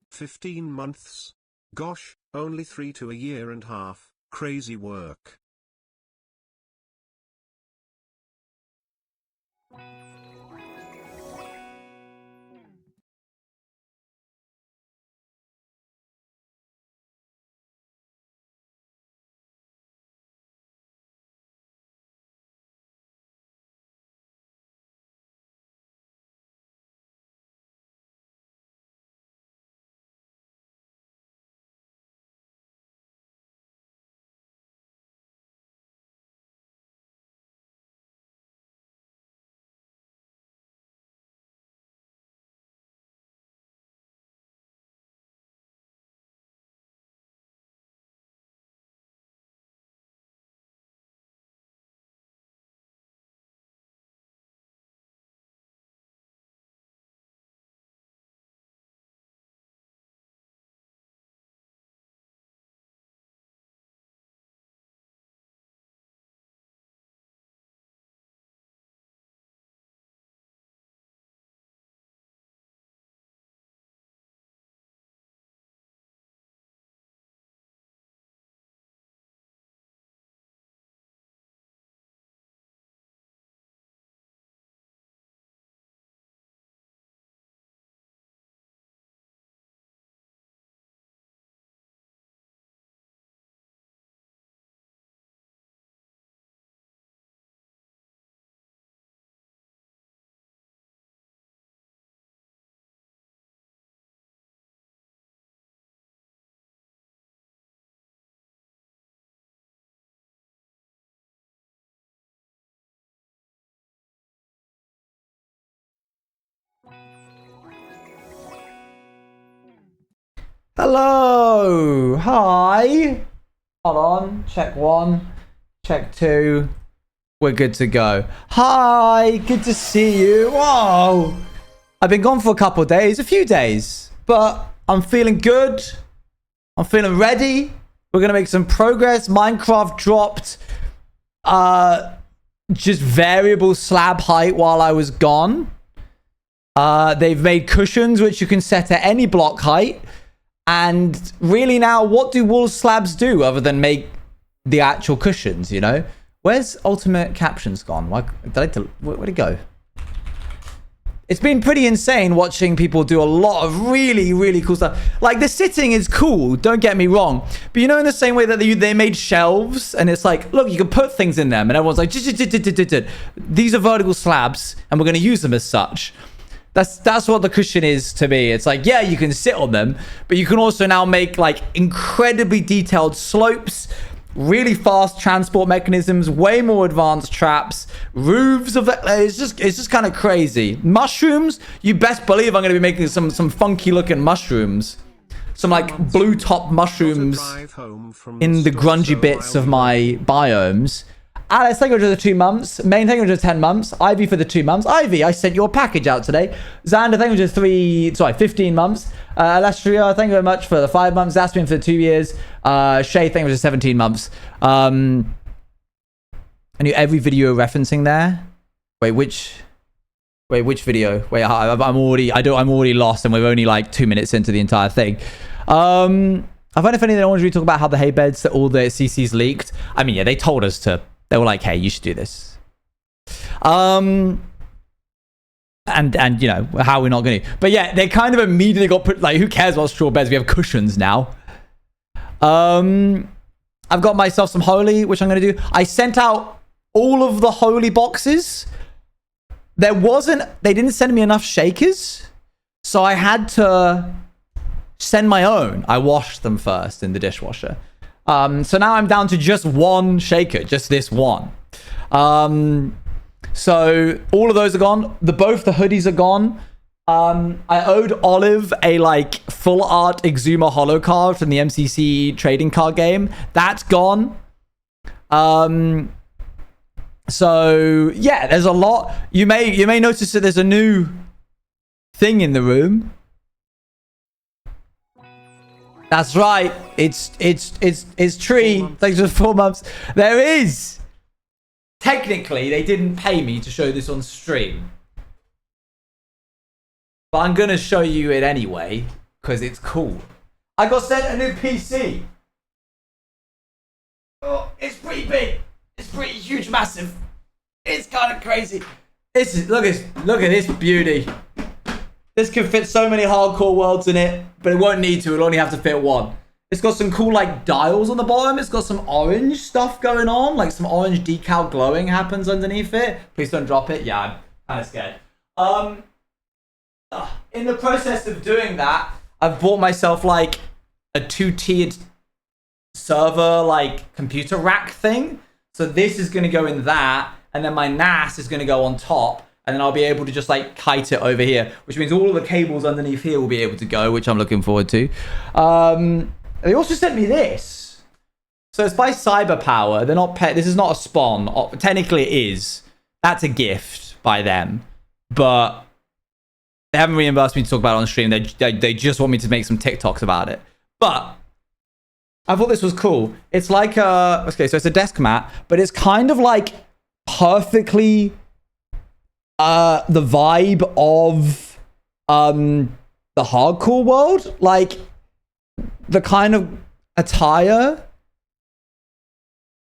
15 months. Gosh, only 3 to a year and half. Crazy work. Hello, hi. Hold on, check 1, check 2. We're good to go. Hi, good to see you. Whoa. I've been gone for a couple of days, a few days, but I'm feeling good. I'm feeling ready. We're going to make some progress. Minecraft dropped just variable slab height while I was gone. They've made cushions, which you can set at any block height. And really now, what do wool slabs do other than make the actual cushions, you know? Where's ultimate captions gone? Where'd it go? It's been pretty insane watching people do a lot of really, really cool stuff. Like, the sitting is cool, don't get me wrong. But you know, in the same way that they made shelves, and it's like, look, you can put things in them, and everyone's like, these are vertical slabs, and we're going to use them as such. That's what the cushion is to me. It's like, yeah, you can sit on them, but you can also now make like incredibly detailed slopes, really fast transport mechanisms, way more advanced traps, roofs of it's just kind of crazy. Mushrooms, you best believe I'm going to be making some funky looking mushrooms. Some like blue top mushrooms in the grungy bits of my biomes. Alex, thank you for the 2 months. Main, thank you for the 10 months. Ivy for the 2 months. Ivy, I sent your package out today. Xander, thank you for 15 months. Alastria, thank you very much for the 5 months. Zaspin for the 2 years. Shay, thank you for the 17 months. I knew every video referencing there. Wait, which video? Wait, I'm already lost, and we're only like 2 minutes into the entire thing. I find it funny they don't want to really talk about how the hay beds that all the CCs leaked. I mean, yeah, they told us to. They were like, hey, you should do this. And you know, how we're not going to. But yeah, they kind of immediately got put, like, who cares about straw beds? We have cushions now. I've got myself some Holy, which I'm going to do. I sent out all of the Holy boxes. They didn't send me enough shakers. So I had to send my own. I washed them first in the dishwasher. So now I'm down to just 1 shaker, just this one. So all of those are gone. Both the hoodies are gone. I owed Olive a like full art Exuma holo card from the MCC trading card game. That's gone. So yeah, there's a lot. You may notice that there's a new thing in the room. That's right. It's tree. Thanks for 4 months. There is. Technically, they didn't pay me to show this on stream. But I'm going to show you it anyway, because it's cool. I got sent a new PC. Oh, it's pretty big. It's pretty huge, massive. It's kind of crazy. Look at this beauty. This can fit so many hardcore worlds in it, but it won't need to. It'll only have to fit one. It's got some cool like dials on the bottom. It's got some orange stuff going on, like some orange decal glowing happens underneath it. Please don't drop it. Yeah, I'm kind of scared. In the process of doing that, I've bought myself like a 2-tiered server like computer rack thing. So this is going to go in that, and then my NAS is going to go on top, and then I'll be able to just like kite it over here, which means all of the cables underneath here will be able to go, which I'm looking forward to. They also sent me this. So it's by Cyberpower. They're not this is not a spawn. Technically it is. That's a gift by them. But they haven't reimbursed me to talk about it on stream. They just want me to make some TikToks about it. But I thought this was cool. It's like okay, so it's a desk mat, but it's kind of like perfectly the vibe of the hardcore world. Like the kind of attire.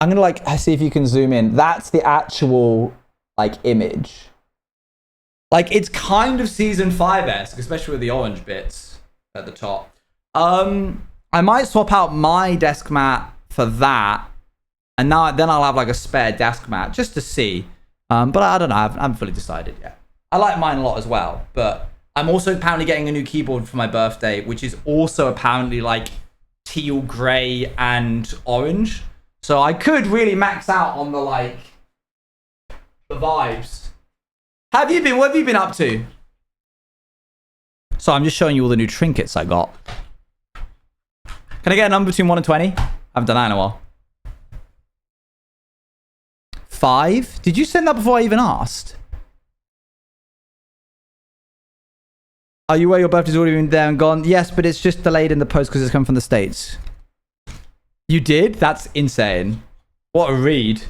I'm gonna like see if you can zoom in. That's the actual like image. Like it's kind of season 5-esque, especially with the orange bits at the top. I might swap out my desk mat for that, and then I'll have like a spare desk mat just to see. But I don't know. I haven't fully decided yet. I like mine a lot as well, but I'm also apparently getting a new keyboard for my birthday, which is also apparently like teal, grey, and orange. So I could really max out on the vibes. How have you been? What have you been up to? So I'm just showing you all the new trinkets I got. Can I get a number between 1 and 20? I haven't done that in a while. 5? Did you send that before I even asked? Are you aware your birthday's already been there and gone? Yes, but it's just delayed in the post because it's come from the States. You did? That's insane. What a read.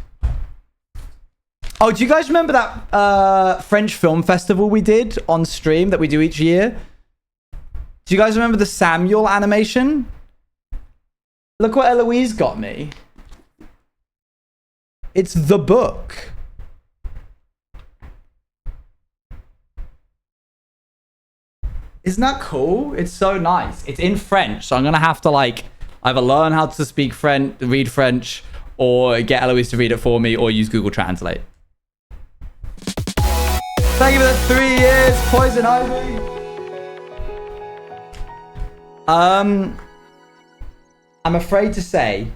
Oh, do you guys remember that French film festival we did on stream that we do each year? Do you guys remember the Samuel animation? Look what Eloise got me. It's the book. Isn't that cool? It's so nice. It's in French, so I'm going to have to like either learn how to speak French, read French, or get Eloise to read it for me, or use Google Translate. Thank you for the 3 years, Poison Ivy. I'm afraid to say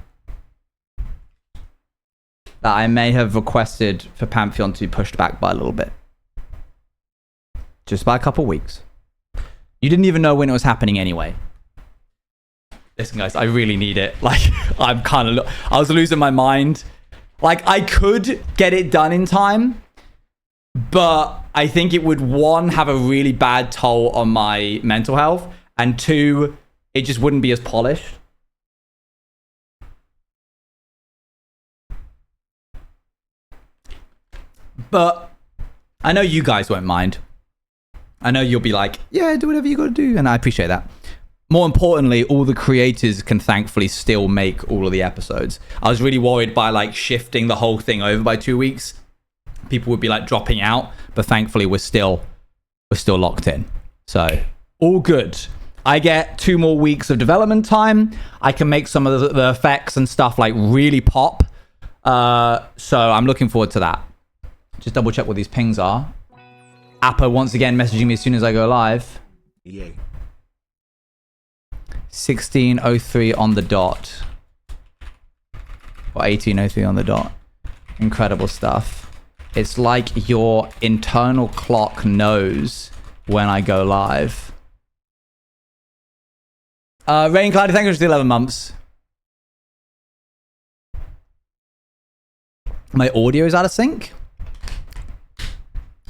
that I may have requested for Pantheon to be pushed back by a little bit. Just by a couple weeks. You didn't even know when it was happening anyway. Listen, guys, I really need it. Like, I was losing my mind. Like, I could get it done in time, but I think it would, 1, have a really bad toll on my mental health, and 2, it just wouldn't be as polished. But I know you guys won't mind. I know you'll be like, yeah, do whatever you got to do. And I appreciate that. More importantly, all the creators can thankfully still make all of the episodes. I was really worried by like shifting the whole thing over by 2 weeks. People would be like dropping out. But thankfully, we're still locked in. So all good. I get 2 more weeks of development time. I can make some of the effects and stuff like really pop. So I'm looking forward to that. Just double check what these pings are. Appa once again messaging me as soon as I go live. Yeah. 16:03 on the dot. Or 18:03 on the dot. Incredible stuff. It's like your internal clock knows when I go live. Rain Cloudy, thank you for the 11 months. My audio is out of sync.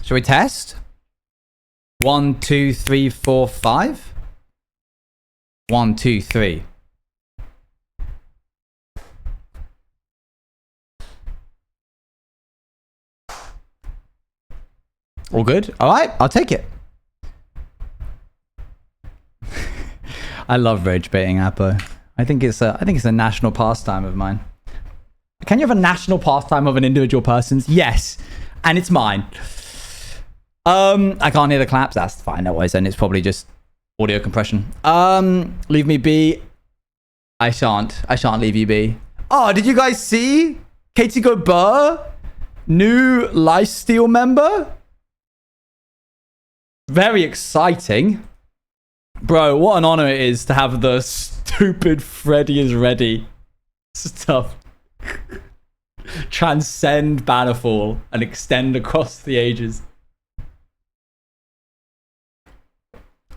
Shall we test? 1, 2, 3, 4, 5. 1, 2, 3. All good. All right, I'll take it. I love rage baiting, Apo. I think it's a national pastime of mine. Can you have a national pastime of an individual person's? Yes, and it's mine. I can't hear the claps. That's fine. No worries. Then it's probably just audio compression. Leave me be. I shan't leave you be. Oh, did you guys see Katie go burr? New Lifesteal member? Very exciting. Bro, what an honor it is to have the stupid Freddy is ready stuff transcend Bannerfall and extend across the ages.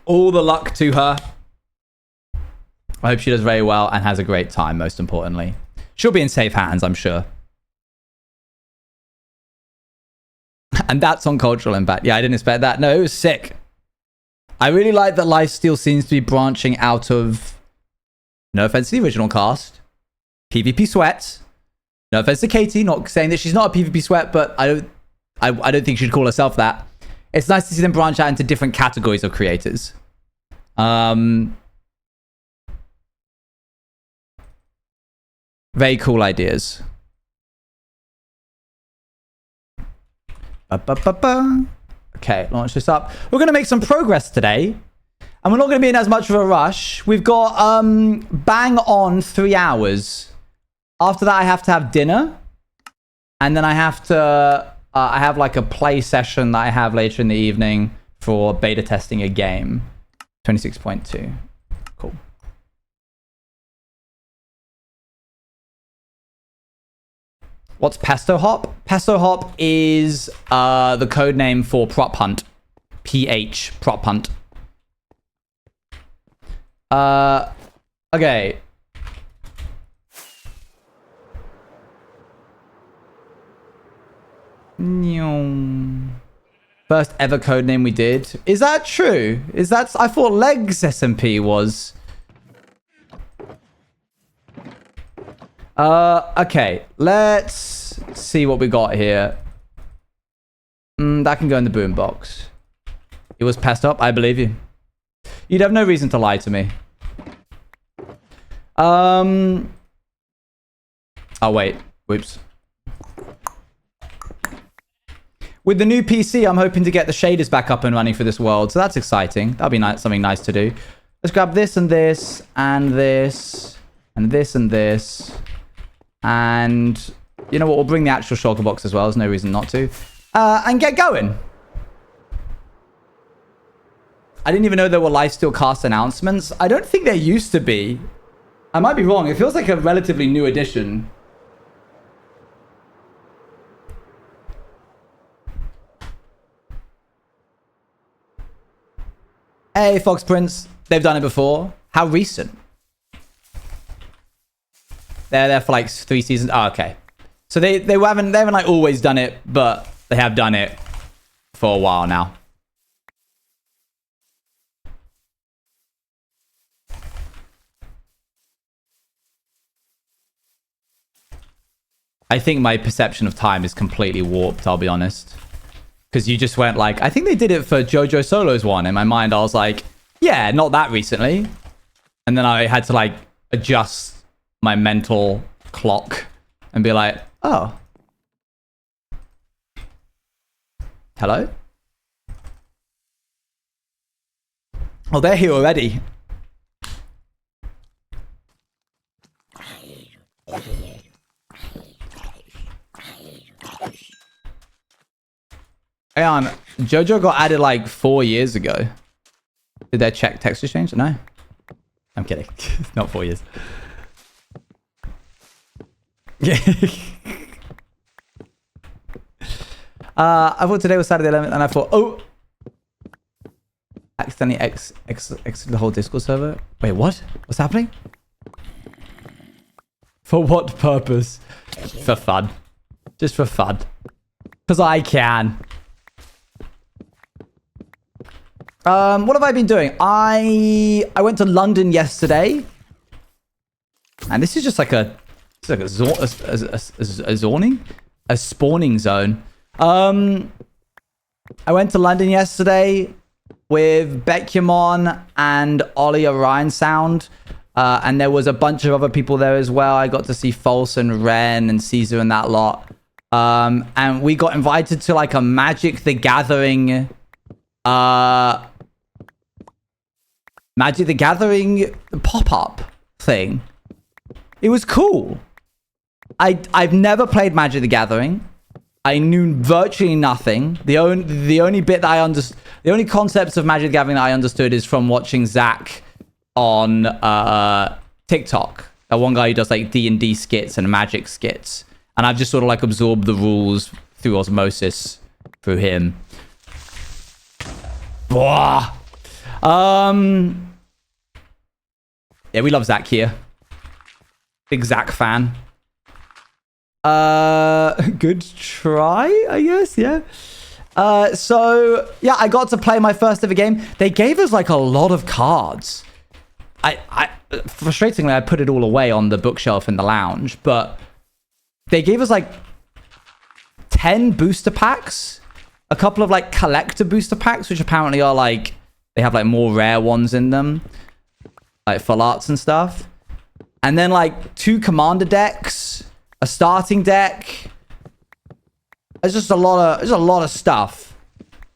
All the luck to her. I hope she does very well and has a great time, most importantly. She'll be in safe hands, I'm sure. And that's on cultural impact. Yeah, I didn't expect that. No, it was sick. I really like that Lifesteal seems to be branching out of, no offense to the original cast, PvP sweats. No offense to Katie, not saying that she's not a PvP sweat, but I don't think she'd call herself that. It's nice to see them branch out into different categories of creators. Very cool ideas. Okay, launch this up. We're going to make some progress today. And we're not going to be in as much of a rush. We've got bang on 3 hours. After that, I have to have dinner. And then I have to... I have like a play session that I have later in the evening for beta testing a game. 26.2. Cool. What's Pesto Hop? Pesto Hop is the code name for Prop Hunt. PH, Prop Hunt. Okay. First ever code name we did. Is that true? Is that... I thought Legs SMP was... Okay. Let's see what we got here. That can go in the boombox. It was passed up. I believe you. You'd have no reason to lie to me. Oh, wait. Whoops. With the new PC, I'm hoping to get the shaders back up and running for this world. So that's exciting. That'll be nice, something nice to do. Let's grab this and this and this and this and this. And you know what? We'll bring the actual shulker box as well. There's no reason not to. And get going. I didn't even know there were Lifesteal cast announcements. I don't think there used to be. I might be wrong. It feels like a relatively new addition. Hey, Fox Prince. They've done it before. How recent? They're there for like 3 seasons. Oh, okay. So they haven't like always done it, but they have done it for a while now. I think my perception of time is completely warped, I'll be honest. Because you just went like, I think they did it for JoJo Solo's one. In my mind, I was like, yeah, not that recently. And then I had to like adjust my mental clock and be like, oh. Hello? Oh, they're here already. Hang on, JoJo got added like 4 years ago. Did they check text exchange? No. I'm kidding. Not 4 years. Yeah. I thought today was Saturday 11th, and I thought, oh, accidentally X the whole Discord server. Wait, what? What's happening? For what purpose? For fun. Just for fun. Because I can. What have I been doing? I went to London yesterday, and this is just like a spawning zone. I went to London yesterday with Beckymon and Ollie Orion Sound. And there was a bunch of other people there as well. I got to see False and Ren and Caesar and that lot. And we got invited to like a Magic the Gathering pop-up thing. It was cool. I've never played Magic the Gathering. I knew virtually nothing. The only bit that I understood, the only concepts of Magic the Gathering that I understood is from watching Zach on TikTok. One guy who does like D&D skits and Magic skits. And I've just sort of like absorbed the rules through osmosis through him. Blah. Yeah, we love Zach here. Big Zach fan. Good try, I guess, yeah. So, yeah, I got to play my first ever game. They gave us like a lot of cards. Frustratingly, I put it all away on the bookshelf in the lounge, but they gave us like 10 booster packs, a couple of like collector booster packs, which apparently are like, they have like more rare ones in them, like full arts and stuff. And then like 2 commander decks, a starting deck. There's just a lot of stuff.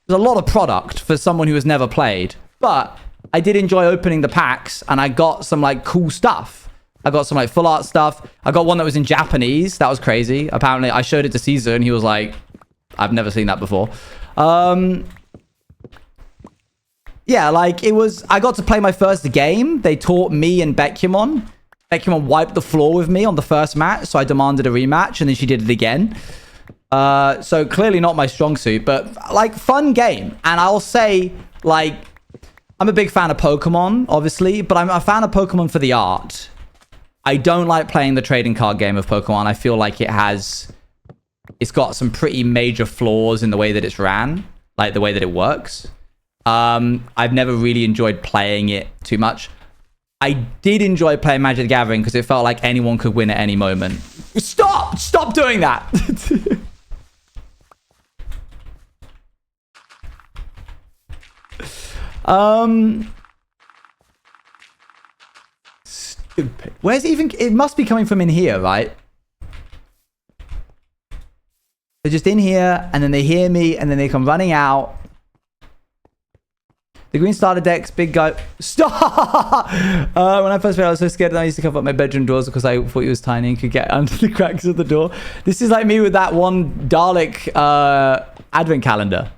There's a lot of product for someone who has never played, but I did enjoy opening the packs and I got some like cool stuff. I got some like full art stuff. I got one that was in Japanese. That was crazy. Apparently I showed it to Caesar and he was like, I've never seen that before. Yeah, like it was, I got to play my first game. They taught me and Beckymon. Beckymon wiped the floor with me on the first match. So I demanded a rematch and then she did it again. So clearly not my strong suit, but like fun game. And I'll say like, I'm a big fan of Pokemon, obviously, but I'm a fan of Pokemon for the art. I don't like playing the trading card game of Pokemon. I feel like it's got some pretty major flaws in the way that it's ran, like the way that it works. I've never really enjoyed playing it too much. I did enjoy playing Magic the Gathering because it felt like anyone could win at any moment. Stop doing that. Stupid. Where's it even? It must be coming from in here, right? They're just in here, and then they hear me, and then they come running out. The green starter decks, big guy. Stop! When I first played, I was so scared that I used to cover up my bedroom doors because I thought he was tiny and could get under the cracks of the door. This is like me with that one Dalek advent calendar.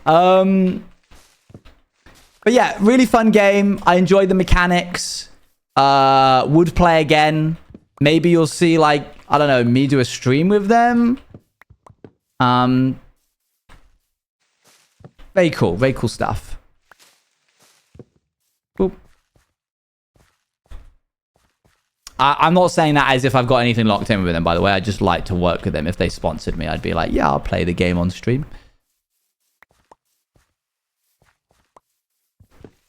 But yeah, really fun game. I enjoyed the mechanics. Would play again. Maybe you'll see like, I don't know, me do a stream with them. Very cool stuff. Boop. I'm not saying that as if I've got anything locked in with them, by the way. I just like to work with them. If they sponsored me, I'd be like, yeah, I'll play the game on stream.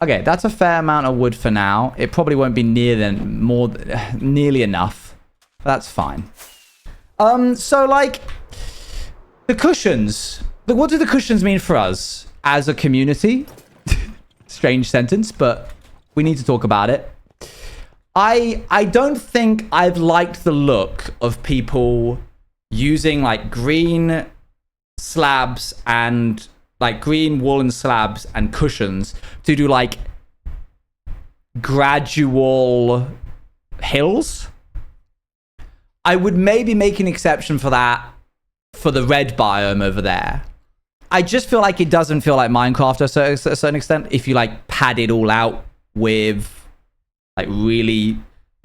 Okay, that's a fair amount of wood for now. It probably won't be nearly enough. But that's fine. So like the cushions. What do the cushions mean for us as a community? Strange sentence, but we need to talk about it. I don't think I've liked the look of people using like green slabs and like green woolen slabs and cushions to do like gradual hills. I would maybe make an exception for that for the red biome over there. I just feel like it doesn't feel like Minecraft to a certain extent if you like pad it all out with like really...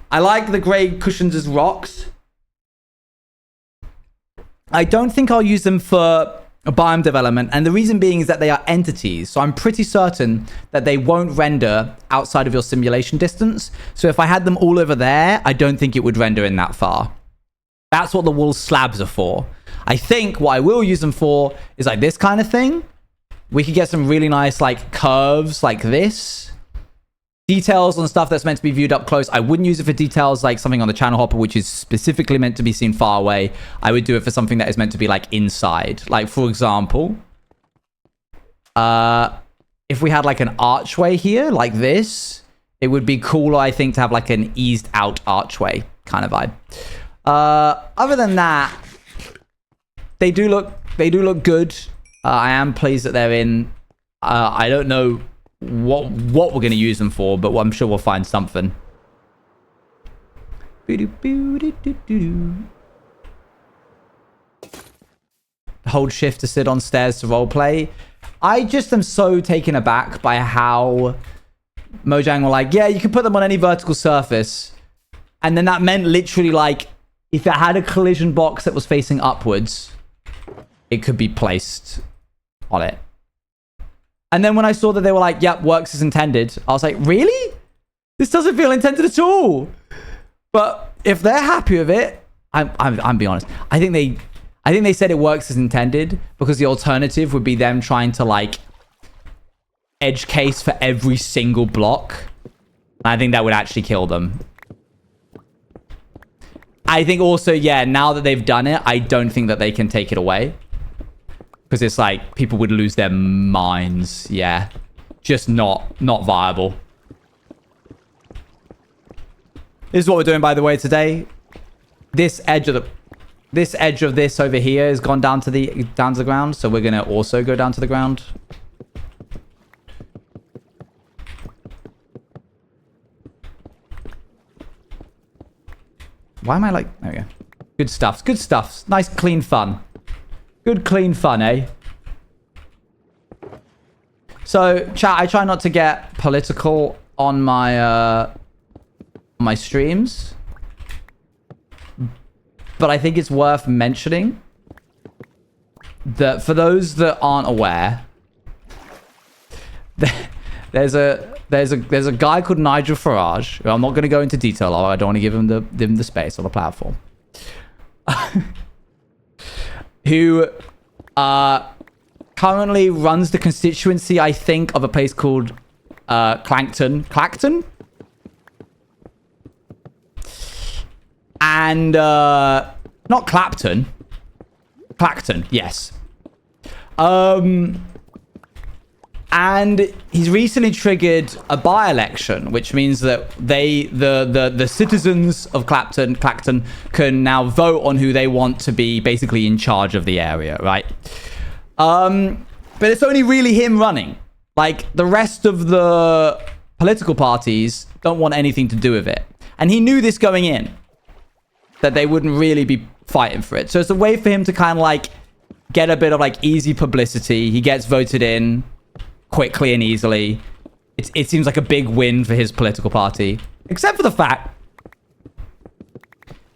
I like the grey cushions as rocks. I don't think I'll use them for biome development, and the reason being is that they are entities, so I'm pretty certain that they won't render outside of your simulation distance. So if I had them all over there, I don't think it would render in that far. That's what the wool slabs are for. I think what I will use them for is like this kind of thing. We could get some really nice like curves like this. Details on stuff that's meant to be viewed up close. I wouldn't use it for details like something on the channel hopper, which is specifically meant to be seen far away. I would do it for something that is meant to be like inside. Like for example, If we had like an archway here, like this, it would be cooler, I think, to have like an eased out archway kind of vibe. Other than that, they do look good. I am pleased that they're in. I don't know what we're going to use them for, but I'm sure we'll find something. Hold shift to sit on stairs to roleplay. I just am so taken aback by how Mojang were like, yeah, you can put them on any vertical surface. And then that meant literally like, if it had a collision box that was facing upwards, it could be placed on it. And then when I saw that they were like, yep, works as intended, I was like, really? This doesn't feel intended at all. But if they're happy with it, I'm being honest. I think they said it works as intended because the alternative would be them trying to like edge case for every single block. And I think that would actually kill them. I think also, yeah, now that they've done it, I don't think that they can take it away. Because it's like, people would lose their minds. Yeah. Just not viable. This is what we're doing, by the way, today. This edge of this over here has gone down to the ground. So we're going to also go down to the ground. Why am I like... There we go. Good stuff. Good stuff. Nice, clean fun. Good, clean fun, eh? So, chat, I try not to get political on my streams. But I think it's worth mentioning that for those that aren't aware, there's a guy called Nigel Farage, who I'm not going to go into detail of. I don't want to give him the space or the platform. Who currently runs the constituency, I think, of a place called Clacton? And not Clapton. Clacton, yes. And he's recently triggered a by-election, which means that the citizens of Clacton can now vote on who they want to be basically in charge of the area, right? But it's only really him running. Like, the rest of the political parties don't want anything to do with it. And he knew this going in, that they wouldn't really be fighting for it. So it's a way for him to kind of like get a bit of like easy publicity. He gets voted in quickly and easily. It seems like a big win for his political party, except for the fact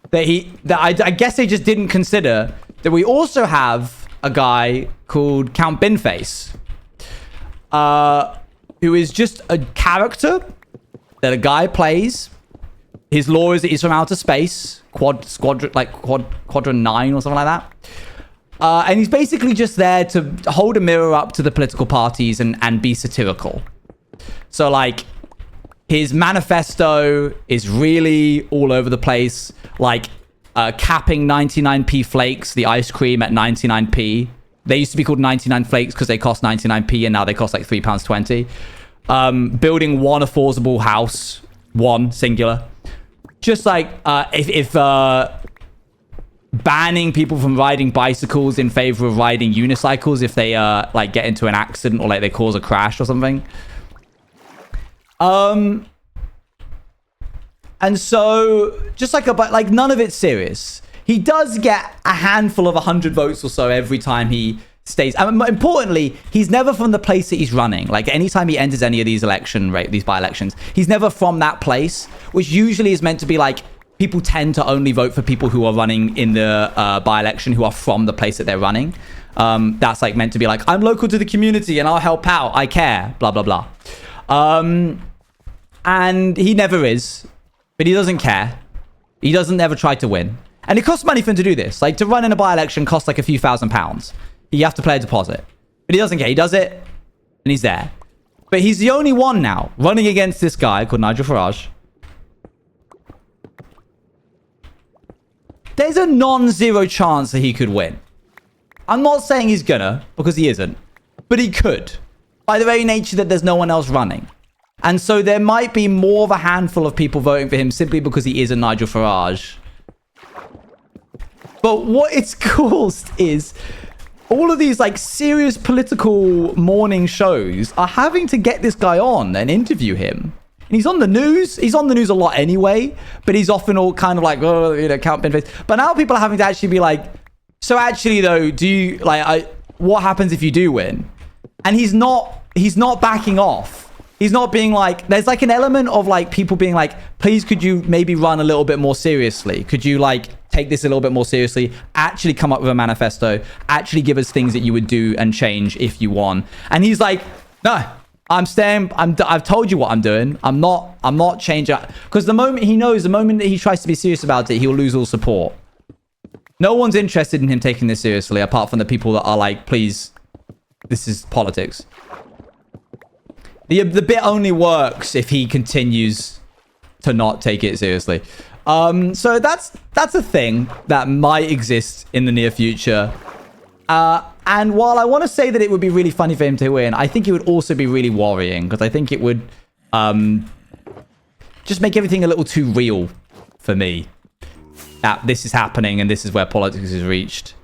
that I guess they just didn't consider that we also have a guy called Count Binface, who is just a character that a guy plays. His lore is that he's from outer space, Quadrant 9 or something like that. And he's basically just there to hold a mirror up to the political parties and be satirical. So, like, his manifesto is really all over the place. Like, capping 99p flakes, the ice cream at 99p. They used to be called 99 flakes because they cost 99p and now they cost like £3.20. Building one affordable house, one singular. Just like if banning people from riding bicycles in favor of riding unicycles if they like get into an accident or like they cause a crash or something. And so just like none of it's serious. He does get a handful of 100 votes or so every time he stays. And importantly, he's never from the place that he's running. Like anytime he enters any of these these by-elections, he's never from that place, which usually is meant to be like people tend to only vote for people who are running in the by-election who are from the place that they're running. That's like meant to be like, I'm local to the community and I'll help out. I care, blah, blah, blah. And he never is, but he doesn't care. He doesn't ever try to win. And it costs money for him to do this. Like to run in a by-election costs like a few £1,000s. You have to play a deposit. But he doesn't care. He does it and he's there. But he's the only one now running against this guy called Nigel Farage. There's a non-zero chance that he could win. I'm not saying he's gonna, because he isn't. But he could. by the very nature that there's no one else running. And so there might be more of a handful of people voting for him simply because he is a Nigel Farage. But what it's caused is all of these like serious political morning shows are having to get this guy on and interview him. And he's on the news. He's on the news a lot anyway, but he's often all kind of like, oh, you know, count bin face. But now people are having to actually be like, so actually though, do you like, what happens if you do win? And he's not backing off. He's not being like, there's like an element of like people being like, please, could you maybe run a little bit more seriously? Could you like take this a little bit more seriously? Actually come up with a manifesto. Actually give us things that you would do and change if you won. And he's like, no, I'm staying. I've told you what I'm doing. I'm not changing. Because the moment he knows, the moment that he tries to be serious about it, he'll lose all support. No one's interested in him taking this seriously, apart from the people that are like, please, this is politics. The bit only works if he continues to not take it seriously. So that's a thing that might exist in the near future. And while I want to say that it would be really funny for him to win, I think it would also be really worrying, because I think it would just make everything a little too real for me. That this is happening and this is where politics is reached.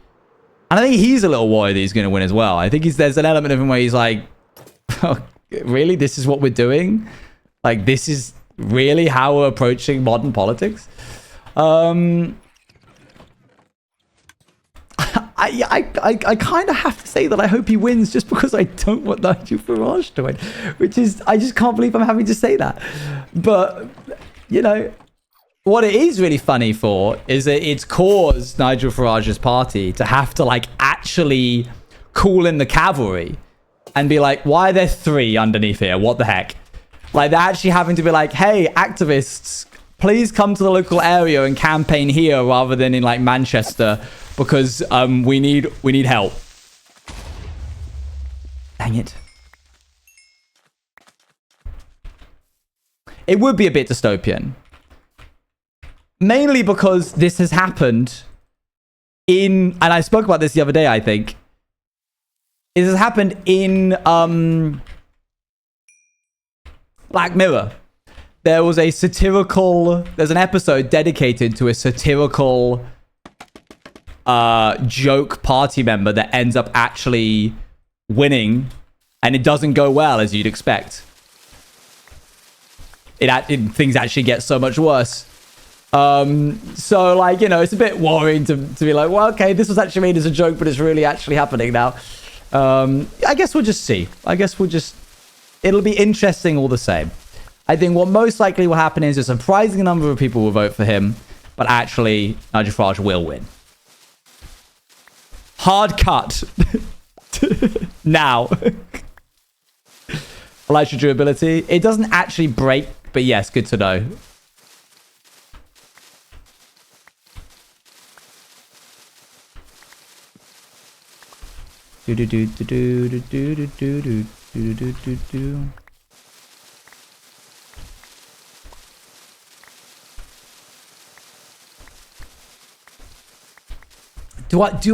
And I think he's a little worried that he's going to win as well. I think there's an element of him where he's like, oh, really? This is what we're doing? Like, this is really how we're approaching modern politics? I kind of have to say that I hope he wins just because I don't want Nigel Farage to win. Which is, I just can't believe I'm having to say that. But, you know, what it is really funny for is that it's caused Nigel Farage's party to have to, like, actually call in the cavalry and be like, why are there 3 underneath here? What the heck? Like, they're actually having to be like, hey, activists, please come to the local area and campaign here rather than in, like, Manchester, because we need help. Dang it. It would be a bit dystopian. Mainly because this has happened in... And I spoke about this the other day, I think. It has happened in Black Mirror. There was a satirical... There's an episode dedicated to a satirical joke party member that ends up actually winning, and it doesn't go well as you'd expect. Things actually get so much worse. So, like, you know, it's a bit worrying to be like, well, okay, this was actually made as a joke, but it's really actually happening now. I guess we'll just see. It'll be interesting all the same. I think what most likely will happen is a surprising number of people will vote for him, but actually, Nigel Farage will win. Hard cut. Now. Elytra durability. It doesn't actually break, but yes, good to know. Do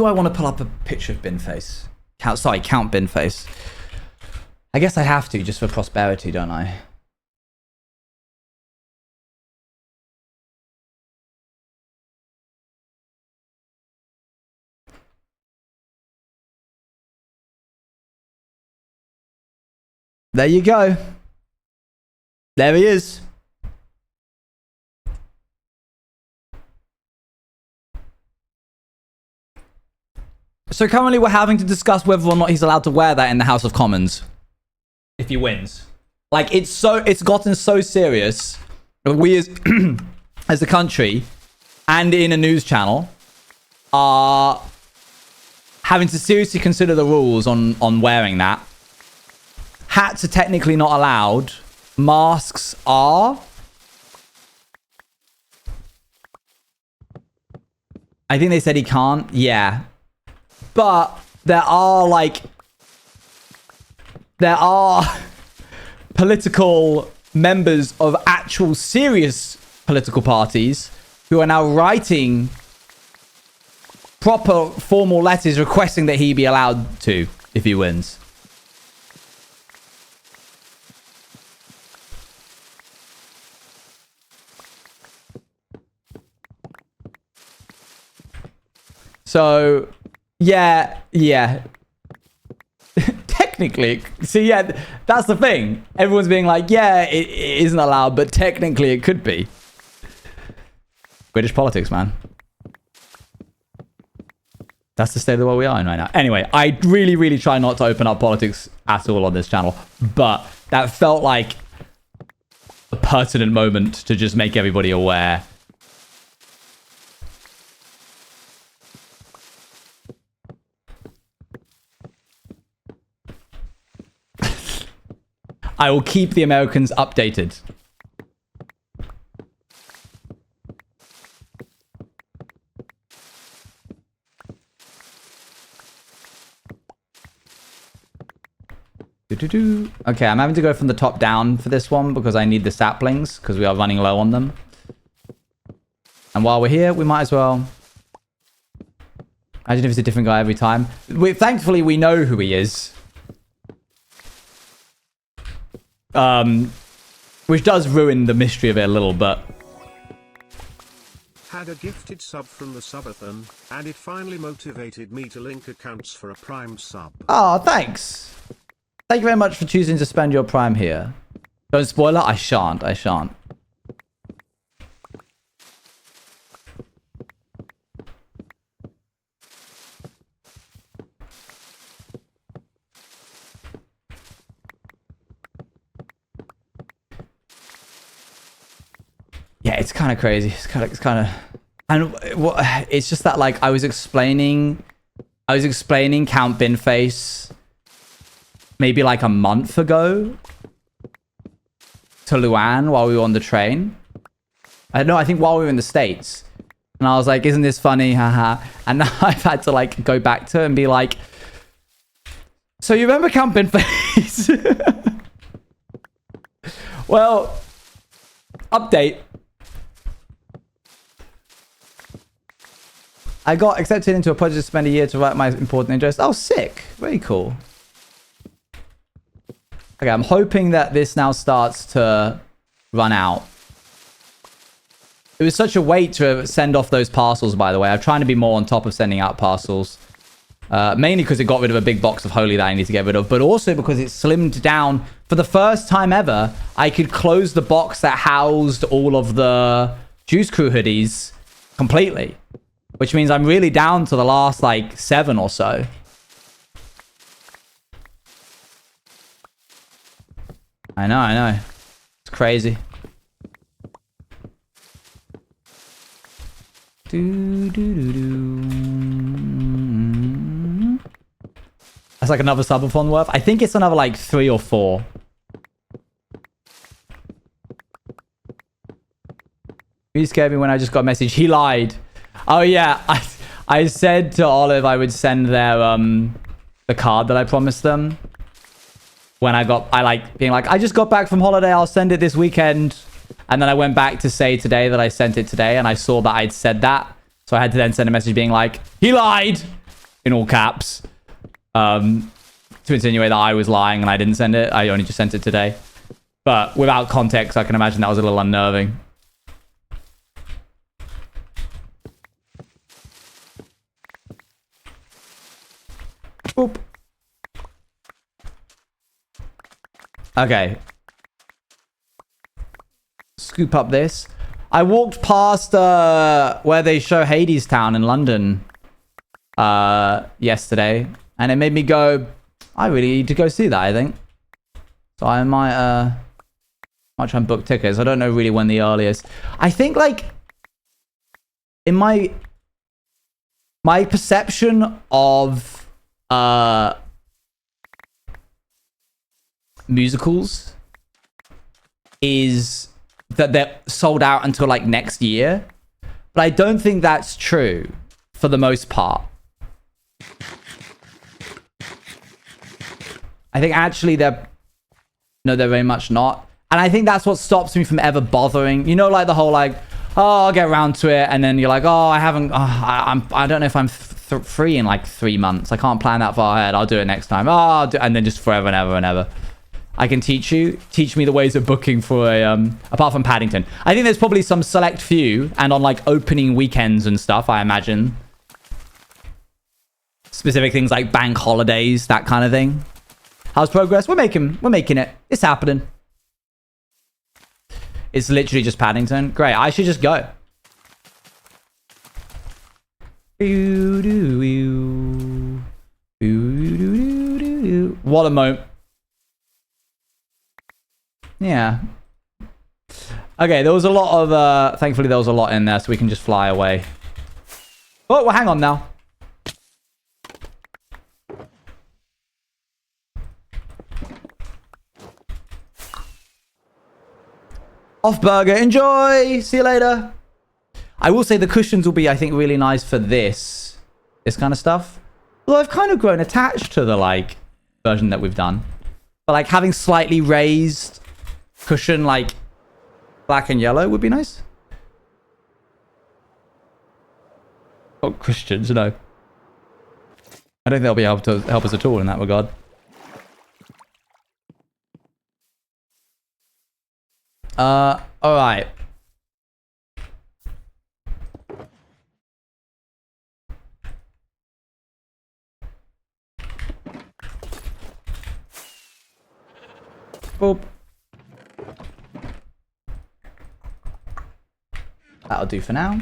I want to pull up a picture of Binface? Count Binface. I guess I have to, just for prosperity, don't I? There you go. There he is. So currently we're having to discuss whether or not he's allowed to wear that in the House of Commons if he wins. Like, it's gotten so serious that we as a country and in a news channel are having to seriously consider the rules on wearing that. Hats are technically not allowed. Masks are. I think they said he can't. Yeah. But there are political members of actual serious political parties who are now writing proper formal letters requesting that he be allowed to if he wins. So, yeah. Technically, see, yeah, that's the thing. Everyone's being like, yeah, it isn't allowed, but technically it could be. British politics, man. That's the state of the world we are in right now. Anyway, I really, really try not to open up politics at all on this channel, but that felt like a pertinent moment to just make everybody aware. I will keep the Americans updated. Okay, I'm having to go from the top down for this one because I need the saplings because we are running low on them. And while we're here, we might as well... Imagine if it's a different guy every time. Thankfully, we know who he is. Which does ruin the mystery of it a little, but... Had a gifted sub from the subathon, and it finally motivated me to link accounts for a Prime sub. Oh, thanks. Thank you very much for choosing to spend your Prime here. Don't spoil it? I shan't. Yeah, it's kind of crazy. It's kind of, and it's just that like I was explaining Count Binface maybe like a month ago to Luan while we were on the train. I think while we were in the States, and I was like, "Isn't this funny?" Haha. And now I've had to like go back to it and be like, "So you remember Count Binface?" Well, update. I got accepted into a project to spend a year to write my important interest. Oh, sick. Very cool. Okay, I'm hoping that this now starts to run out. It was such a wait to send off those parcels, by the way. I'm trying to be more on top of sending out parcels. Mainly because it got rid of a big box of Holy that I need to get rid of, but also because it slimmed down. For the first time ever, I could close the box that housed all of the Juice Crew hoodies completely. Which means I'm really down to the last, like, 7 or so. I know. It's crazy. That's like another subathon worth. I think it's another, like, 3 or 4. He scared me when I just got a message. He lied. Oh yeah, I said to Olive I would send their the card that I promised them. When I just got back from holiday, I'll send it this weekend. And then I went back to say today that I sent it today, and I saw that I'd said that. So I had to then send a message being like, he lied! In all caps. To insinuate that I was lying and I didn't send it. I only just sent it today. But without context, I can imagine that was a little unnerving. Boop. Okay. Scoop up this. I walked past where they show Hades Town in London yesterday, and it made me go, I really need to go see that, I think. So I might try and book tickets. I don't know really when the earliest. I think like in my perception of musicals is that they're sold out until like next year, but I don't think that's true for the most part. I think actually they're very much not, and I think that's what stops me from ever bothering. You know, like the whole like, oh, I'll get around to it, and then you're like, oh, I haven't. I don't know if I'm free in like 3 months. I can't plan that far ahead. I'll do it next time. Oh, and then just forever and ever and ever. I can teach me the ways of booking for a apart from Paddington. I think there's probably some select few, and on like opening weekends and stuff, I imagine. specific things like bank holidays, that kind of thing. How's progress? We're making it. It's happening. It's literally just Paddington. Great. I should just go. What a moment. Yeah. Okay, there was a lot of... thankfully, there was a lot in there, so we can just fly away. Oh, well, hang on now. Off burger. Enjoy. See you later. I will say the cushions will be, I think, really nice for this kind of stuff. Although I've kind of grown attached to the, like, version that we've done. But, like, having slightly raised cushion, like, black and yellow would be nice. Oh, Christians, no. I don't think they'll be able to help us at all in that regard. All right. Boop. That'll do for now.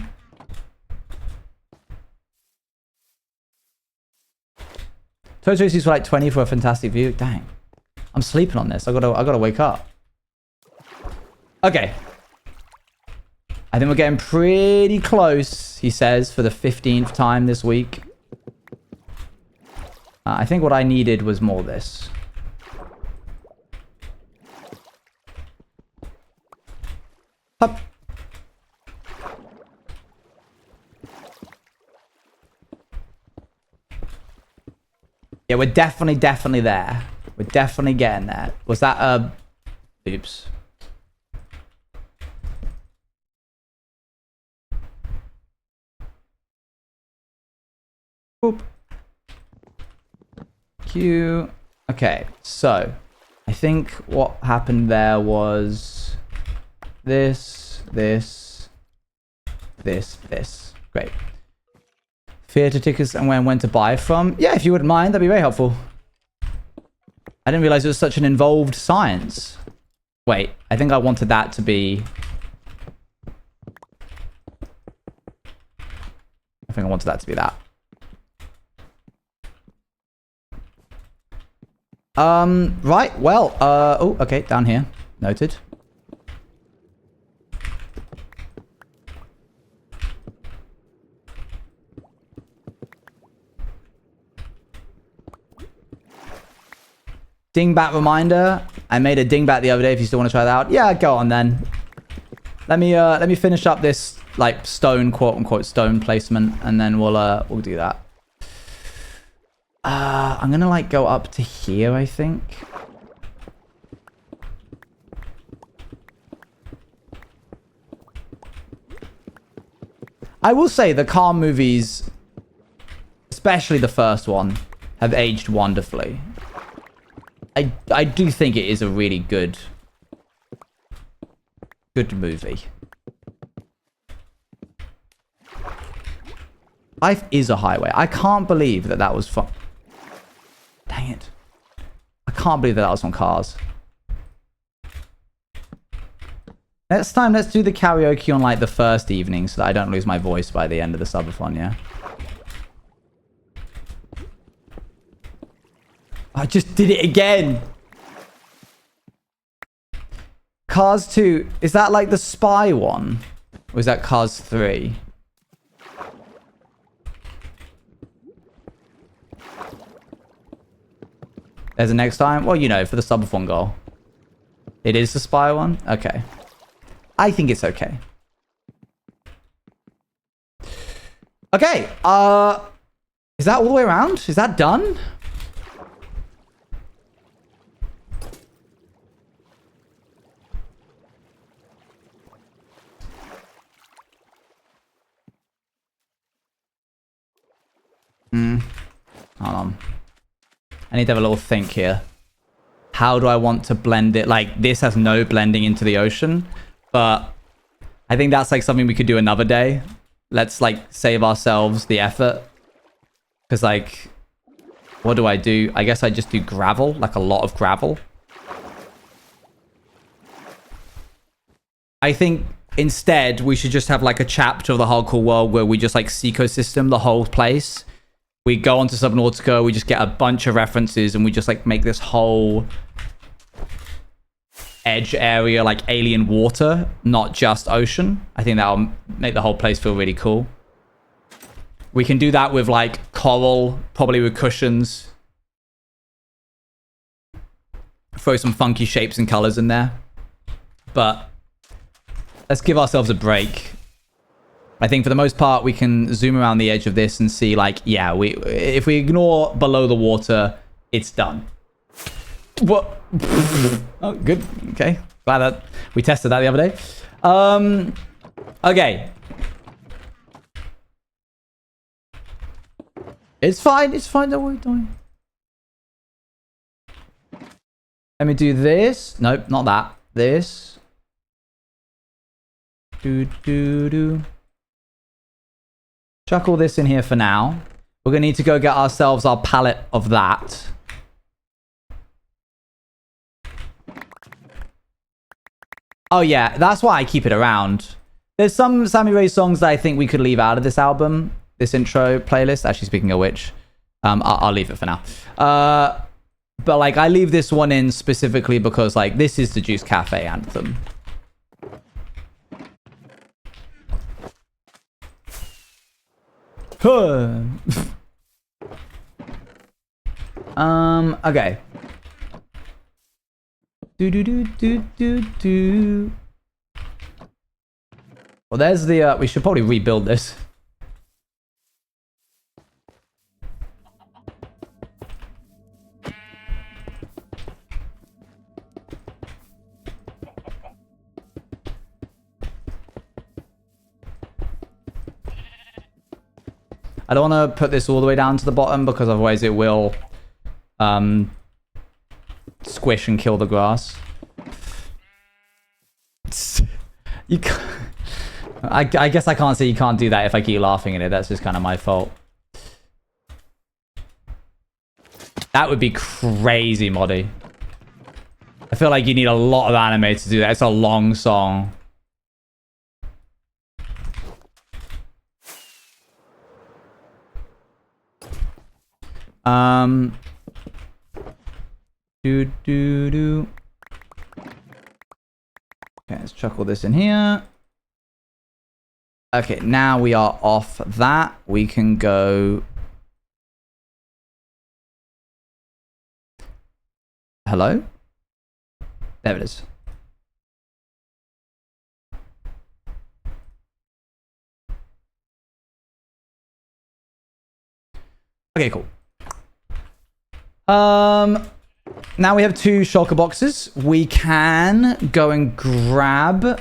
Total is for like 20 for a fantastic view. Dang. I'm sleeping on this. I gotta wake up. Okay. I think we're getting pretty close, he says, for the 15th time this week. I think what I needed was more of this. Hup. Yeah, we're definitely there. We're definitely getting there. Was that oops. Boop. Q. Okay, so I think what happened there was this. Great. Theater tickets and when to buy from. Yeah, if you wouldn't mind, that'd be very helpful. I didn't realize it was such an involved science. Wait, I think I wanted that to be... I think I wanted that to be that. Right, well, oh, okay, down here. Noted. Dingbat reminder. I made a dingbat the other day if you still want to try that out. Yeah, go on then. Let me finish up this like stone, quote unquote stone placement, and then we'll do that. I'm gonna like go up to here, I think. I will say the car movies, especially the first one, have aged wonderfully. I do think it is a really good movie. Life is a highway. I can't believe that was fun. Dang it. I can't believe that was on Cars. Next time, let's do the karaoke on like the first evening so that I don't lose my voice by the end of the subathon, yeah? I just did it again. Cars 2. Is that like the spy one? Or is that Cars 3? There's a next time? Well, you know, for the subathon goal. It is the spy one? Okay. I think it's okay. Okay. Is that all the way around? Is that done? Hold on. I need to have a little think here. How do I want to blend it? Like, this has no blending into the ocean, but I think that's like something we could do another day. Let's like save ourselves the effort. Because like, What do? I guess I just do gravel, like a lot of gravel. I think instead we should just have like a chapter of the hardcore world where we just like ecosystem the whole place. We go onto Subnautica, we just get a bunch of references and we just like make this whole edge area like alien water, not just ocean. I think that'll make the whole place feel really cool. We can do that with like coral, probably with cushions. Throw some funky shapes and colors in there. But let's give ourselves a break. I think for the most part, we can zoom around the edge of this and see like, yeah, if we ignore below the water, it's done. What? Oh, good. Okay. Glad that we tested that the other day. Okay. It's fine. It's fine. Don't worry. Don't worry. Let me do this. Nope, not that. This. Chuck all this in here for now. We're going to need to go get ourselves our pallet of that. Oh, yeah. That's why I keep it around. There's some Sammy Ray songs that I think we could leave out of this album, this intro playlist. Actually, speaking of which, I'll leave it for now. But, like, I leave this one in specifically because, like, this is the Juice Cafe anthem. Okay. Well, there's the, we should probably rebuild this. I don't want to put this all the way down to the bottom because otherwise it will squish and kill the grass. You can't, I guess I can't say you can't do that if I keep laughing at it. That's just kind of my fault. That would be crazy, Moddy. I feel like you need a lot of anime to do that. It's a long song. Okay, let's chuck all this in here. Okay, now we are off that. We can go. Hello? There it is. Okay, cool. Now we have 2 shulker boxes. We can go and grab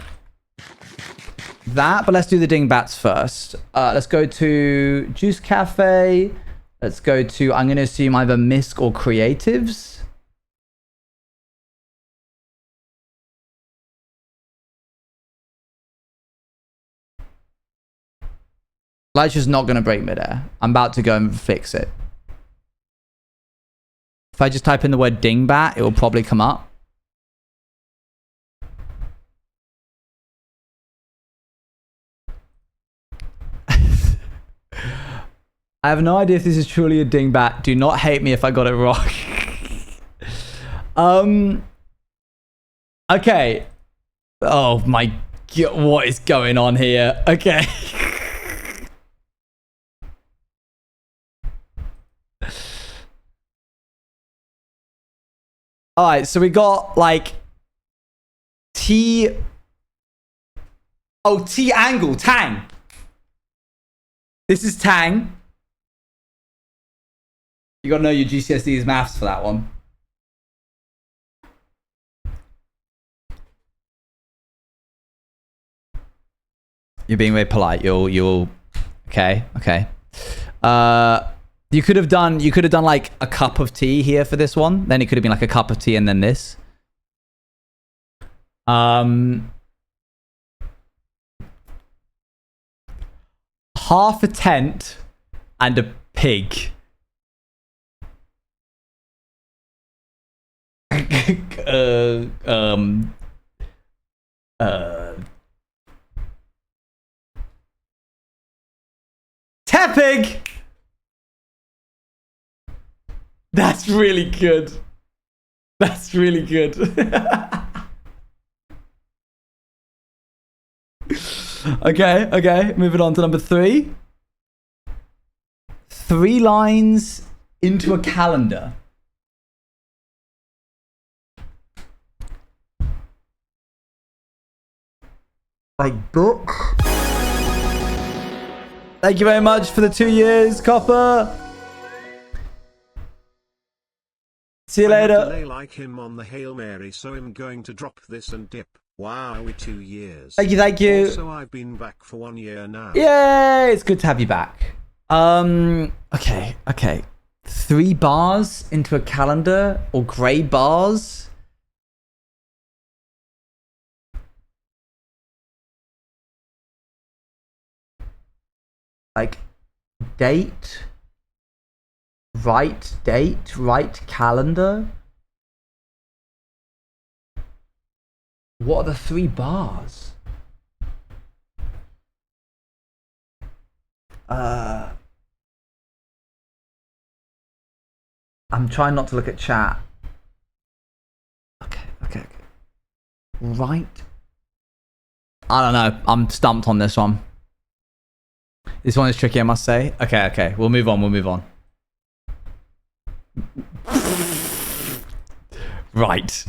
that, but let's do the dingbats first. Let's go to Juice Cafe. Let's go to, I'm going to assume either Misk or Creatives. Light's just not going to break midair. I'm about to go and fix it. If I just type in the word dingbat, it will probably come up. I have no idea if this is truly a dingbat. Do not hate me if I got it wrong. Okay. Oh my God, what is going on here? Okay. All right, so we got like T. Oh, T angle, Tang. This is Tang. You gotta know your GCSE's maths for that one. You're being very polite. You'll. Okay. You could have done like a cup of tea here for this one. Then it could have been like a cup of tea and then this. Half a tent and a pig. Tepig. That's really good. That's really good. Okay. Moving on to number 3. 3 lines into a calendar. Like book. Thank you very much for the 2 years, Copper. See you later. Delay like him on the Hail Mary, so I'm going to drop this and dip. Wow, 2 years. Thank you. Also, I've been back for 1 year now. Yay, it's good to have you back. Okay. 3 bars into a calendar or grey bars. Like date, right calendar. What are the 3 bars? I'm trying not to look at chat. Okay. Right. I don't know. I'm stumped on this one. This one is tricky, I must say. Okay. We'll move on. Right.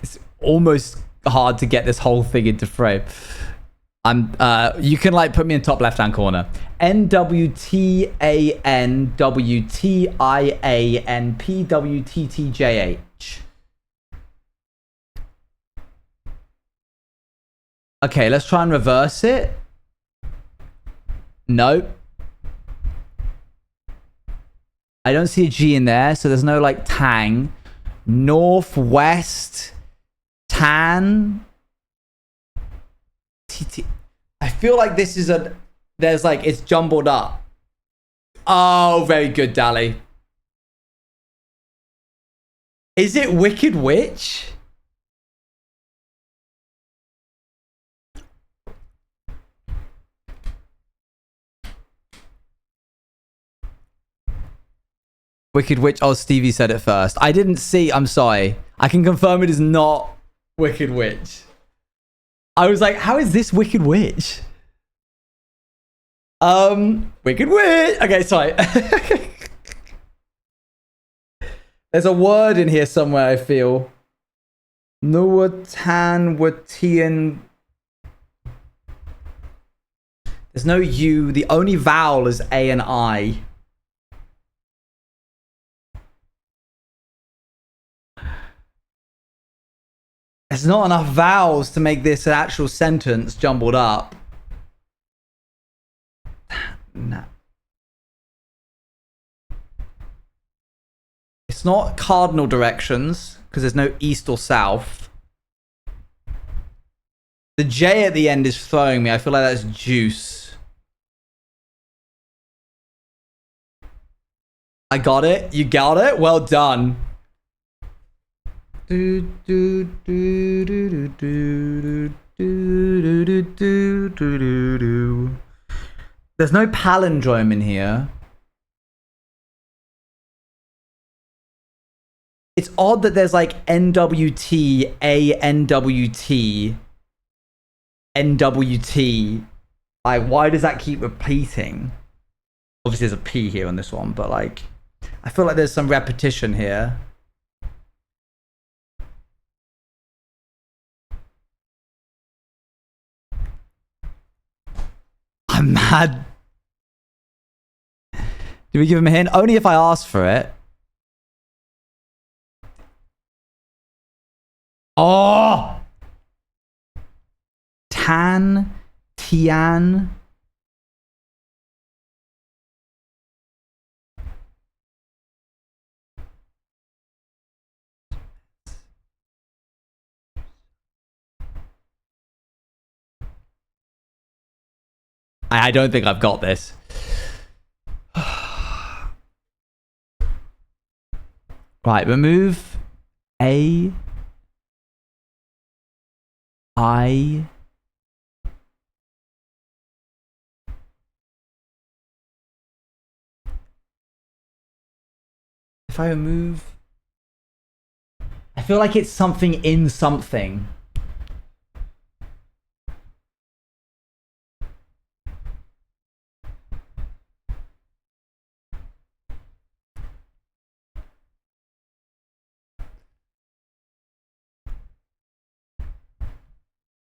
It's almost hard to get this whole thing into frame. You can like put me in top left-hand corner. NWTANWTIANPWTTJH. Okay, let's try and reverse it. Nope. I don't see a G in there, so there's no like tang. Northwest. Tan. TT. I feel like this is there's like, it's jumbled up. Oh, very good, Dali. Is it Wicked Witch? Wicked Witch. Oh, Stevie said it first. I didn't see. I'm sorry. I can confirm it is not Wicked Witch. I was like, how is this Wicked Witch? Wicked Witch. Okay, sorry. There's a word in here somewhere, I feel. Nuwatan Watian. There's no U. The only vowel is A and I. There's not enough vowels to make this an actual sentence jumbled up. No. It's not cardinal directions because there's no east or south. The J at the end is throwing me. I feel like that's juice. I got it. You got it. Well done. There's no palindrome in here. It's odd that there's like NWT, ANWT, NWT. Like, why does that keep repeating? Obviously, there's a P here on this one, but like, I feel like there's some repetition here. I'm mad. Do we give him a hint? Only if I ask for it. Oh! Tan, Tian. I don't think I've got this. Right, remove A, I, if I remove, I feel like it's something in something.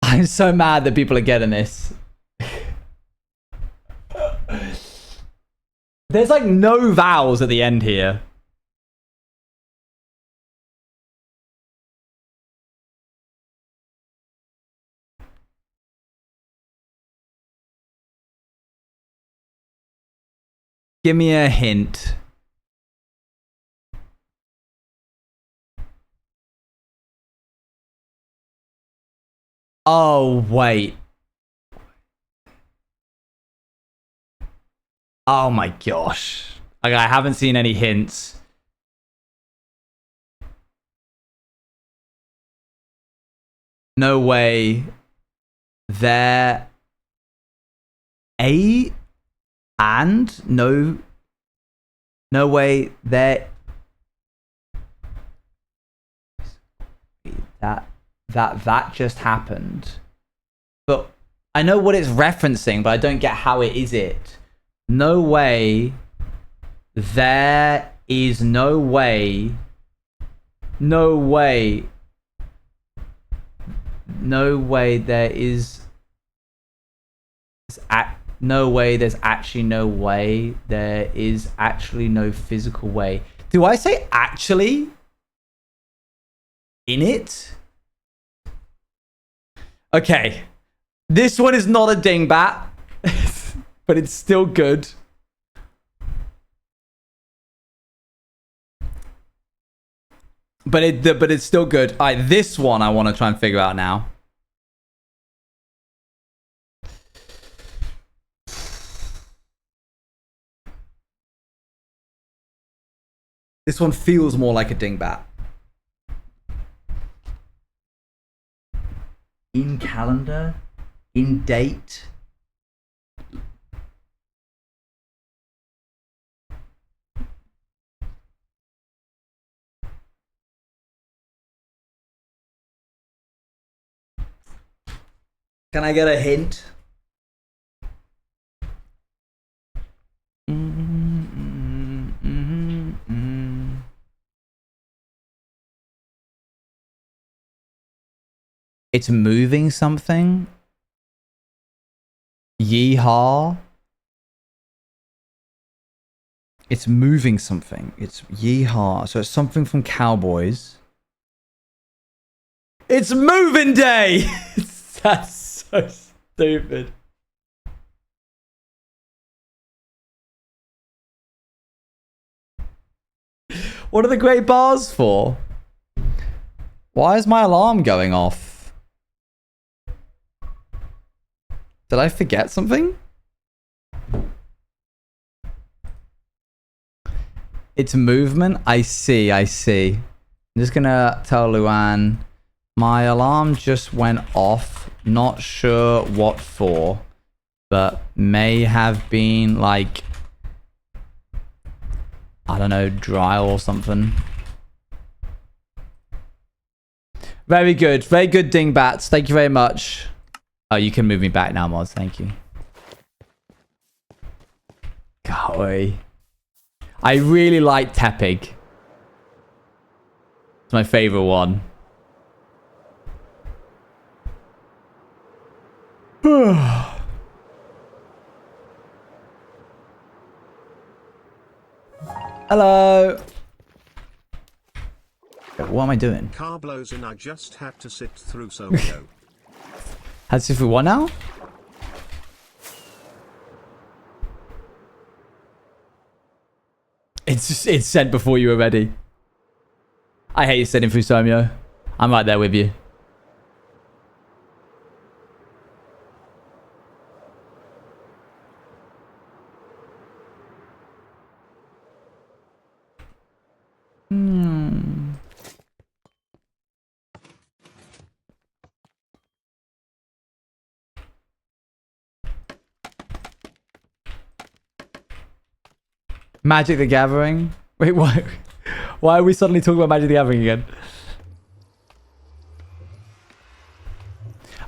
I'm so mad that people are getting this. There's like no vowels at the end here. Give me a hint. Oh, wait. Oh my gosh. Okay, I haven't seen any hints. No way. There. A and no. No way. There. That just happened. But I know what it's referencing, but I don't get how it is it. No way. There is no way. No way. No way there is. No way there's actually no way. There is actually no physical way. Do I say actually? In it? Okay. This one is not a dingbat, but it's still good. But it's still good. All right, this one I want to try and figure out now. This one feels more like a dingbat. In calendar? In date? Can I get a hint? It's moving something? Yeehaw? It's moving something. It's yeehaw. So it's something from Cowboys. It's moving day! That's so stupid. What are the great bars for? Why is my alarm going off? Did I forget something? It's movement? I see. I'm just gonna tell Luan, my alarm just went off. Not sure what for, but may have been like, I don't know, dry or something. Very good. Very good, dingbats. Thank you very much. Oh, you can move me back now, Moz. Thank you. Golly. I really like Tepig. It's my favorite one. Hello. What am I doing? Car blows in. I just had to sit through Somio. Had to sit through what now? It's said before you were ready. I hate sitting through Somio. I'm right there with you. Magic the Gathering? Wait, why? Why are we suddenly talking about Magic the Gathering again?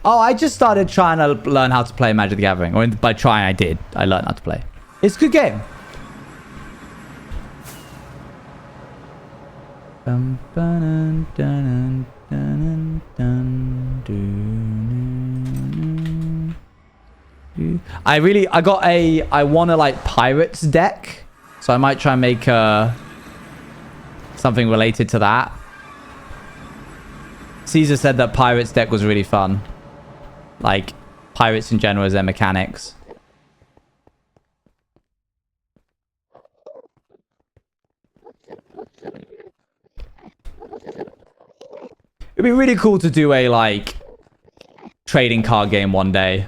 Oh, I just started trying to learn how to play Magic the Gathering. Or by trying, I did. I learned how to play. It's a good game. I want a like pirates deck. So I might try and make something related to that. Caesar said that pirates deck was really fun. Like pirates in general as their mechanics. It'd be really cool to do a like trading card game one day.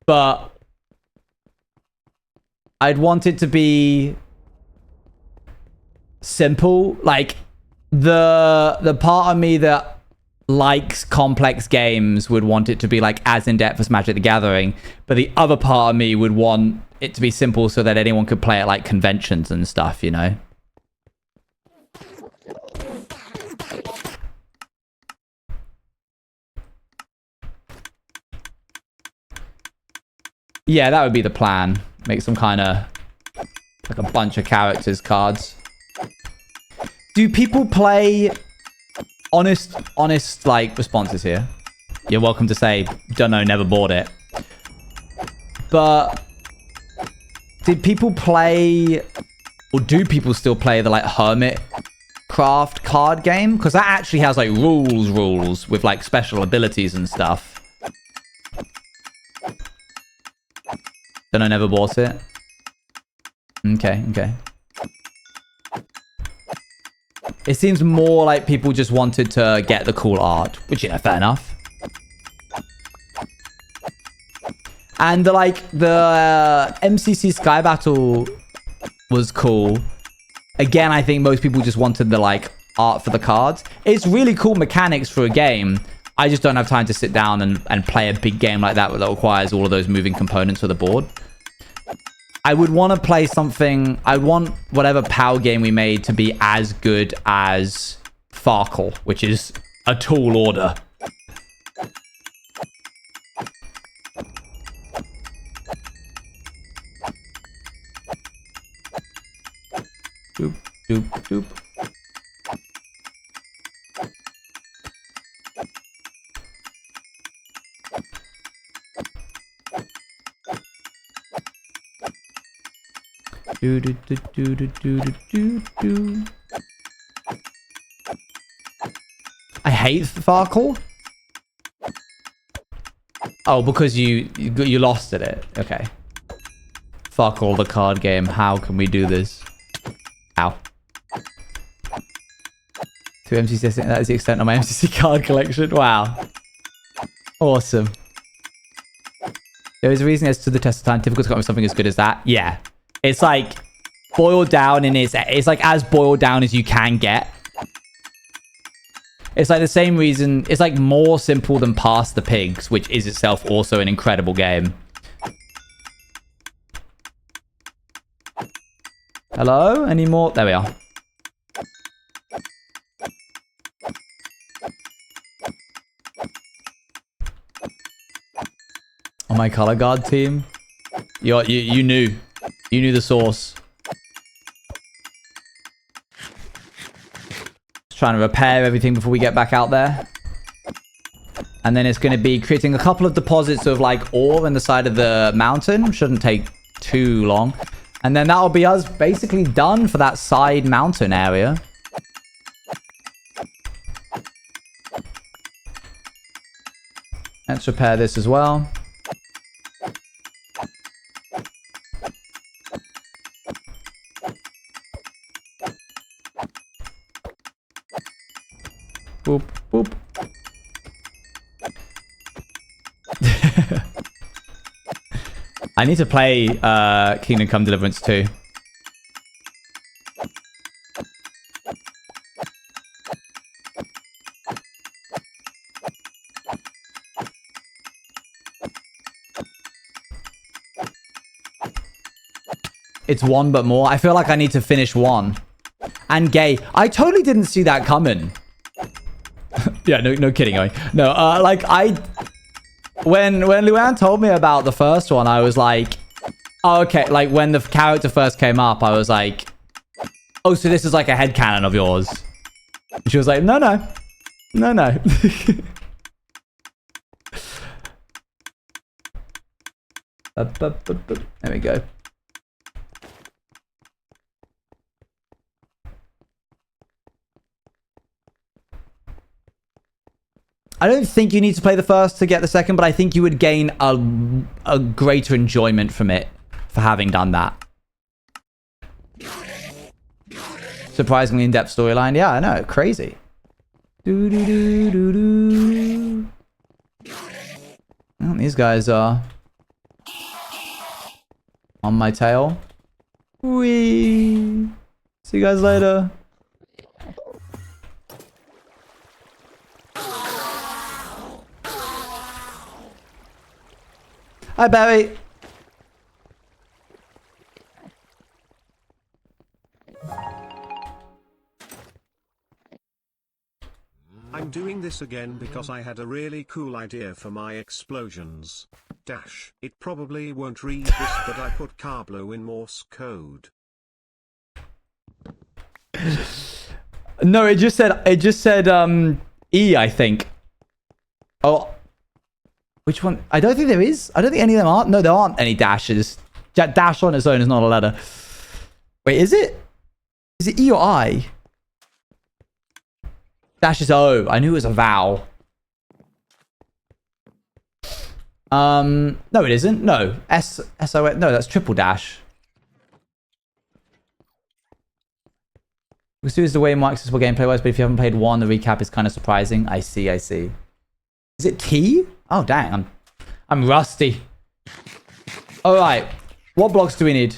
But I'd want it to be simple. Like the part of me that likes complex games would want it to be like as in-depth as Magic the Gathering, but the other part of me would want it to be simple so that anyone could play at like conventions and stuff, you know? Yeah, that would be the plan. Make some kind of like a bunch of characters cards. Do people play honest like responses here? You're welcome to say don't know, never bought it. But did people play, or do people still play the like Hermit Craft card game? Because that actually has like rules with like special abilities and stuff. Don't know, never bought it. Okay. It seems more like people just wanted to get the cool art, which, you know, fair enough. And the MCC Sky Battle was cool. Again, I think most people just wanted the like art for the cards. It's really cool mechanics for a game. I just don't have time to sit down and play a big game like that requires all of those moving components for the board. I would want to play something... I want whatever POW game we made to be as good as Farkle, which is a tall order. Doop, doop, doop. Do do do do do do do do. I hate Farkle. Oh, because you lost at it. Okay. Farkle the card game. How can we do this? Ow. 2 MCC. That is the extent of my MCC card collection. Wow. Awesome. There is a reason as to the test of time. Difficult to come up with something as good as that. Yeah. It's like boiled down and it's like as boiled down as you can get. It's like the same reason. It's like more simple than Pass the Pigs, which is itself also an incredible game. Hello? Any more? There we are. On my color guard team. You knew. You knew the source. Just trying to repair everything before we get back out there. And then it's going to be creating a couple of deposits of like ore in the side of the mountain. Shouldn't take too long. And then that'll be us basically done for that side mountain area. Let's repair this as well. Boop, boop. I need to play Kingdom Come Deliverance 2. It's one but more. I feel like I need to finish one. And gay. I totally didn't see that coming. Yeah, no kidding. No, like when Luann told me about the first one, I was like, oh, okay. Like when the character first came up, I was like, oh, so this is like a headcanon of yours. And she was like, no. There we go. I don't think you need to play the first to get the second, but I think you would gain a greater enjoyment from it for having done that. Surprisingly in-depth storyline. Yeah, I know. Crazy. Well, these guys are on my tail. Whee! See you guys later. Hi, Barry. I'm doing this again because I had a really cool idea for my explosions. Dash. It probably won't read this, but I put Carblo in Morse code. No, it just said E, I think. Oh. Which one? I don't think there is. I don't think any of them are. No, there aren't any dashes. Dash on its own is not a letter. Wait, is it? Is it E or I? Dash is O. I knew it was a vowel. No, it isn't. No. S-O-S. No, that's triple dash. We'll see the way more accessible gameplay was, but if you haven't played one, the recap is kind of surprising. I see. Is it T? Oh, dang. I'm rusty. All right. What blocks do we need?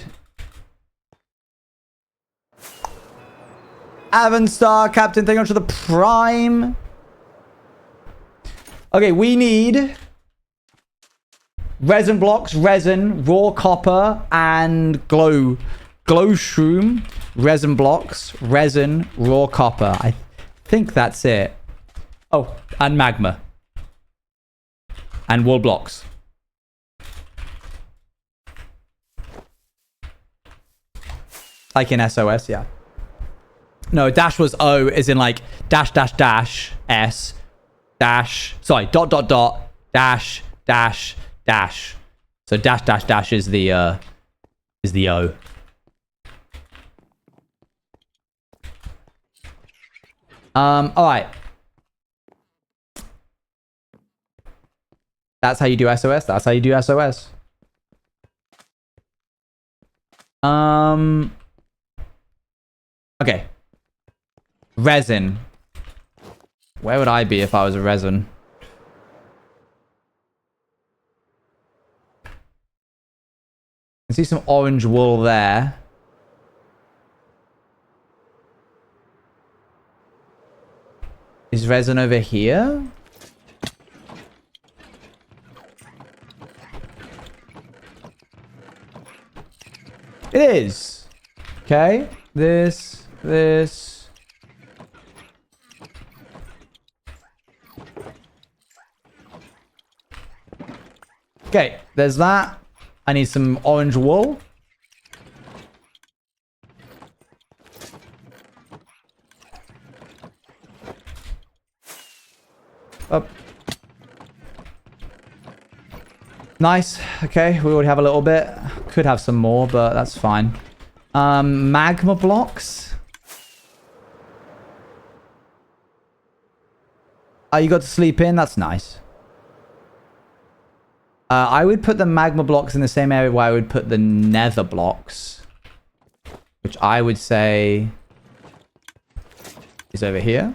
Avonstar, Captain, thank you for the Prime. Okay, we need resin blocks, resin, raw copper, and glow shroom. Resin blocks, resin, raw copper. I think that's it. Oh, and magma. And wall blocks. Like in SOS, yeah. No, dash was O, as in like dash, S, dash, sorry, dot, dash. So dash is the O. Alright. That's how you do SOS. Okay. Resin. Where would I be if I was a resin? I see some orange wool there. Is resin over here? It is. Okay. This. Okay, there's that. I need some orange wool. Up. Nice. Okay, we already have a little bit. Could have some more, but that's fine. Magma blocks. Oh, you got to sleep in? That's nice. I would put the magma blocks in the same area where I would put the nether blocks. Which I would say is over here.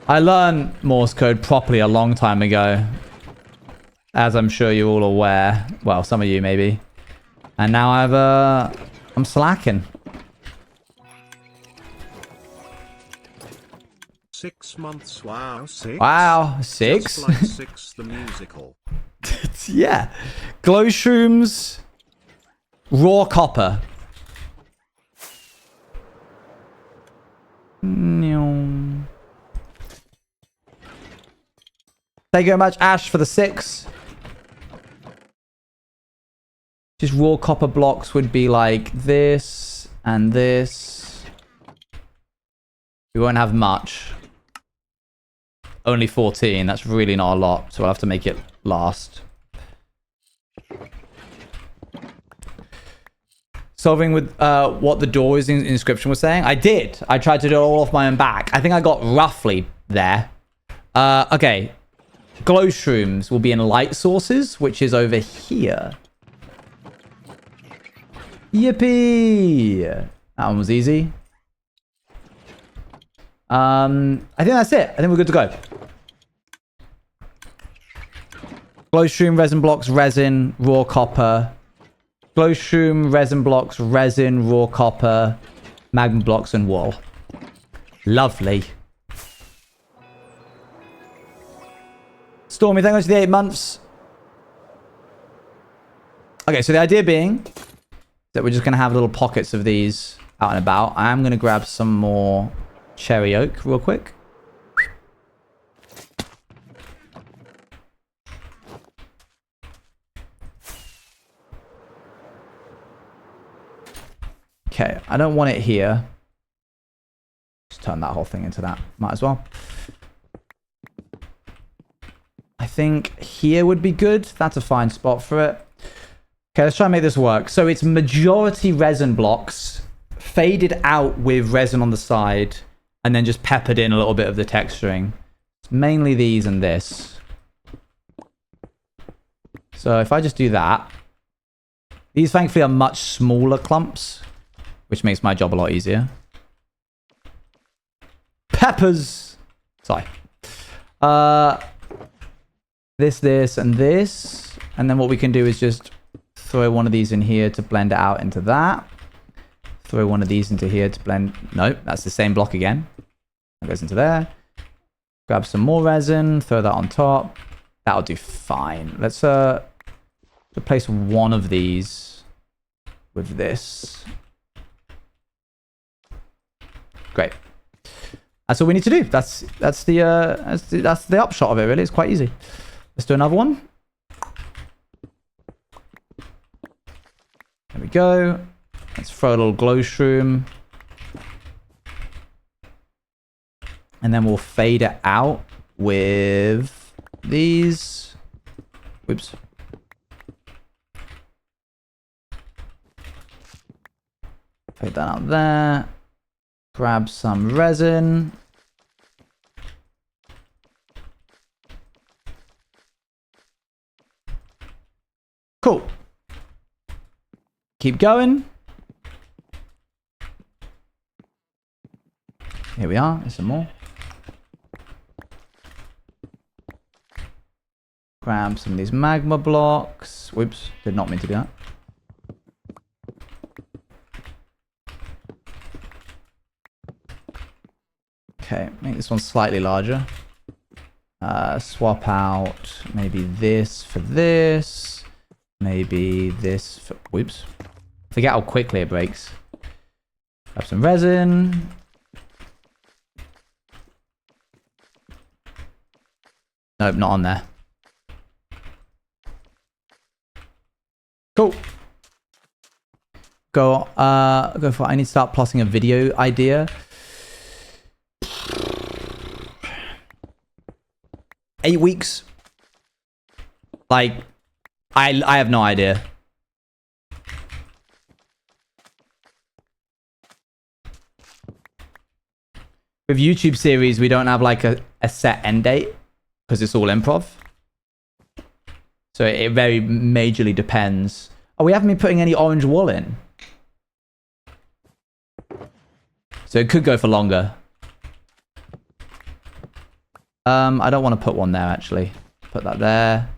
I learned Morse code properly a long time ago. As I'm sure you're all aware. Well, some of you maybe. And now I'm slacking. 6 months. Wow, 6. Wow, 6. Just like 6 the musical. Yeah. Glow shrooms. Raw copper. Thank you very much, Ash, for the 6. Just raw copper blocks would be like this and this. We won't have much. Only 14. That's really not a lot, so I'll have to make it last. Solving with what the door's inscription was saying. I did. I tried to do it all off my own back. I think I got roughly there. Okay. Glow shrooms will be in light sources, which is over here. Yippee! That one was easy. I think that's it. I think we're good to go. Glow shroom, resin blocks, resin, raw copper. Glow shroom, resin blocks, resin, raw copper, magma blocks, and wool. Lovely. Stormy, thank you for the 8 months. Okay, so the idea being that we're just going to have little pockets of these out and about. I'm going to grab some more cherry oak real quick. Okay, I don't want it here. Just turn that whole thing into that. Might as well. I think here would be good. That's a fine spot for it. Okay, let's try and make this work. So it's majority resin blocks, faded out with resin on the side, and then just peppered in a little bit of the texturing. It's mainly these and this. So if I just do that, these thankfully are much smaller clumps, which makes my job a lot easier. Peppers! Sorry. This, and this. And then what we can do is just throw one of these in here to blend it out into that. Throw one of these into here to blend... Nope, that's the same block again. That goes into there. Grab some more resin, throw that on top. That'll do fine. Let's replace one of these with this. Great. That's all we need to do. That's the upshot of it, really. It's quite easy. Let's do another one. There we go. Let's throw a little glow shroom. And then we'll fade it out with these. Whoops. Fade that out there. Grab some resin. Cool. Keep going. Here we are. There's some more. Grab some of these magma blocks. Whoops. Did not mean to do that. Okay. Make this one slightly larger. Swap out maybe this for this. Maybe this for... Whoops. Forget how quickly it breaks. Grab some resin. Nope, not on there. Cool. Go for it. I need to start plotting a video idea. 8 weeks. Like, I have no idea. With YouTube series, we don't have like a set end date because it's all improv. So it very majorly depends. Oh, we haven't been putting any orange wool in. So it could go for longer. I don't want to put one there, actually. Put that there.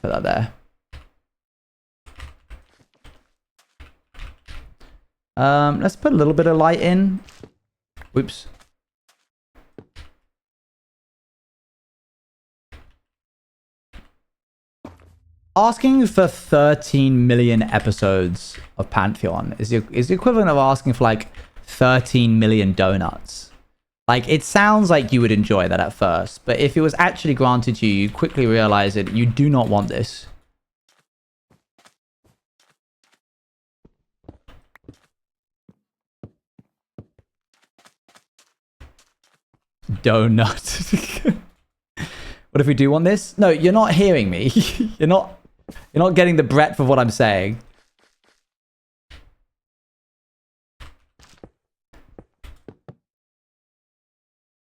Put that there. Let's put a little bit of light in. Whoops. asking for 13 million episodes of Pantheon is the equivalent of asking for like 13 million donuts. Like, it sounds like you would enjoy that at first, but if it was actually granted to you, you'd quickly realize that you do not want this. Donut. What if we do want this? No, you're not hearing me. You're not getting the breadth of what I'm saying.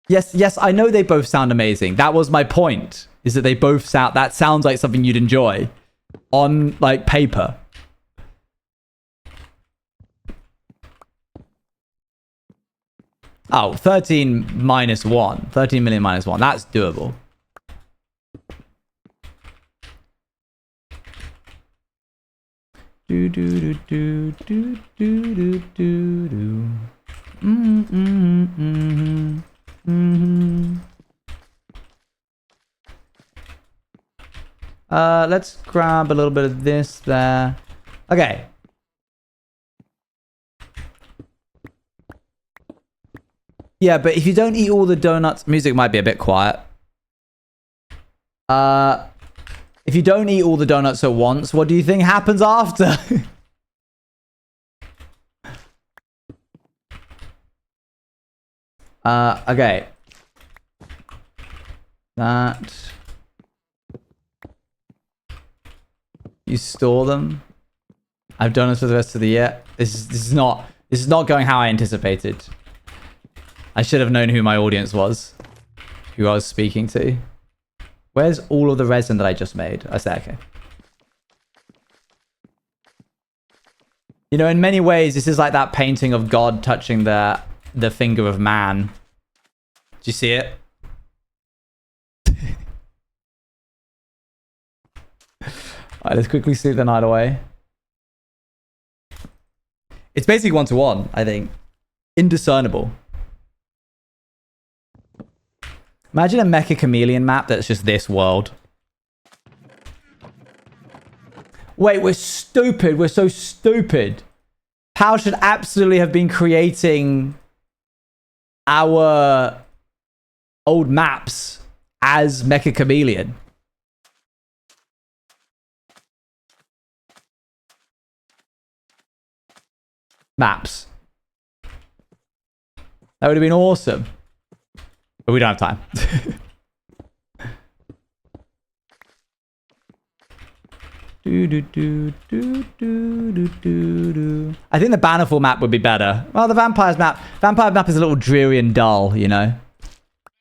Yes, I know they both sound amazing. That was my point, is that they both sound, that sounds like something you'd enjoy on, like, paper. Oh, 13 minus 1. 13 million minus 1. That's doable. Do do do do do do do do do. Let's grab a little bit of this there. Okay. Yeah, but if you don't eat all the donuts, music might be a bit quiet. If you don't eat all the donuts at once, what do you think happens after? Okay. That. You store them. I've done this for the rest of the year. This is not going how I anticipated. I should have known who my audience was, who I was speaking to. Where's all of the resin that I just made? I said, okay. You know, in many ways, this is like that painting of God touching the finger of man. Do you see it? Alright, let's quickly sleep the night away. It's basically one-to-one, I think. Indiscernible. Imagine a Mecha Chameleon map that's just this world. Wait, we're stupid. We're so stupid. Pal should absolutely have been creating our old maps as Mecha Chameleon. Maps. That would have been awesome. But we don't have time. I think the Bannerful map would be better. Well, the Vampire map is a little dreary and dull, you know?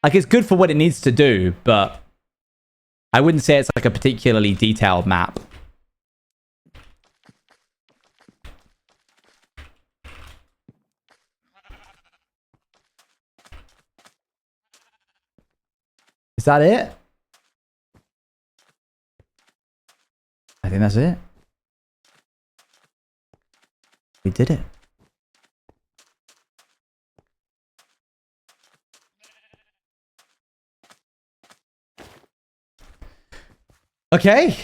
Like, it's good for what it needs to do, but I wouldn't say it's like a particularly detailed map. Is that it? I think that's it. We did it. Okay.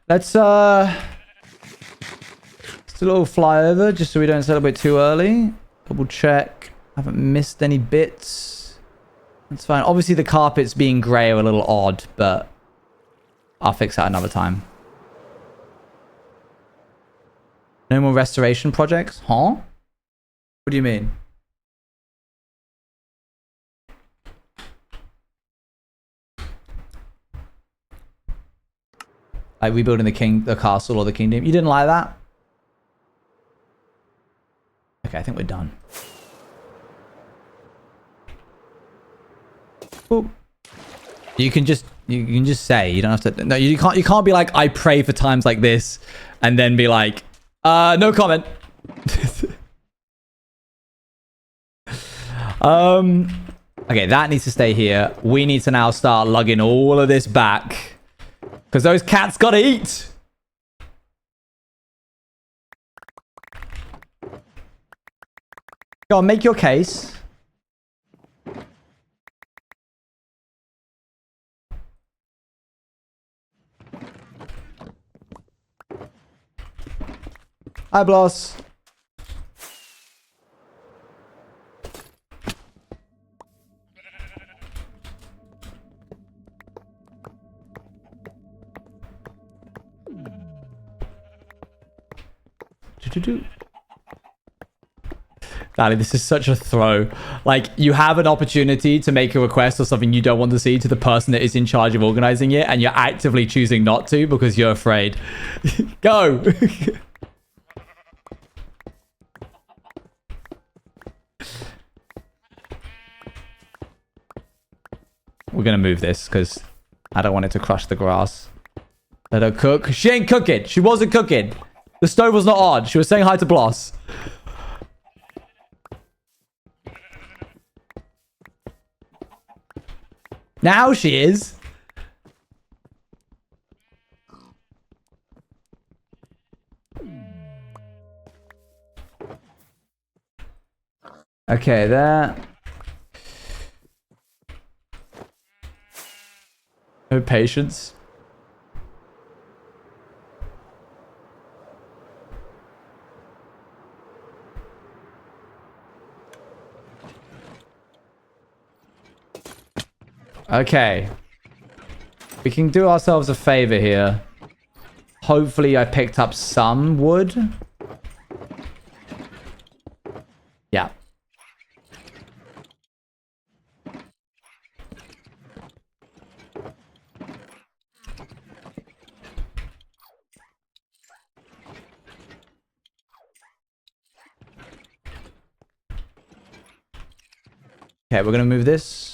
Let's do a little flyover just so we don't celebrate too early. Double check. Haven't missed any bits. That's fine. Obviously, the carpets being grey are a little odd, but I'll fix that another time. No more restoration projects? Huh? What do you mean? Like rebuilding the castle or the kingdom? You didn't like that? Okay, I think we're done. Ooh. You can just say, you don't have to. No, you can't be like, I pray for times like this, and then be like, no comment. Okay, that needs to stay here. We need to now start lugging all of this back, because those cats gotta eat. Go on, make your case. Hi, Bloss. Danny, this is such a throw. Like, you have an opportunity to make a request or something you don't want to see to the person that is in charge of organizing it, and you're actively choosing not to because you're afraid. Go! We're gonna move this because I don't want it to crush the grass. Let her cook. She ain't cooking. She wasn't cooking. The stove was not on. She was saying hi to Bloss. Now she is. Okay, there. No patience. Okay. We can do ourselves a favor here. Hopefully I picked up some wood. Yeah. Okay, we're gonna move this.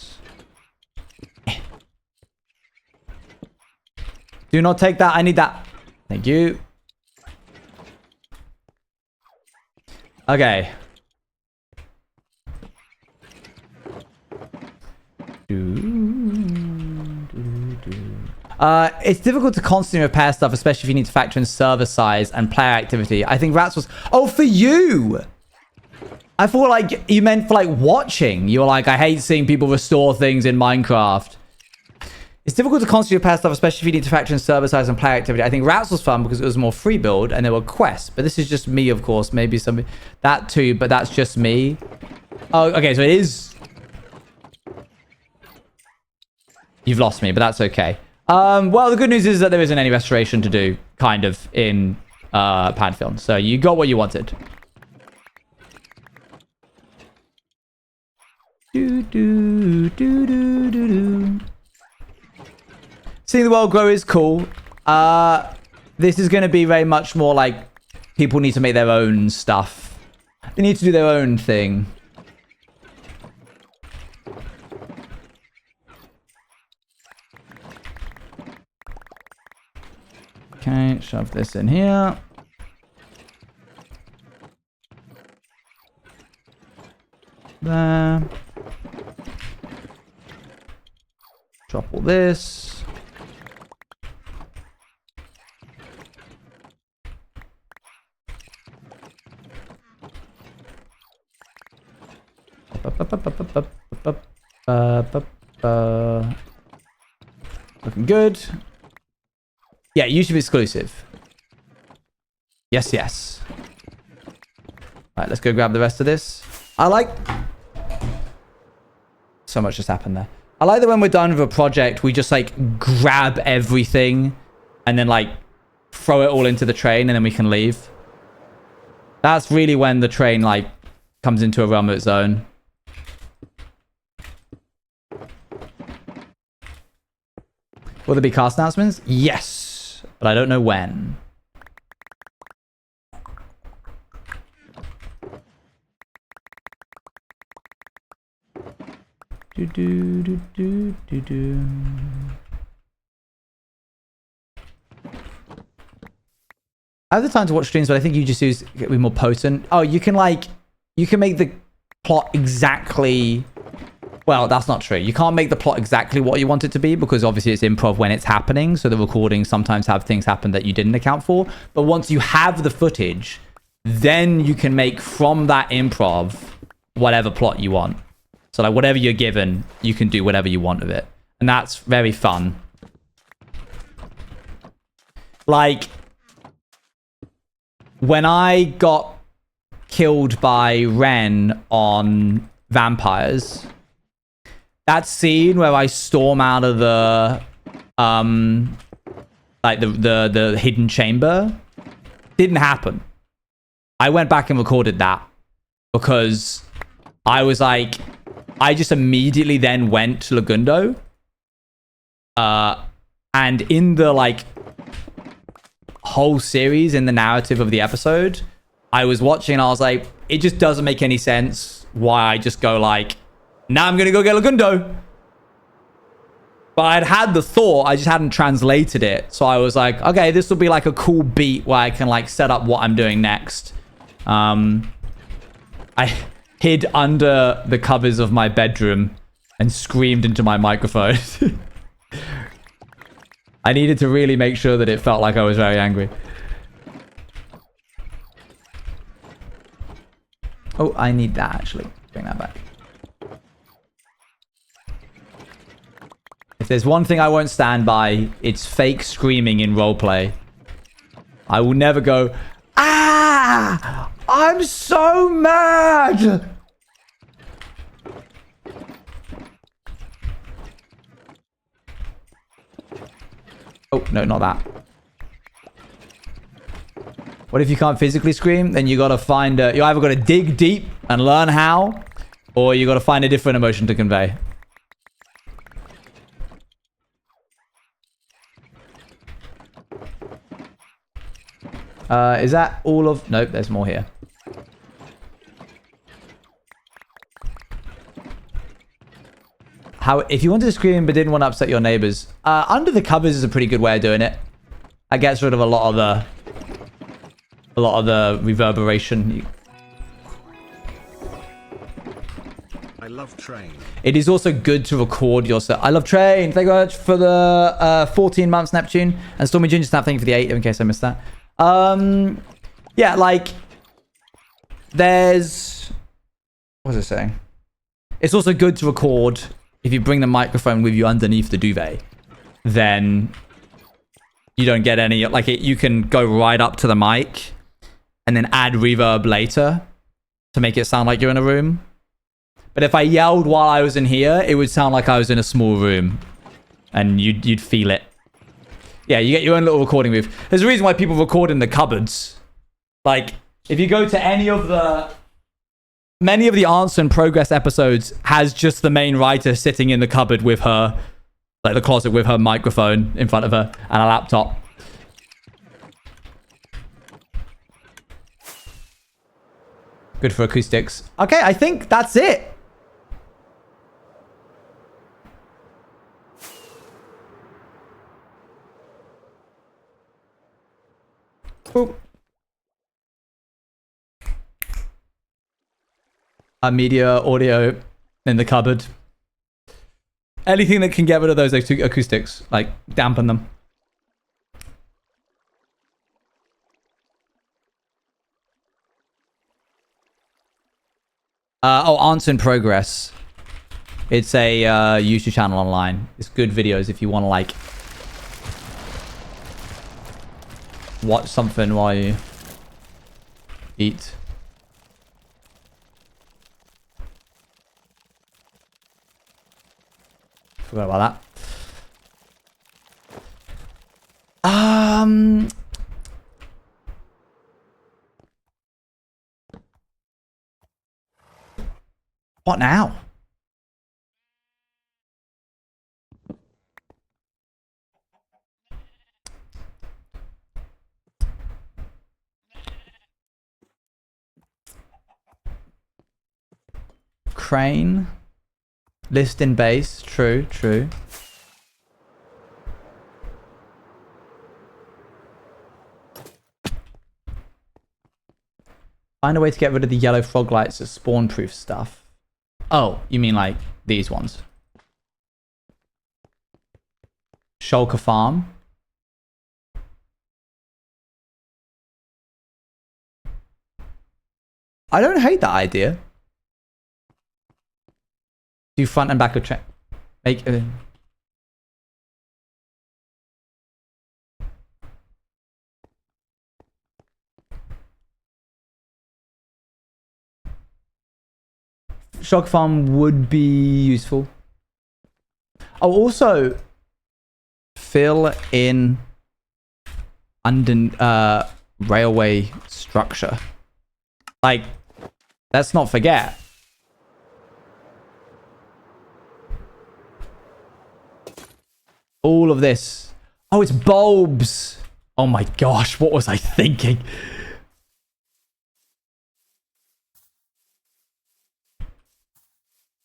Do not take that. I need that. Thank you. Okay. It's difficult to constantly repair stuff, especially if you need to factor in server size and player activity. I think Rats was... Oh, for you! I thought, like, you meant for, like, watching. You were like, I hate seeing people restore things in Minecraft. It's difficult to constantly repair stuff, especially if you need to factor in server size and player activity. I think Rats was fun because it was more free build and there were quests. But this is just me, of course. Maybe something... That too, but that's just me. Oh, okay, so it is... You've lost me, but that's okay. Well, the good news is that there isn't any restoration to do, kind of, in Pantheon. So you got what you wanted. Seeing the world grow is cool. This is going to be very much more like people need to make their own stuff. They need to do their own thing. Okay, shove this in here. There. Drop all this. Looking good. Yeah, YouTube exclusive. Yes, yes. Alright, let's go grab the rest of this. I like... So much just happened there. I like that when we're done with a project, we just, like, grab everything and then, like, throw it all into the train and then we can leave. That's really when the train, like, comes into a realm of its own. Will there be cast announcements? Yes, but I don't know when. Do, do, do, do, do, do. I have the time to watch streams, but I think you just use it more potent. Oh, you can like, you can make the plot exactly... Well, that's not true. You can't make the plot exactly what you want it to be because obviously it's improv when it's happening. So the recordings sometimes have things happen that you didn't account for. But once you have the footage, then you can make from that improv whatever plot you want. So like whatever you're given, you can do whatever you want with it. And that's very fun. Like, when I got killed by Ren on Vampires, that scene where I storm out of the like the hidden chamber didn't happen. I went back and recorded that because I was like, I just immediately then went to Lagundo. And in the like whole series, in the narrative of the episode, I was watching and I was like, it just doesn't make any sense why I just go like, now I'm gonna go get Lagundo. But I'd had the thought, I just hadn't translated it. So I was like, okay, this will be like a cool beat where I can like set up what I'm doing next. I hid under the covers of my bedroom and screamed into my microphone. I needed to really make sure that it felt like I was very angry. Oh, I need that actually. Bring that back. If there's one thing I won't stand by, it's fake screaming in roleplay. I will never go, ah! I'm so mad! Oh, no, not that. What if you can't physically scream? Then you gotta find a... You either gotta dig deep and learn how, or you gotta find a different emotion to convey. Is that all of... Nope, there's more here. How, if you wanted to scream but didn't want to upset your neighbors, under the covers is a pretty good way of doing it. That gets rid of a lot of the reverberation. I love Train. It is also good to record yourself. I love Train. Thank you very much for the 14 months, Neptune. And Stormy Ginger Snap, thank you for the 8, in case I missed that. Yeah, like, there's... What was I saying? It's also good to record if you bring the microphone with you underneath the duvet. Then you don't get any... Like, you can go right up to the mic and then add reverb later to make it sound like you're in a room. But if I yelled while I was in here, it would sound like I was in a small room. And you'd feel it. Yeah, you get your own little recording booth. There's a reason why people record in the cupboards. Like, if you go to any of the... Many of the Answer and Progress episodes has just the main writer sitting in the cupboard with her... Like, the closet with her microphone in front of her and a laptop. Good for acoustics. Okay, I think that's it. Boop. Media, audio in the cupboard. Anything that can get rid of those acoustics, like dampen them. Answer in Progress. It's a YouTube channel online. It's good videos if you want to like watch something while you eat. Forgot about that. What now? Crane. List in base. True, true. Find a way to get rid of the yellow frog lights as spawn-proof stuff. Oh, you mean like these ones? Shulker farm. I don't hate that idea. Do front and back of train. Make Shulker farm would be useful. Oh, also fill in under railway structure. Like, let's not forget. All of this. Oh, it's bulbs. Oh my gosh, what was I thinking?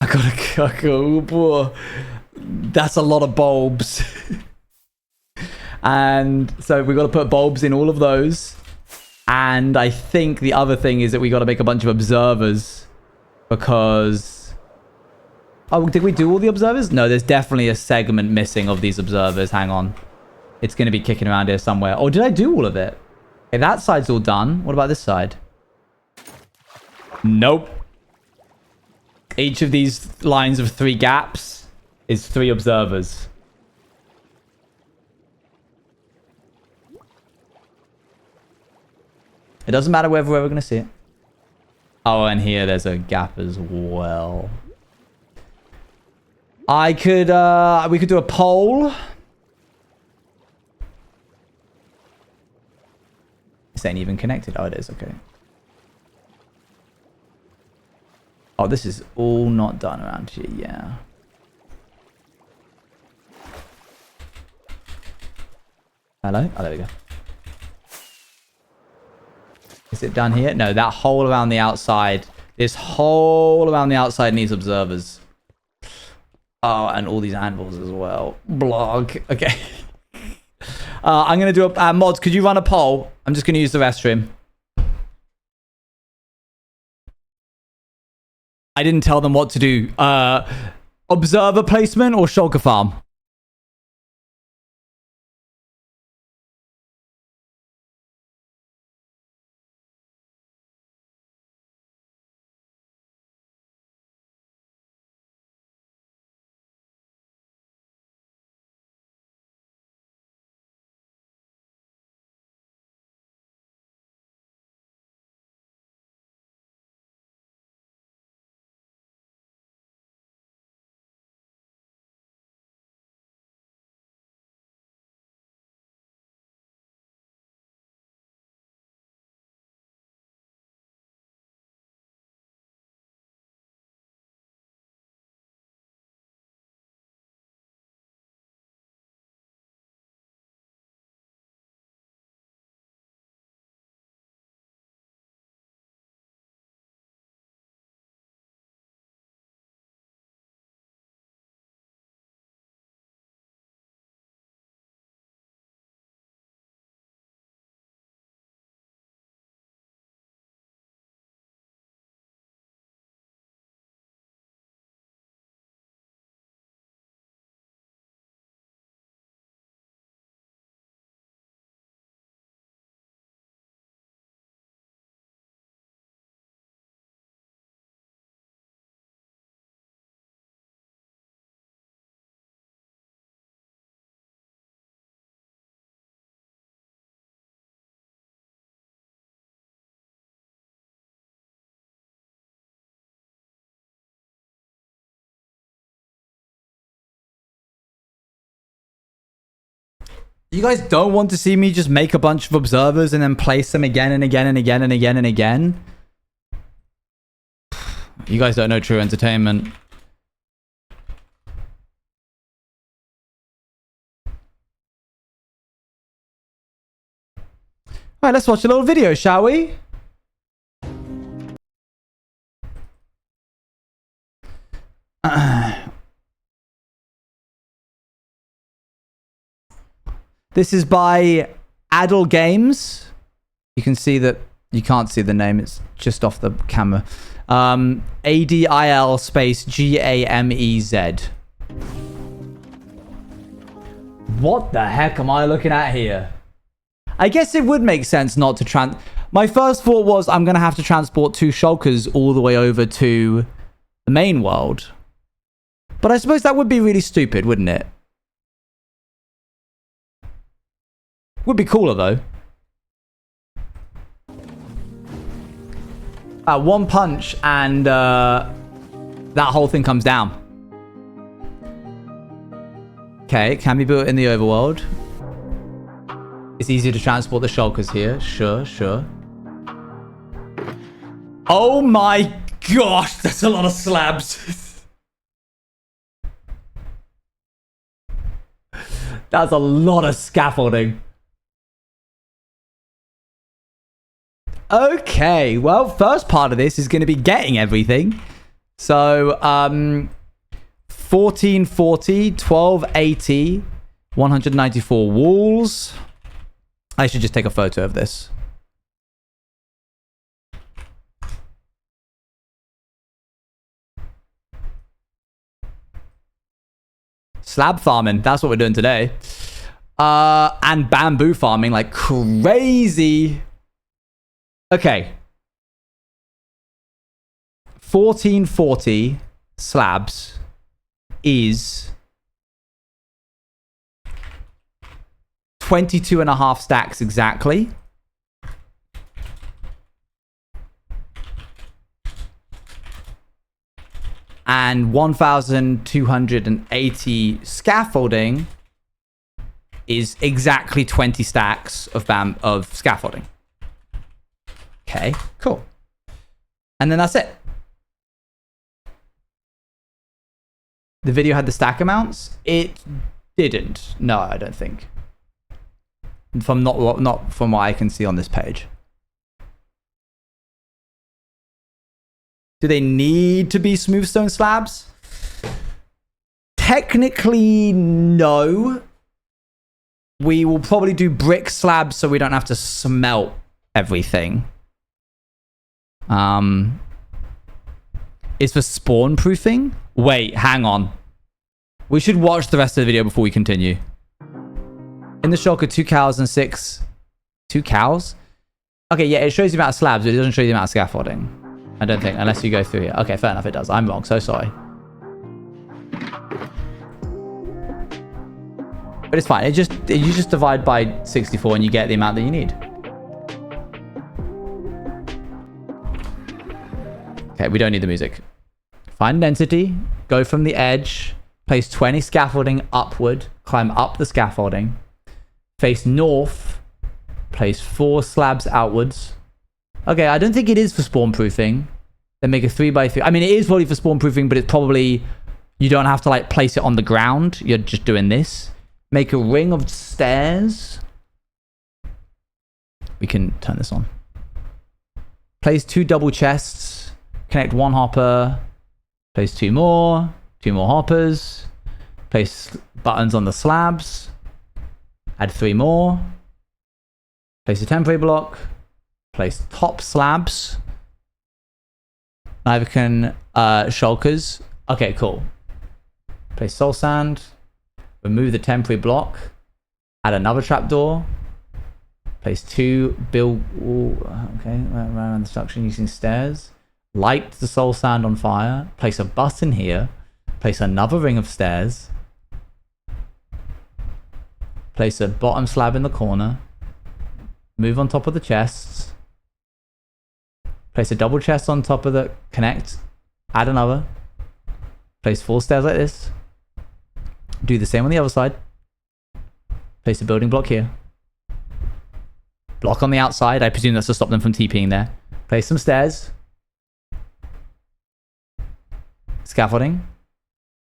I got a cuckoo. That's a lot of bulbs. And so we got to put bulbs in all of those. And I think the other thing is that we got to make a bunch of observers. Because... Oh, did we do all the observers? No, there's definitely a segment missing of these observers. Hang on. It's going to be kicking around here somewhere. Oh, did I do all of it? Okay, that side's all done. What about this side? Nope. Each of these lines of 3 gaps is 3 observers. It doesn't matter whether we're going to see it. Oh, and here there's a gap as well. I could, we could do a poll. This ain't even connected. Oh, it is. Okay. Oh, this is all not done around here. Yeah. Hello? Oh, there we go. Is it done here? No, that hole around the outside. This hole around the outside needs observers. Oh, and all these anvils as well. Blog. Okay. I'm going to do a... mods, could you run a poll? I'm just going to use the restroom. I didn't tell them what to do. Observer placement or Shulker farm? You guys don't want to see me just make a bunch of observers and then place them again and again and again and again and again? You guys don't know true entertainment. Alright, let's watch a little video, shall we? This is by Adel Games. You can see that you can't see the name. It's just off the camera. ADIL space GAMEZ. What the heck am I looking at here? I guess it would make sense not to My first thought was I'm going to have to transport 2 shulkers all the way over to the main world. But I suppose that would be really stupid, wouldn't it? Would be cooler though. One punch and that whole thing comes down. Okay, it can be built in the overworld. It's easier to transport the shulkers here. Sure, sure. Oh my gosh, that's a lot of slabs. That's a lot of scaffolding. Okay, well, first part of this is going to be getting everything. So, 1440, 1280, 194 walls. I should just take a photo of this. Slab farming, that's what we're doing today. And bamboo farming like crazy. Okay. 1440 slabs is 22 and a half stacks exactly. And 1,280 scaffolding is exactly 20 stacks of scaffolding. Okay, cool. And then that's it. The video had the stack amounts? It didn't. No, I don't think. From not from what I can see on this page. Do they need to be smooth stone slabs? Technically, no. We will probably do brick slabs so we don't have to smelt everything. Is for spawn proofing? Wait, hang on. We should watch the rest of the video before we continue. In the shulker, 2 cows and 6... 2 cows? Okay, yeah, it shows you the amount of slabs, but it doesn't show you the amount of scaffolding. I don't think, unless you go through here. Okay, fair enough, it does. I'm wrong, so sorry. But it's fine. You just divide by 64 and you get the amount that you need. Okay, we don't need the music. Find an entity, go from the edge, place 20 scaffolding upward, climb up the scaffolding, face north, place 4 slabs outwards. Okay, I don't think it is for spawn proofing. Then make a 3x3. I mean, it is probably for spawn proofing, but it's probably, you don't have to like place it on the ground. You're just doing this. Make a ring of stairs. We can turn this on. Place 2 double chests. Connect 1 hopper. Place 2 more. 2 more hoppers. Place buttons on the slabs. Add 3 more. Place a temporary block. Place top slabs. Now we can shulkers. Okay, cool. Place soul sand. Remove the temporary block. Add another trapdoor. Place 2 build. Okay, around the structure using stairs. Light the soul sand on fire. Place a button here. Place another ring of stairs. Place a bottom slab in the corner. Move on top of the chests. Place a double chest on top of the connect. Add another. Place 4 stairs like this. Do the same on the other side. Place a building block here. Block on the outside. I presume that's to stop them from TPing there. Place some stairs. Scaffolding.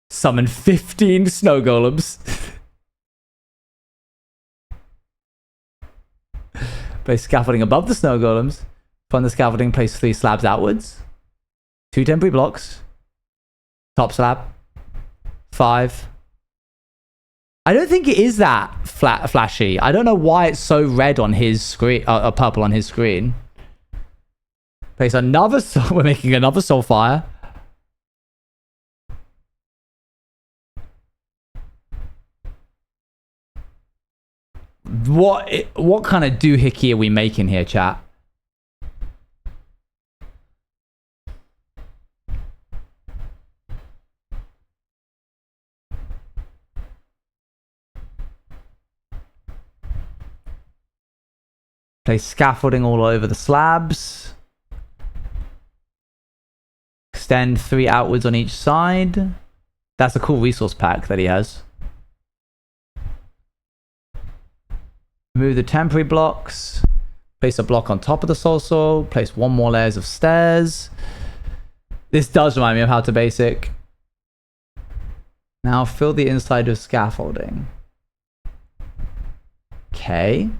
Summon 15 snow golems. Place scaffolding above the snow golems. From the scaffolding, place 3 slabs outwards. 2 temporary blocks. Top slab. 5. I don't think it is that flashy. I don't know why it's so red on his screen, purple on his screen. Place another soul. We're making another soul fire. What kind of doohickey are we making here, chat? Place scaffolding all over the slabs. extend 3 outwards on each side. That's a cool resource pack that he has. Remove the temporary blocks. Place a block on top of the soil. Place 1 more layers of stairs. This does remind me of How to Basic. Now fill the inside with scaffolding. Okay.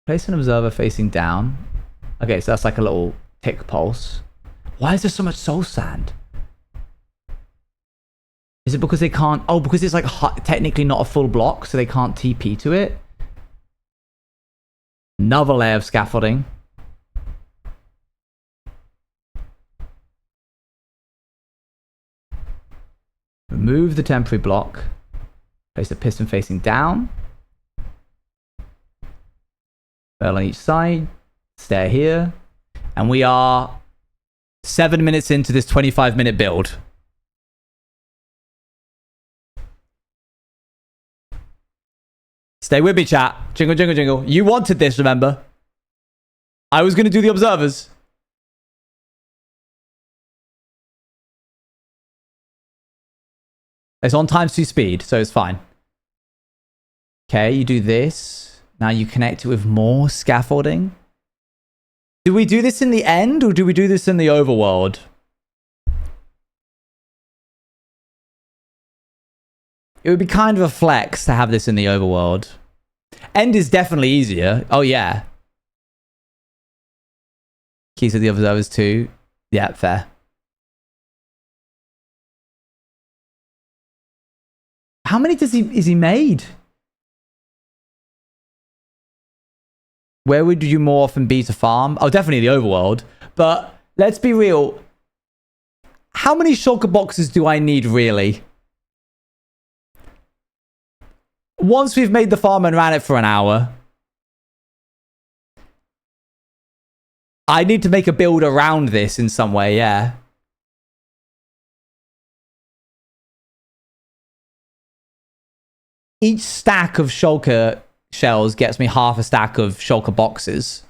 Place an observer facing down. Okay, so that's like a little tick pulse. Why is there so much soul sand? Is it because they can't... Oh, because it's like technically not a full block, so they can't TP to it? Another layer of scaffolding. Remove the temporary block. Place the piston facing down. Bell on each side. Stair here. And we are 7 minutes into this 25-minute build. Stay with me, chat. Jingle, jingle, jingle. You wanted this, remember? I was going to do the observers. It's on times 2 speed, so it's fine. Okay, you do this. Now you connect it with more scaffolding. Do we do this in the end, or do we do this in the overworld? It would be kind of a flex to have this in the overworld. End is definitely easier. Oh, yeah. Keys of the observers too. Yeah, fair. How many is he made? Where would you more often be to farm? Oh, definitely the overworld. But let's be real. How many shulker boxes do I need, really? Once we've made the farm and ran it for an hour, I need to make a build around this in some way, yeah. Each stack of shulker shells gets me half a stack of shulker boxes.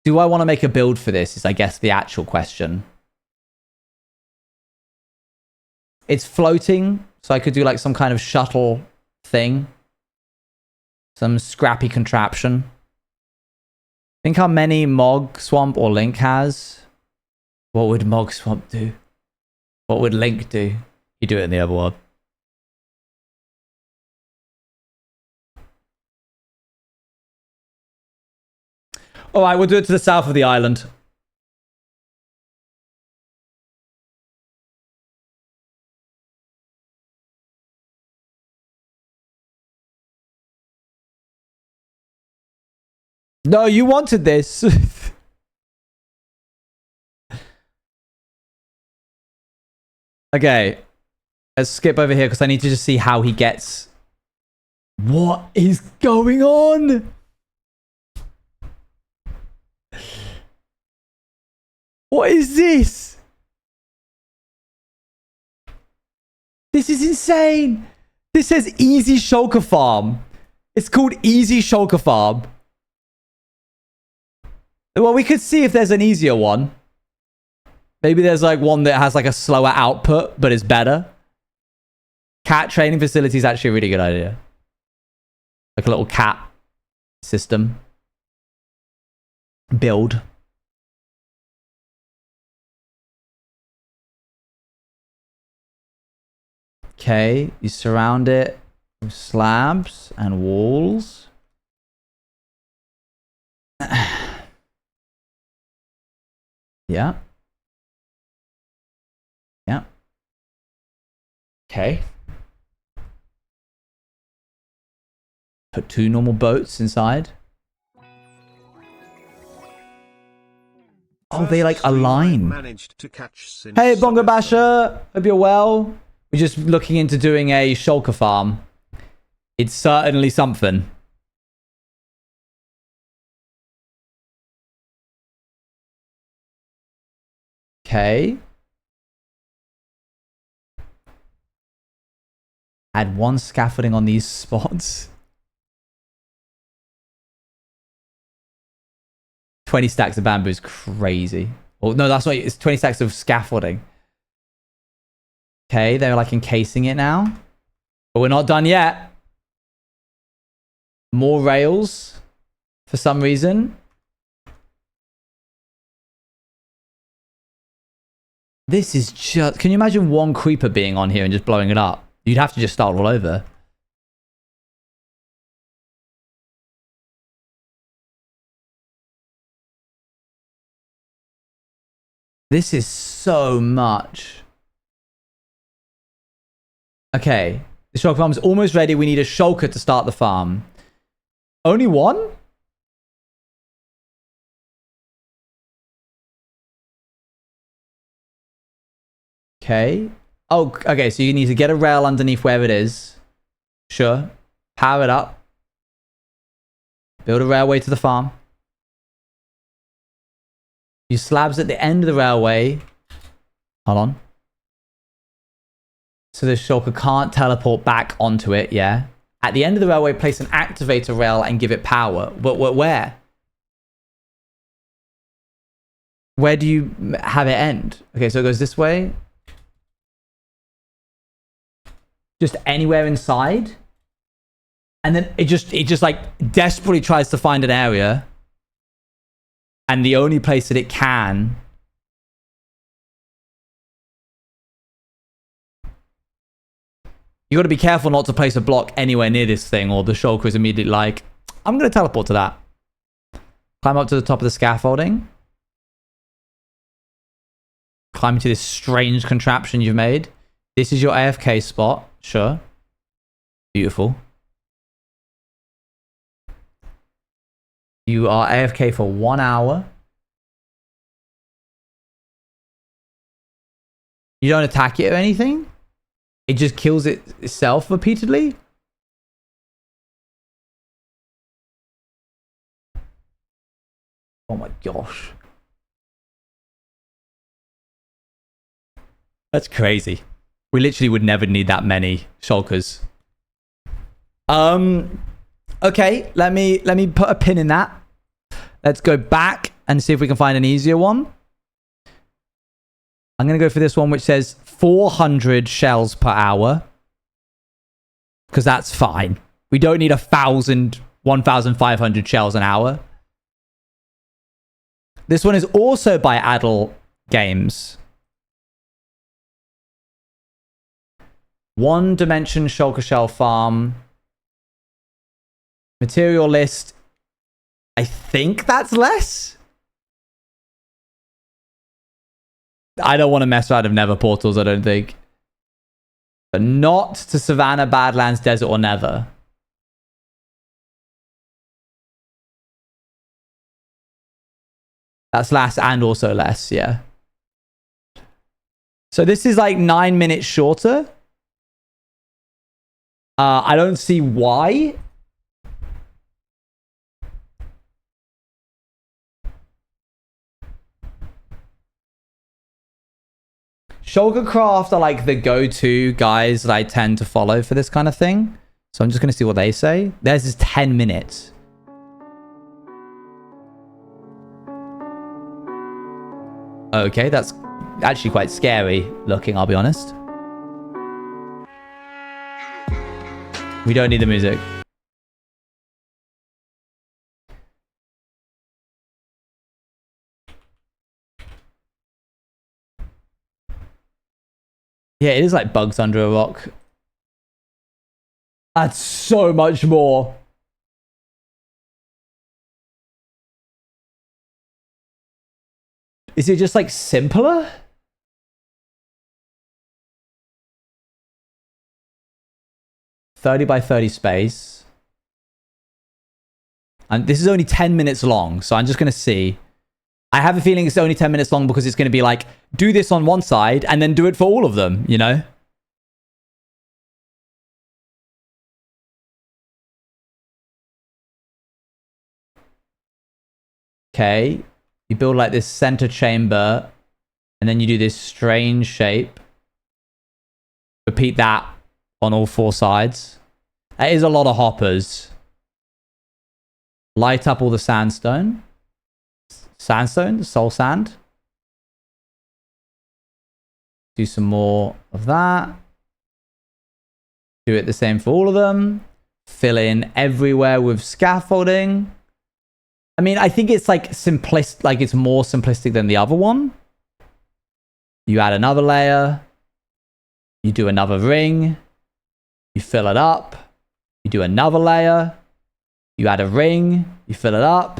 Do I want to make a build for this is, I guess, the actual question. It's floating, so I could do like some kind of shuttle thing. Some scrappy contraption. Think how many Mog Swamp or Link has. What would Mog Swamp do? What would Link do? You do it in the overworld. All right, we'll do it to the south of the island. No, you wanted this. Okay. Let's skip over here because I need to just see how he gets... What is going on? What is this? This is insane. This says Easy Shulker Farm. It's called Easy Shulker Farm. Well, we could see if there's an easier one. Maybe there's like one that has like a slower output, but is better. Cat training facility is actually a really good idea. Like a little cat system. Build. Okay, you surround it with slabs and walls. Yeah. Yeah. Okay. Put 2 normal boats inside. Oh, they like align. Hey, Bongo Basher. Hope you're well. We're just looking into doing a shulker farm. It's certainly something. Okay. Add 1 scaffolding on these spots. 20 stacks of bamboo is crazy. Well, no, that's not. It's 20 stacks of scaffolding. Okay, they're like encasing it now. But we're not done yet. More rails for some reason. This is just... Can you imagine one creeper being on here and just blowing it up? You'd have to just start all over. This is so much. Okay. The Shulker farm is almost ready. We need a Shulker to start the farm. Only one? Okay. Oh, okay. So you need to get a rail underneath where it is. Sure. Power it up. Build a railway to the farm. Use slabs at the end of the railway. Hold on. So the Shulker can't teleport back onto it, yeah? At the end of the railway, place an activator rail and give it power. But where? Where do you have it end? Okay, so it goes this way. Just anywhere inside. And then it just like desperately tries to find an area. And the only place that it can... You got to be careful not to place a block anywhere near this thing, or the Shulker is immediately like, I'm going to teleport to that. Climb up to the top of the scaffolding. Climb into this strange contraption you've made. This is your AFK spot. Sure. Beautiful. You are AFK for 1 hour. You don't attack it or anything? It just kills itself repeatedly? Oh my gosh. That's crazy. We literally would never need that many Shulkers. Okay, let me put a pin in that. Let's go back and see if we can find an easier one. I'm going to go for this one which says 400 shells per hour. Because that's fine. We don't need 1,500 shells an hour. This one is also by Adel Games. One dimension Shulker Shell farm. Material list. I think that's less. I don't want to mess around with Nether portals, I don't think. But not to Savannah, Badlands, Desert, or Nether. That's less and also less, yeah. So this is like 9 minutes shorter. I don't see why. Shulker Craft are like the go-to guys that I tend to follow for this kind of thing. So I'm just going to see what they say. Theirs is 10 minutes. Okay, that's actually quite scary looking, I'll be honest. We don't need the music. Yeah, it is like bugs under a rock. That's so much more. Is it just like simpler? $30 by $30 space. And this is only 10 minutes long, so I'm just going to see. I have a feeling it's only 10 minutes long because it's going to be like, do this on one side and then do it for all of them, you know? Okay. You build like this center chamber and then you do this strange shape. Repeat that on all 4 sides. That is a lot of hoppers. Light up all the sandstone. Sandstone, soul sand. Do some more of that. Do it the same for all of them. Fill in everywhere with scaffolding. I mean, I think it's like simplistic, like it's more simplistic than the other one. You add another layer. You do another ring. You fill it up. You do another layer. You add a ring. You fill it up.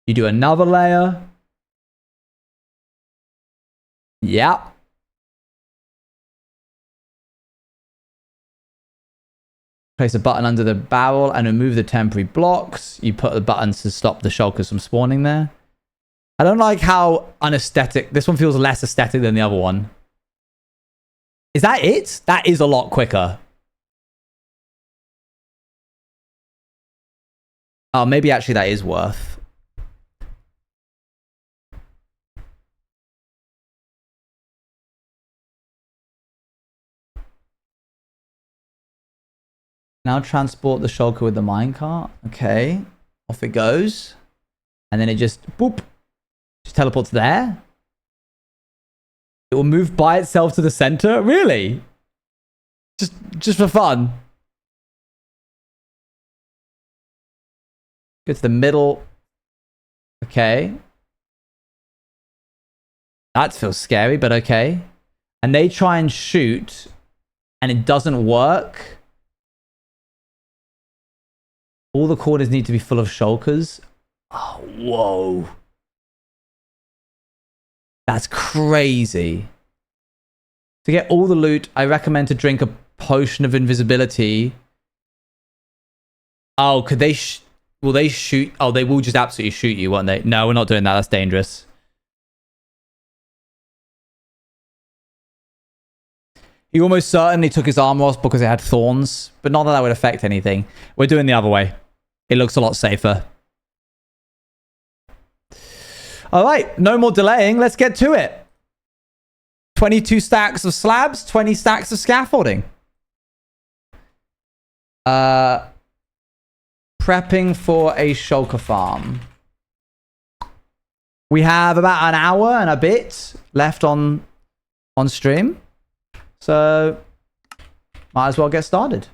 You do another layer. Yeah. Place a button under the barrel and remove the temporary blocks. You put the buttons to stop the shulkers from spawning there. I don't like how unaesthetic. This one feels less aesthetic than the other one. Is that it? That is a lot quicker. Oh, maybe actually that is worth. Now transport the shulker with the minecart. Okay. Off it goes. And then it just, boop. Just teleports there. It will move by itself to the center? Really? Just for fun. Go to the middle. Okay. That feels scary, but okay. And they try and shoot, and it doesn't work. All the corners need to be full of shulkers. Oh, whoa. That's crazy. To get all the loot, I recommend to drink a potion of invisibility. Oh, could they... will they shoot? Oh, they will just absolutely shoot you, won't they? No, we're not doing that. That's dangerous. He almost certainly took his armor off because it had thorns, but not that that would affect anything. We're doing the other way. It looks a lot safer. All right, no more delaying. Let's get to it. 22 stacks of slabs, 20 stacks of scaffolding. Prepping for a shulker farm. We have about an hour and a bit left on stream. So, might as well get started.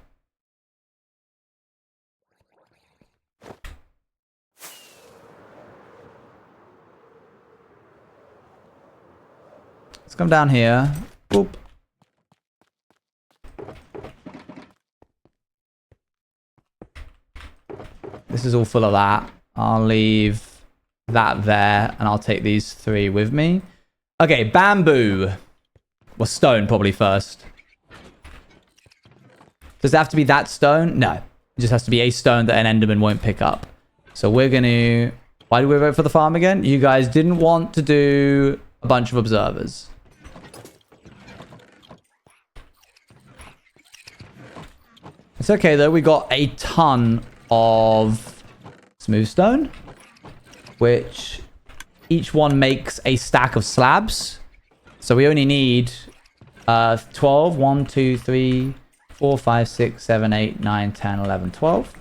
Let's come down here. Boop. This is all full of that. I'll leave that there, and I'll take these 3 with me. Okay, bamboo. Well, stone probably first. Does it have to be that stone? No. It just has to be a stone that an enderman won't pick up. So we're going to... Why do we vote for the farm again? You guys didn't want to do a bunch of observers. It's okay, though. We got a ton of smooth stone, which each one makes a stack of slabs. So we only need 12. 1, 2, 3, 4, 5, 6, 7, 8, 9, 10, 11, 12.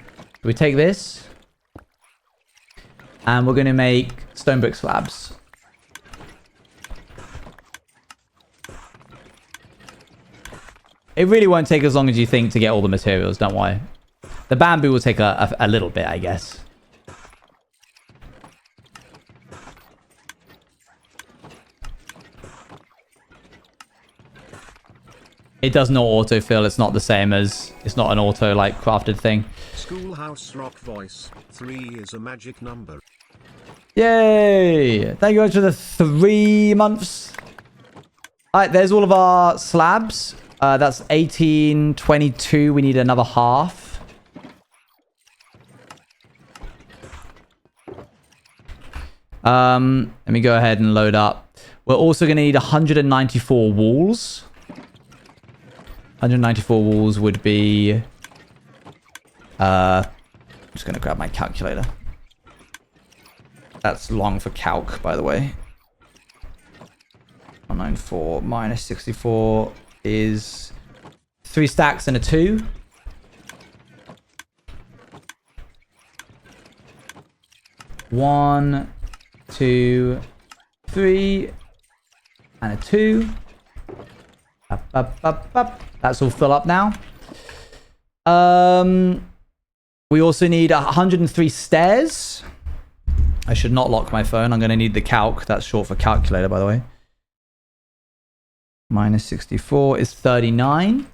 We take this, and we're going to make stone brick slabs. It really won't take as long as you think to get all the materials, don't worry. The bamboo will take a little bit, I guess. It does not autofill. It's not the same as... It's not an auto, like, crafted thing. Schoolhouse Rock Voice. 3 is a magic number. Yay! Thank you guys for the 3 months. Alright, there's all of our slabs. That's 18, 22. We need another half. Let me go ahead and load up. We're also going to need 194 walls. 194 walls would be... I'm just going to grab my calculator. That's long for calc, by the way. 194 minus 64 is 3 stacks and a 2. One, 2, 3, and a 2. Up, up, up, up. That's all full up now. We also need 103 stairs. I should not lock my phone. I'm going to need the calc. That's short for calculator, by the way. Minus 64 is 39.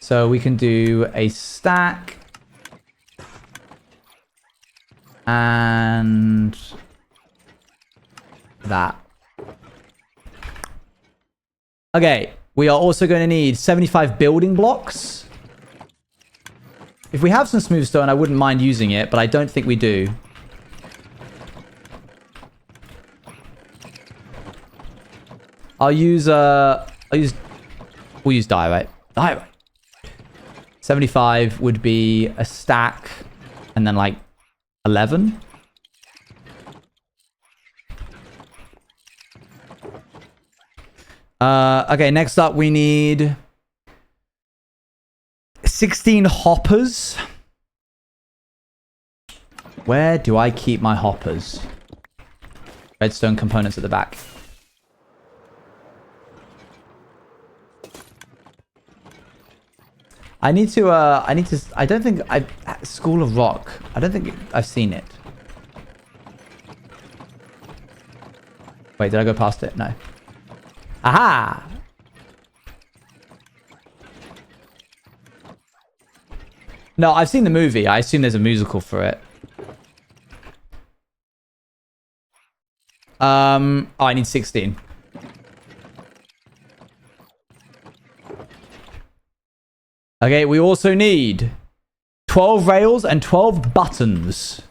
So we can do a stack. And that. Okay. We are also going to need 75 building blocks. If we have some smooth stone, I wouldn't mind using it, but I don't think we do. We'll use diorite. Diorite. 75 would be a stack and then like 11. Okay, next up we need 16 hoppers. Where do I keep my hoppers? Redstone components at the back. I don't think School of Rock. I don't think I've seen it. Wait, did I go past it? No. Aha! No, I've seen the movie. I assume there's a musical for it. Oh, I need 16. Okay, we also need 12 rails and 12 buttons.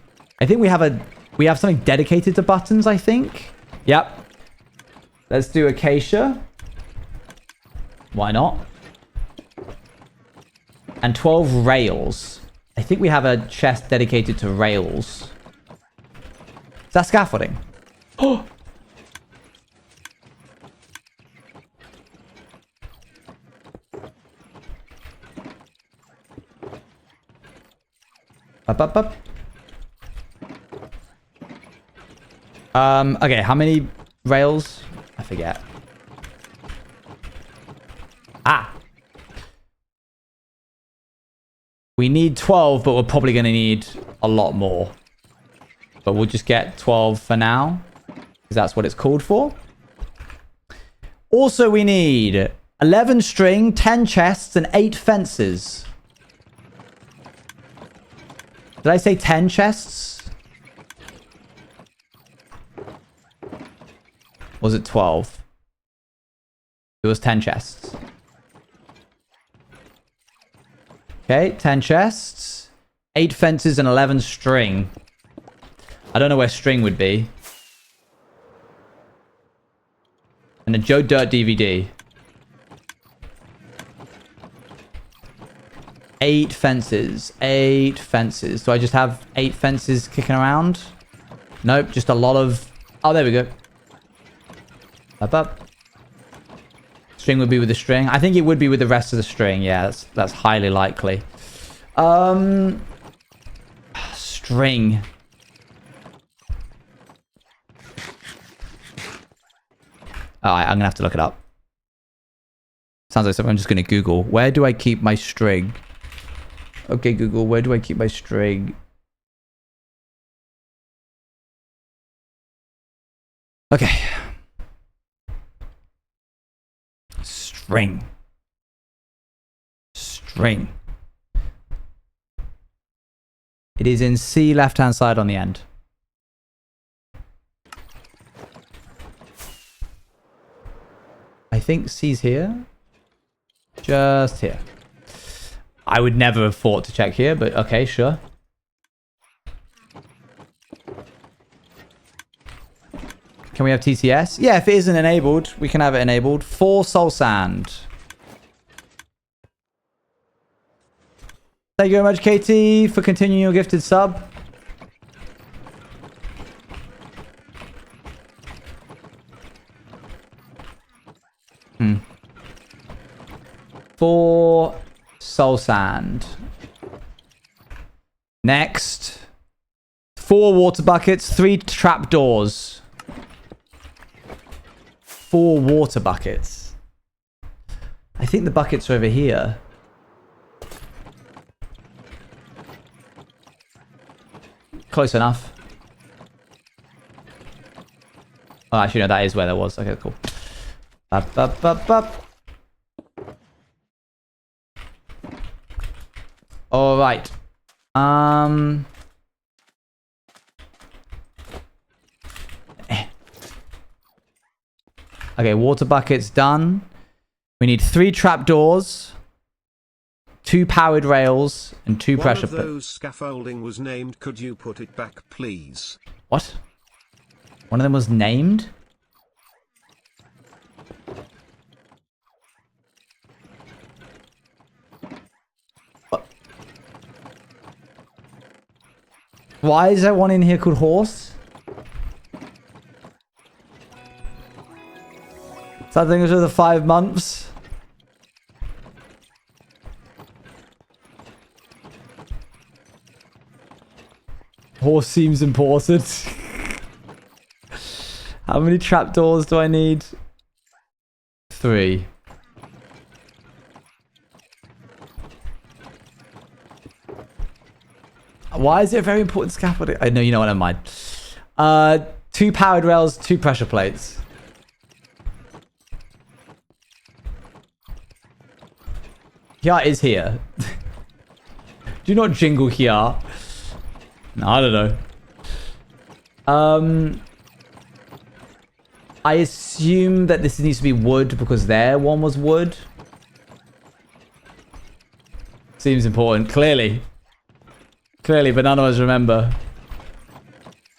I think we have something dedicated to buttons, I think. Yep. Let's do acacia. Why not? And 12 rails. I think we have a chest dedicated to rails. Is that scaffolding? Oh! Up, up, up. Okay, how many rails? I forget. Ah! We need 12, but we're probably going to need a lot more. But we'll just get 12 for now, because that's what it's called for. Also, we need 11 string, 10 chests, and 8 fences. Did I say 10 chests? Was it 12? It was 10 chests. Okay, 10 chests, 8 fences, and 11 string. I don't know where string would be. And a Joe Dirt DVD. 8 fences. 8 fences. Do I just have 8 fences kicking around? Nope, just a lot of... Oh, there we go. Up, up. String would be with the string. I think it would be with the rest of the string. Yeah, that's highly likely. String. Alright, I'm gonna have to look it up. Sounds like something I'm just gonna Google. Where do I keep my string? Okay, Google, where do I keep my string? Okay. String. String. It is in C, left-hand side on the end. I think C's here. Just here. I would never have thought to check here, but okay, sure. Can we have TCS? Yeah, if it isn't enabled, we can have it enabled. 4 soul sand. Thank you very much, Katie, for continuing your gifted sub. For soul sand. Next. 4 water buckets, 3 trap doors. 4 water buckets. I think the buckets are over here. Close enough. Oh, actually, no, that is where there was. Okay, cool. Up, up, up, up. All right. Okay, water buckets done. We need 3 trapdoors, 2 powered rails, and 2 pressure One of those scaffolding was named. Could you put it back, please? What? One of them was named? What? Why is there one in here called horse? Something for the 5 months. Horse seems important. How many trapdoors do I need? 3. Why is it a very important scaffolding? I know, you know what, never mind. 2 powered rails, 2 pressure plates. Here is here. Do not jingle here. No, I don't know. I assume that this needs to be wood because their one was wood. Seems important. Clearly. Clearly, but none of us remember.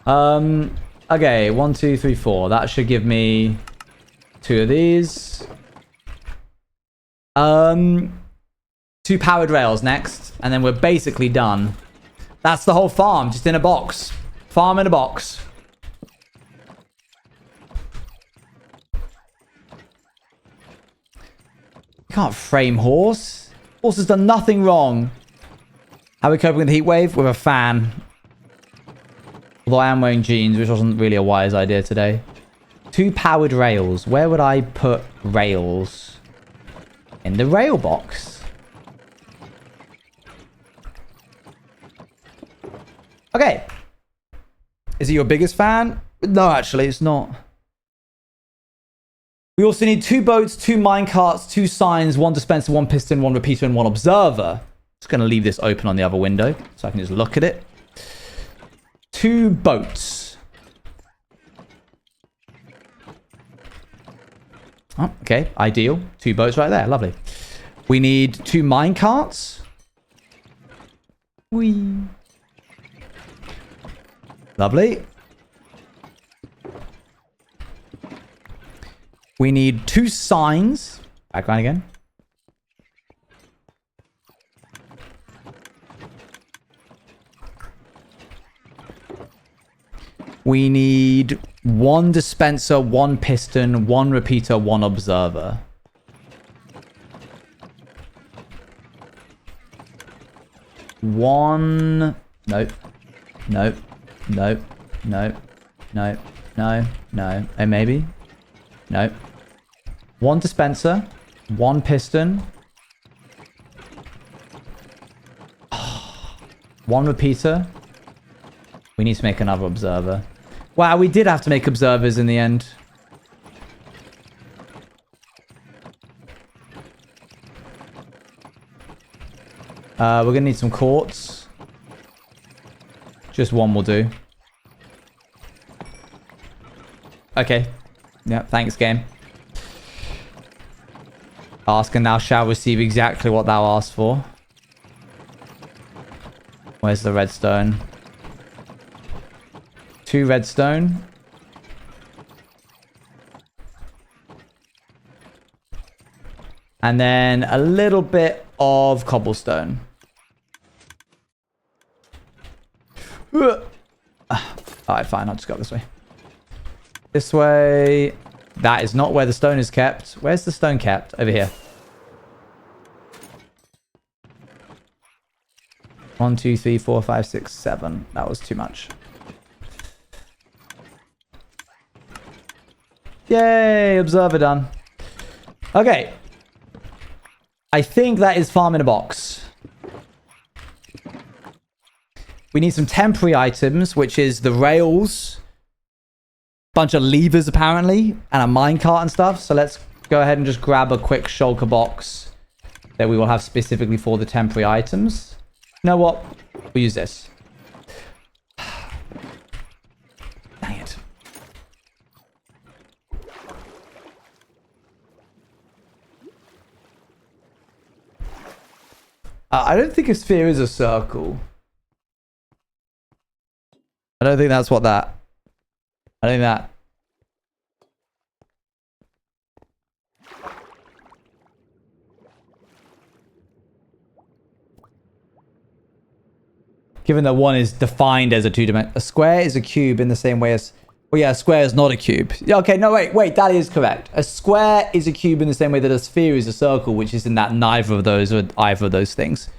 Okay, 1, 2, 3, 4. That should give me 2 of these. 2 powered rails next, and then we're basically done. That's the whole farm, just in a box. Farm in a box. You can't frame horse. Horse has done nothing wrong. How are we coping with the heat wave? With a fan. Although I am wearing jeans, which wasn't really a wise idea today. 2 powered rails. Where would I put rails? In the rail box. Okay. Is it your biggest fan? No, actually, it's not. We also need 2 boats, 2 minecarts, 2 signs, 1 dispenser, 1 piston, 1 repeater, and 1 observer. Just going to leave this open on the other window so I can just look at it. 2 boats. Oh, okay, ideal. 2 boats right there. Lovely. We need 2 minecarts. Whee. Lovely. We need 2 signs. Background again. We need 1 dispenser, 1 piston, 1 repeater, 1 observer. Nope. Nope. Nope. Nope. Nope. No. Oh, maybe. Nope. 1 dispenser. 1 piston. 1 repeater. We need to make another observer. Wow, we did have to make observers in the end. We're going to need some quartz. Just 1 will do. Okay. Yeah, thanks, game. Ask and thou shalt receive exactly what thou asked for. Where's the redstone? 2 redstone. And then a little bit of cobblestone. Alright, fine. I'll just go this way. This way. That is not where the stone is kept. Where's the stone kept? Over here. 1, 2, 3, 4, 5, 6, 7. That was too much. Yay, observer done. Okay. I think that is farm in a box. We need some temporary items, which is the rails, bunch of levers apparently, and a minecart and stuff. So let's go ahead and just grab a quick shulker box that we will have specifically for the temporary items. You know what? We'll use this. Dang it. I don't think a sphere is a circle. I don't think that's what that... I think that... Given that one is defined as a two-dimensional... A square is a cube in the same way as... Well, yeah, a square is not a cube. Okay, no, wait, that is correct. A square is a cube in the same way that a sphere is a circle, which is in that neither of those or either of those things.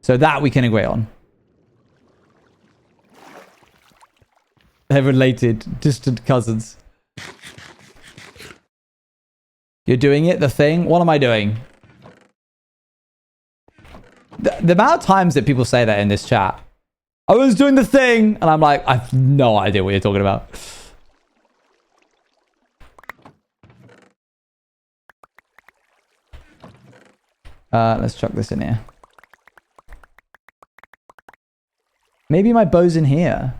So that we can agree on. They're related, distant cousins. You're doing it, the thing? What am I doing? The amount of times that people say that in this chat. I was doing the thing, and I'm like, I have no idea what you're talking about. Let's chuck this in here. Maybe my bow's in here.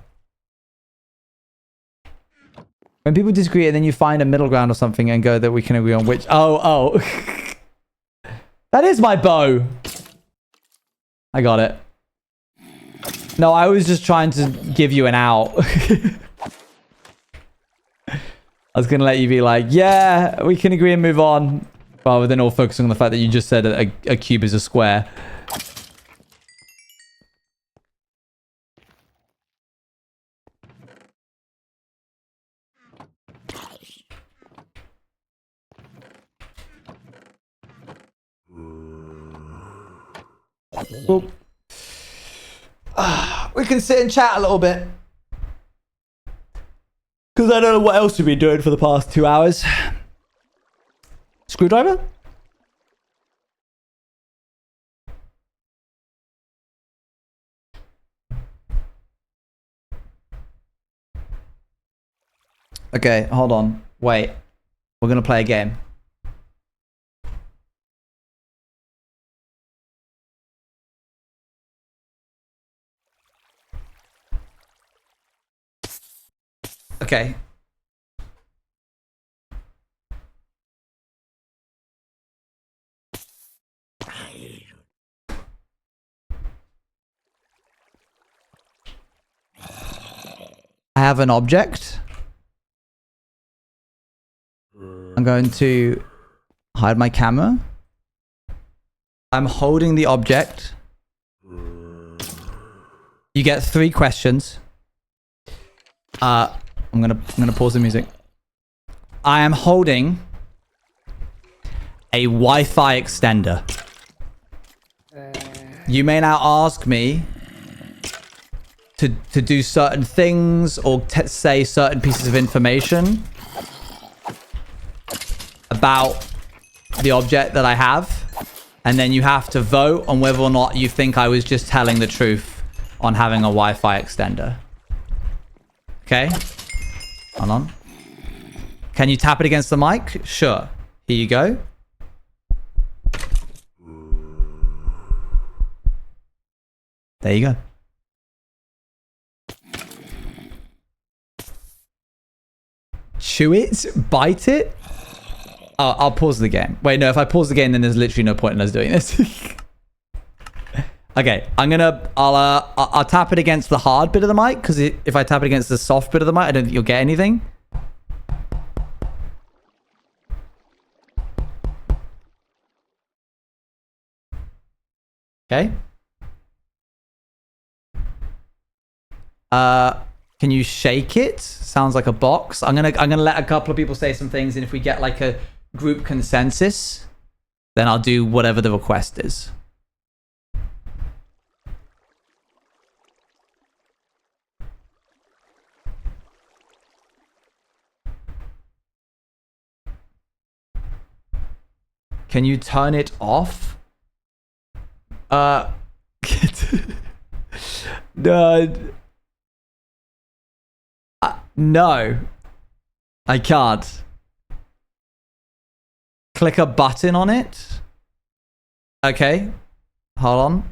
When people disagree and then you find a middle ground or something and go that we can agree on which... Oh. That is my bow. I got it. No, I was just trying to give you an out. I was going to let you be like, yeah, we can agree and move on. Rather than all focusing on the fact that you just said a cube is a square. Well, we can sit and chat a little bit. Because I don't know what else we've been doing for the past 2 hours. Screwdriver? Okay, hold on. Wait. We're going to play a game. Okay. I have an object. I'm going to hide my camera. I'm holding the object. You get 3 questions. I'm gonna pause the music. I am holding a Wi-Fi extender. You may now ask me to do certain things or say certain pieces of information about the object that I have, and then you have to vote on whether or not you think I was just telling the truth on having a Wi-Fi extender. Okay? Hold on. Can you tap it against the mic? Sure. Here you go. There you go. Chew it? Bite it? Oh, I'll pause the game. Wait, no, if I pause the game, then there's literally no point in us doing this. Okay, I'll tap it against the hard bit of the mic, because if I tap it against the soft bit of the mic, I don't think you'll get anything. Okay. Can you shake it? Sounds like a box. I'm gonna let a couple of people say some things, and if we get like a group consensus, then I'll do whatever the request is. Can you turn it off? No. No. I can't. Click a button on it. Okay. Hold on.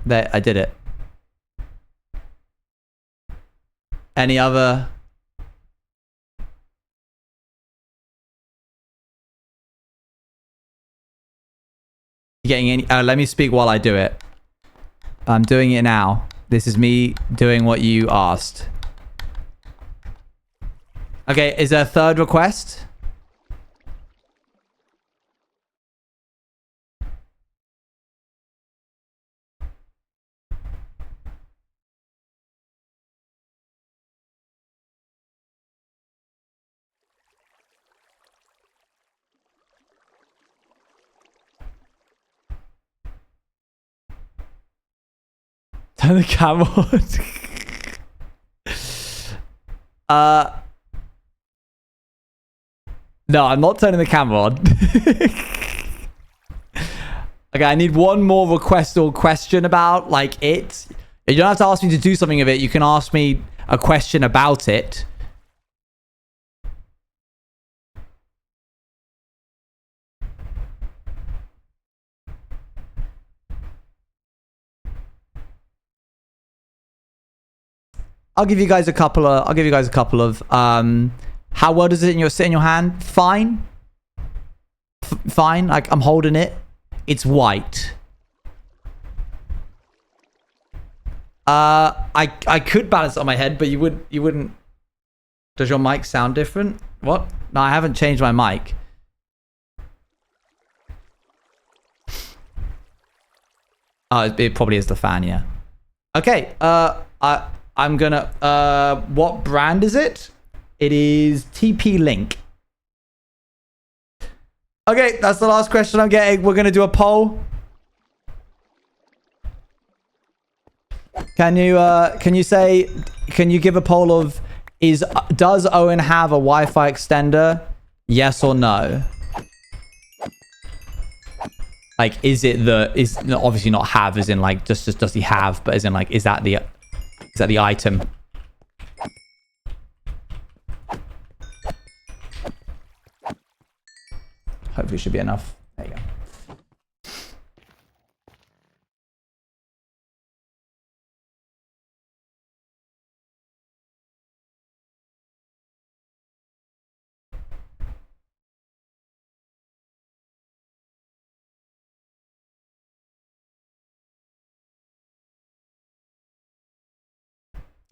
There, I did it. Any other? Getting any? Let me speak while I do it. I'm doing it now. This is me doing what you asked. Okay, is there a third request? Turn the camera on. No, I'm not turning the camera on. Okay, I need one more request or question about, like, it. You don't have to ask me to do something of it. You can ask me a question about it. I'll give you guys a couple of how well does it sit in your hand? Fine. Fine. Like, I'm holding it. It's white. I could balance it on my head, but you wouldn't. Does your mic sound different? What? No, I haven't changed my mic. Oh, it probably is the fan, yeah. Okay, I'm gonna, what brand is it? It is TP-Link. Okay, that's the last question I'm getting. We're gonna do a poll. Can you give a poll of, does Owen have a Wi-Fi extender? Yes or no? Like, is obviously not have as in like just does he have, but as in like is that the item? Hopefully it should be enough. There you go.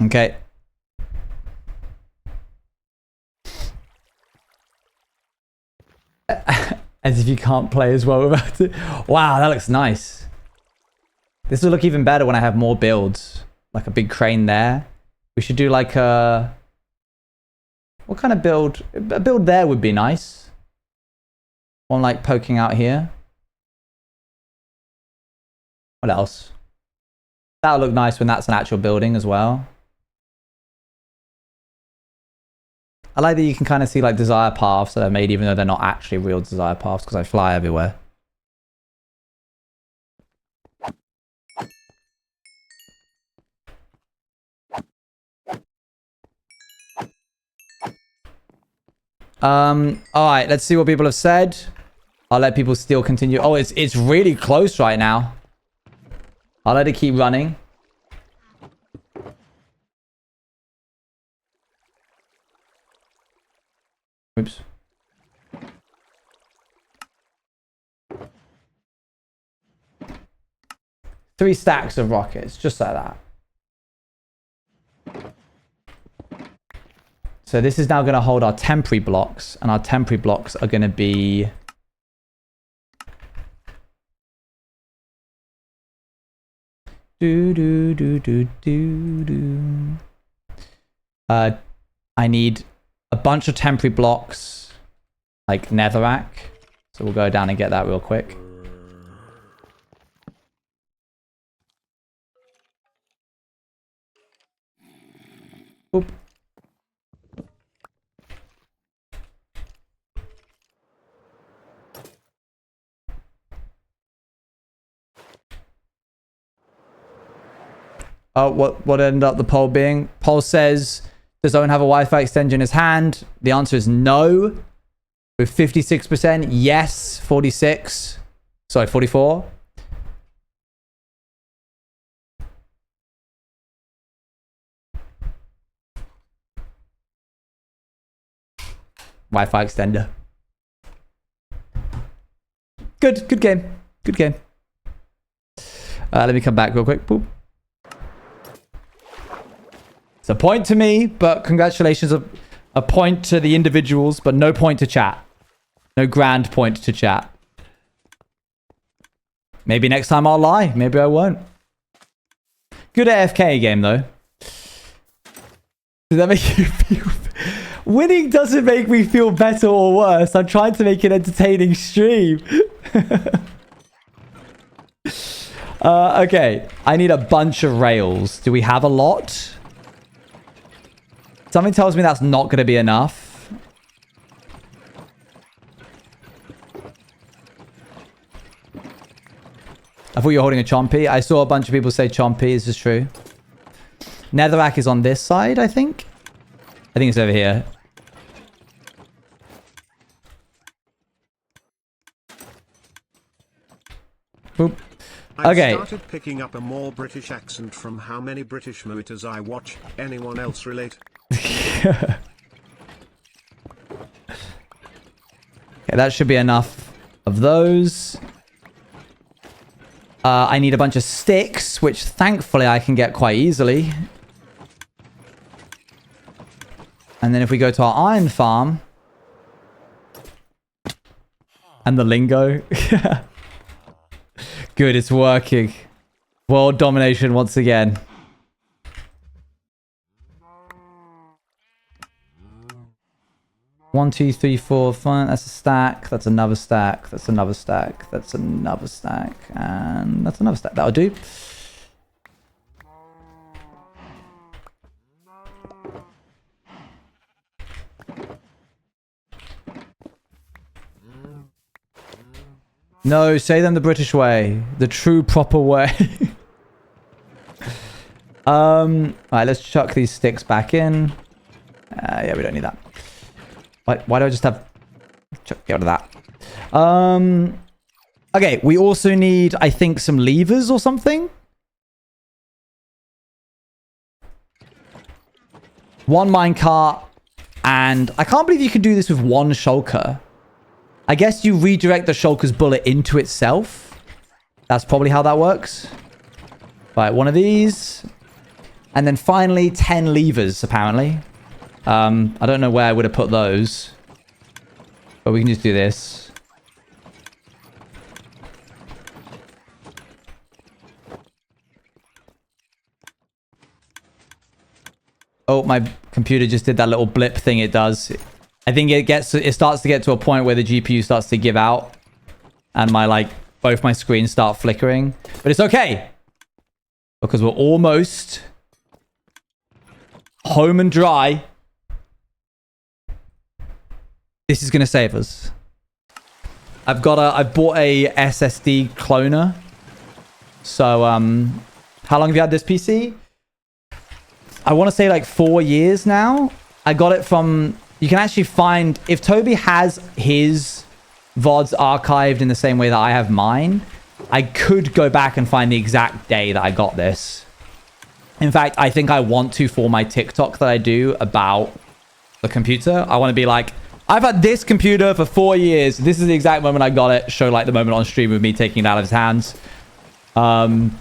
Okay. As if you can't play as well without it. Wow, that looks nice. This will look even better when I have more builds. Like a big crane there. We should do like a... What kind of build? A build there would be nice. One like poking out here. What else? That'll look nice when that's an actual building as well. I like that you can kind of see like desire paths that are made even though they're not actually real desire paths because I fly everywhere. All right, let's see what people have said. I'll let people still continue. Oh, it's really close right now. I'll let it keep running. Oops. Three stacks of rockets, just like that. So this is now going to hold our temporary blocks, and our temporary blocks are going to be... I need a bunch of temporary blocks, like netherrack. So we'll go down and get that real quick. Boop. What ended up the poll being? Poll says, does Owen have a Wi-Fi extension in his hand? The answer is no. With 56%, yes, 46. Sorry, 44. Wi-Fi extender. Good game. Good game. Let me come back real quick. Boop. It's a point to me, but congratulations. A point to the individuals, but no point to chat. No grand point to chat. Maybe next time I'll lie. Maybe I won't. Good AFK game, though. Does that make you feel... Winning doesn't make me feel better or worse. I'm trying to make an entertaining stream. Okay. I need a bunch of rails. Do we have a lot? Something tells me that's not going to be enough. I thought you were holding a chompy. I saw a bunch of people say chompy. Is this true? Netherrack is on this side, I think. I think it's over here. Boop. Okay. I started picking up a more British accent from how many British movies I watch. Anyone else relate? Okay, that should be enough of those. I need a bunch of sticks, which thankfully I can get quite easily. And then if we go to our iron farm... And the lingo. Good, it's working. World domination once again. One, two, three, four, five. That's a stack. That's another stack. That's another stack. That's another stack. And that's another stack. That'll do. No, say them the British way. The true, proper way. Alright, let's chuck these sticks back in. Yeah, we don't need that. Why do I just have... Get rid of that. Okay, we also need, I think, some levers or something. One minecart. And I can't believe you can do this with one shulker. I guess you redirect the shulker's bullet into itself. That's probably how that works. Right, one of these. And then finally, 10 levers, apparently. I don't know where I would have put those. But we can just do this. Oh, my computer just did that little blip thing it does. I think it starts to get to a point where the GPU starts to give out. And both my screens start flickering. But it's okay. Because we're almost home and dry. This is going to save us. I bought a SSD cloner. So, how long have you had this PC? I want to say 4 years now. I got it from... You can actually find... If Toby has his VODs archived in the same way that I have mine, I could go back and find the exact day that I got this. In fact, I think I want to for my TikTok that I do about the computer. I want to be like, I've had this computer for 4 years. This is the exact moment I got it. Show the moment on stream of me taking it out of his hands. And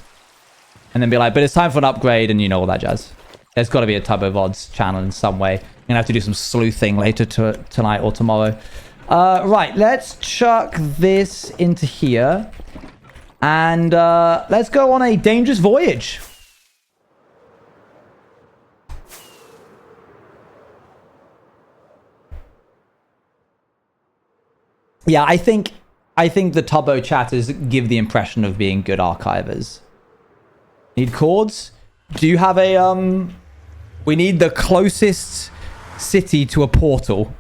then be like, but it's time for an upgrade and all that jazz. There's got to be a Tubbo VODs channel in some way. I'm going to have to do some sleuthing later tonight or tomorrow. Right, let's chuck this into here. And let's go on a dangerous voyage. Yeah, I think I think the Tubbo chatters give the impression of being good archivers. Need chords? Do you have a, we need the closest city to a portal.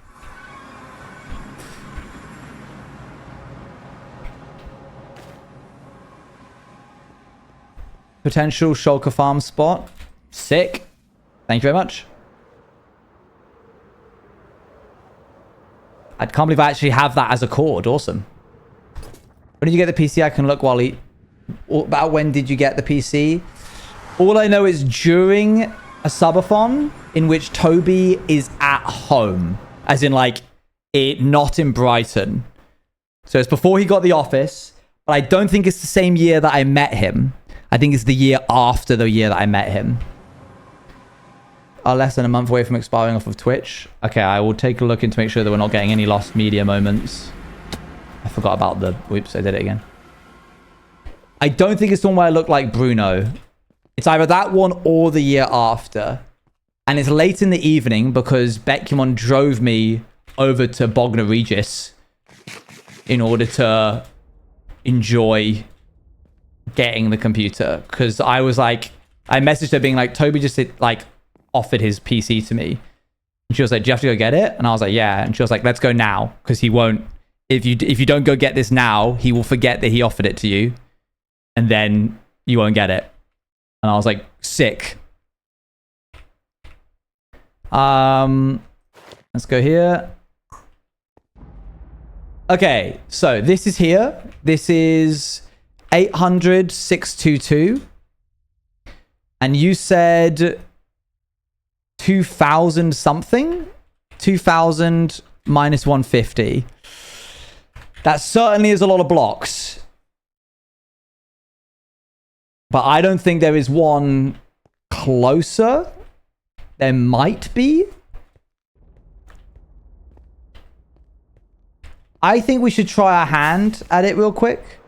Potential Shulker farm spot. Sick. Thank you very much. I can't believe I actually have that as a chord. Awesome. When did you get the PC? I can look while he... About when did you get the PC? All I know is during a subathon in which Toby is at home. As in, like, not in Brighton. So it's before he got the office. But I don't think it's the same year that I met him. I think it's the year after the year that I met him. Are less than a month away from expiring off of Twitch. Okay, I will take a look in to make sure that we're not getting any lost media moments. I forgot about the... Whoops, I did it again. I don't think it's the one where I look like Bruno. It's either that one or the year after. And it's late in the evening because Becumon drove me over to Bognor Regis in order to enjoy getting the computer. Because I was like... I messaged her being like, Toby just like offered his PC to me. And she was like, do you have to go get it? And I was like, yeah. And she was like, let's go now. Because he won't... If you don't go get this now, he will forget that he offered it to you. And then you won't get it. And I was like, sick. Let's go here. Okay, so this is here. This is 800-622. And you said 2,000 something? 2,000 minus 150. That certainly is a lot of blocks. But I don't think there is one closer. There might be. I think we should try our hand at it real quick.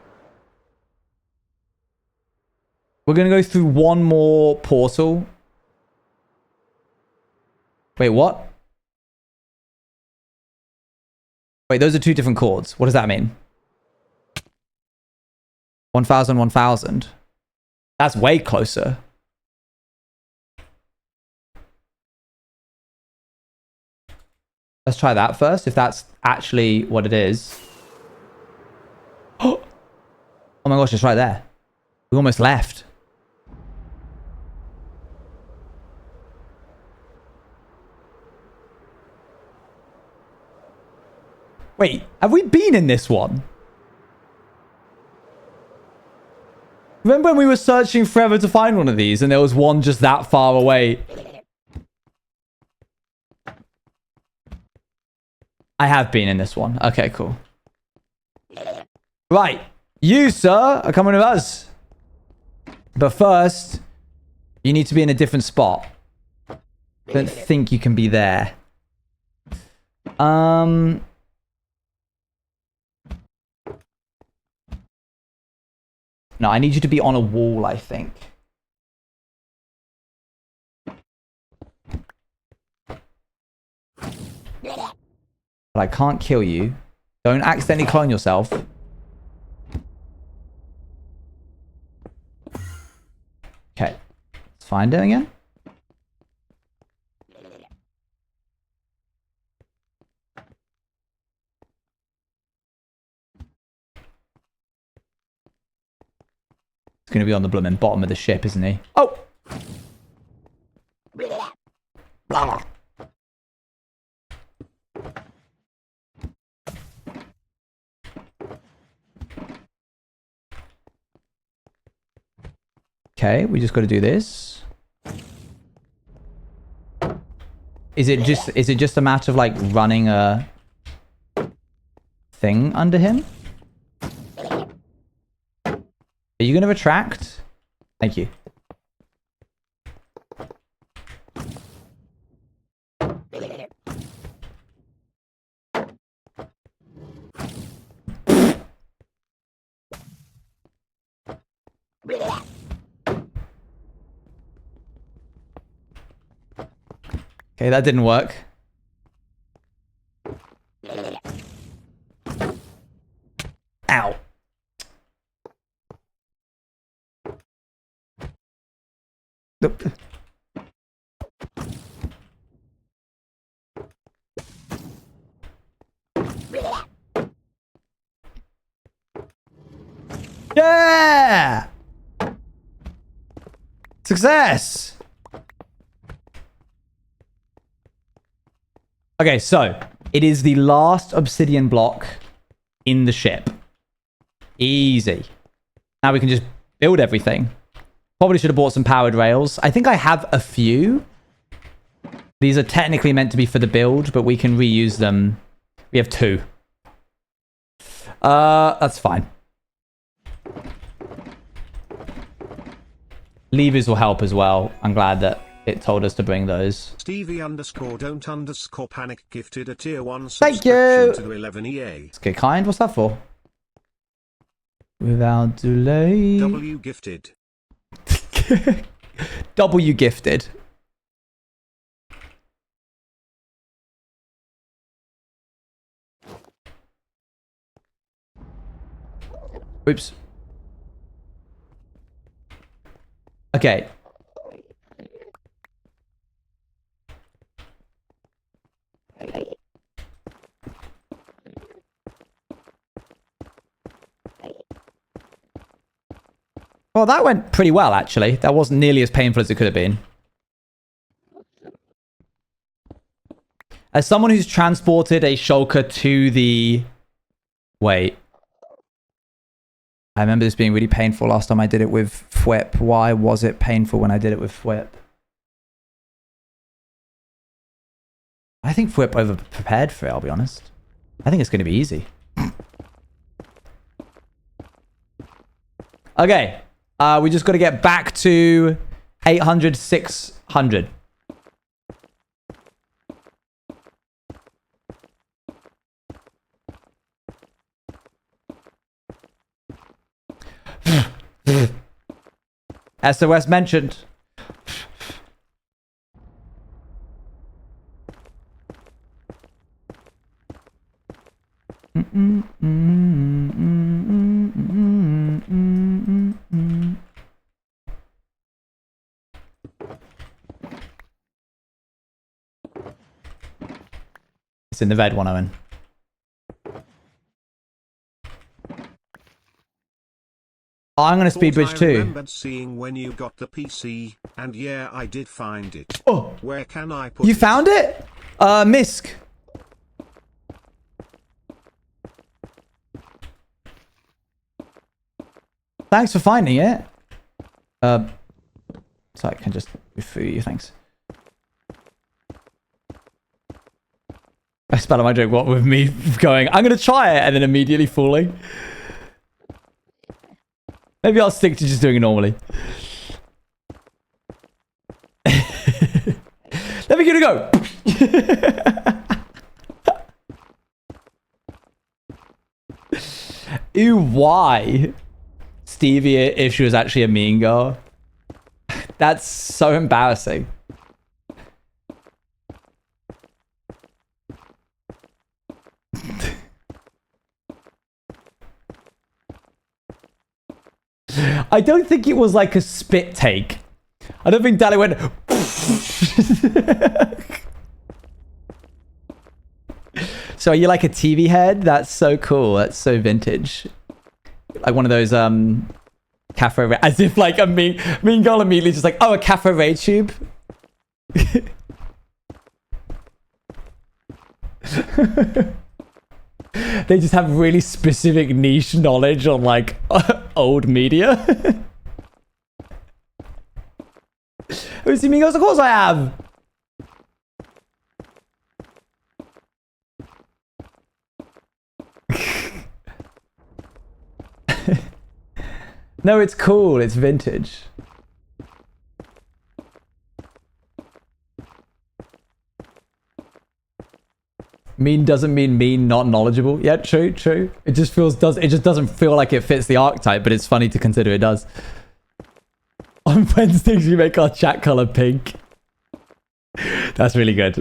We're going to go through one more portal. Wait, what? Wait, those are two different chords. What does that mean? 1,000, 1,000. That's way closer. Let's try that first, if that's actually what it is. Oh my gosh, it's right there. We almost left. Wait, have we been in this one? Remember when we were searching forever to find one of these and there was one just that far away? I have been in this one. Okay, cool. Right. You, sir, are coming with us. But first, you need to be in a different spot. Don't think you can be there. No, I need you to be on a wall, I think. But I can't kill you. Don't accidentally clone yourself. Okay. Let's find it again. He's going to be on the blooming bottom of the ship, isn't he? Oh! Blah. Okay, we just got to do this. Is it just a matter of like running a thing under him? Are you going to retract? Thank you. Okay, that didn't work. Yeah! Success! Okay, so it is the last obsidian block in the ship. Easy. Now we can just build everything. Probably should have bought some powered rails. I think I have a few. These are technically meant to be for the build, but we can reuse them. We have 2. That's fine. Levers will help as well. I'm glad that it told us to bring those. Stevie_don't_panic gifted a tier 1 Thank you. subscription to 11 EA. Let's get kind. What's that for? Without delay. W gifted. W gifted. Oops. Okay. Well, that went pretty well, actually. That wasn't nearly as painful as it could have been. As someone who's transported a shulker to the... Wait. I remember this being really painful last time I did it with Fwip. Why was it painful when I did it with Fwip? I think Fwip over-prepared for it, I'll be honest. I think it's going to be easy. Okay. We just got to get back to 800, 600. SOS mentioned. It's in the red one, Owen. I'm going to speed bridge too. I remembered seeing when you got the PC, and yeah, I did find it. Oh, where can I put you it? found it? Misk. Thanks for finding it. So I can just refer you, thanks. I spell out my joke, what with me going, I'm going to try it, and then immediately falling. Maybe I'll stick to just doing it normally. Let me give it a go. Ew, why? Stevie, if she was actually a mean girl. That's so embarrassing. I don't think it was like a spit take. I don't think Daddy went... So are you like a TV head? That's so cool. That's so vintage. Like one of those cafe... As if like a mean girl immediately just like, oh, a cafe raid tube? They just have really specific niche knowledge on like old media. Have you seen Migos? Of course I have. No, it's cool. It's vintage. Mean doesn't mean not knowledgeable. Yeah, true. It just doesn't feel like it fits the archetype, but it's funny to consider it does. On Wednesdays, we make our chat color pink. That's really good.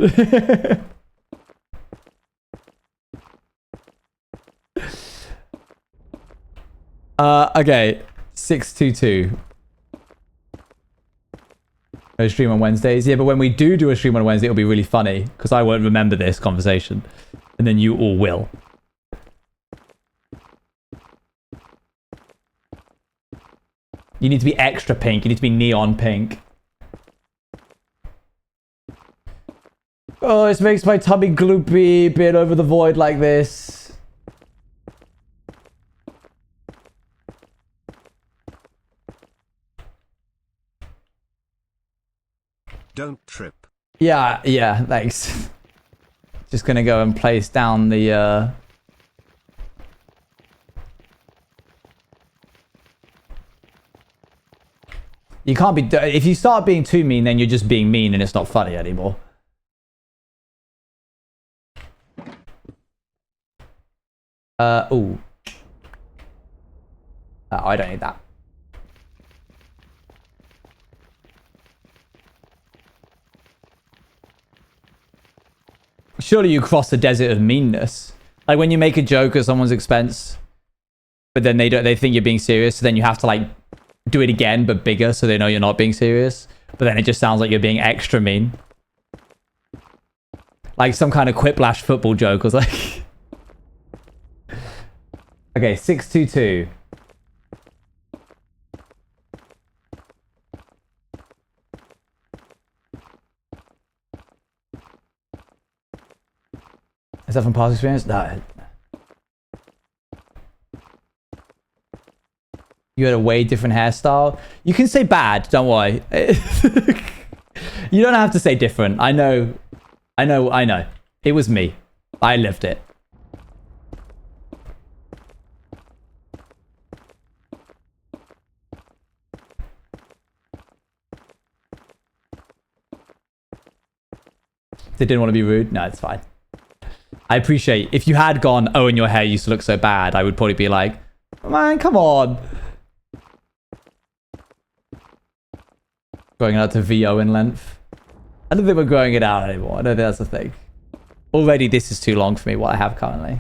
Okay. 622. No stream on Wednesdays. Yeah, but when we do a stream on Wednesday, it'll be really funny because I won't remember this conversation, and then you all will. You need to be extra pink. You need to be neon pink. Oh, this makes my tummy gloopy being over the void like this. Don't trip. Yeah, thanks. Just gonna go and place down the You can't be... If you start being too mean, then you're just being mean and it's not funny anymore. Ooh. I don't need that. Surely you cross the desert of meanness. Like when you make a joke at someone's expense, but then they think you're being serious, so then you have to like do it again, but bigger, so they know you're not being serious. But then it just sounds like you're being extra mean. Like some kind of quiplash football joke was like... Okay, 622. Is that from past experience? No. You had a way different hairstyle. You can say bad, don't worry. You don't have to say different. I know. It was me. I lived it. They didn't want to be rude? No, it's fine. I appreciate if you had gone, oh, and your hair used to look so bad, I would probably be like, man, come on. Growing it out to VO in length. I don't think we're growing it out anymore. I don't think that's the thing. Already, this is too long for me, what I have currently.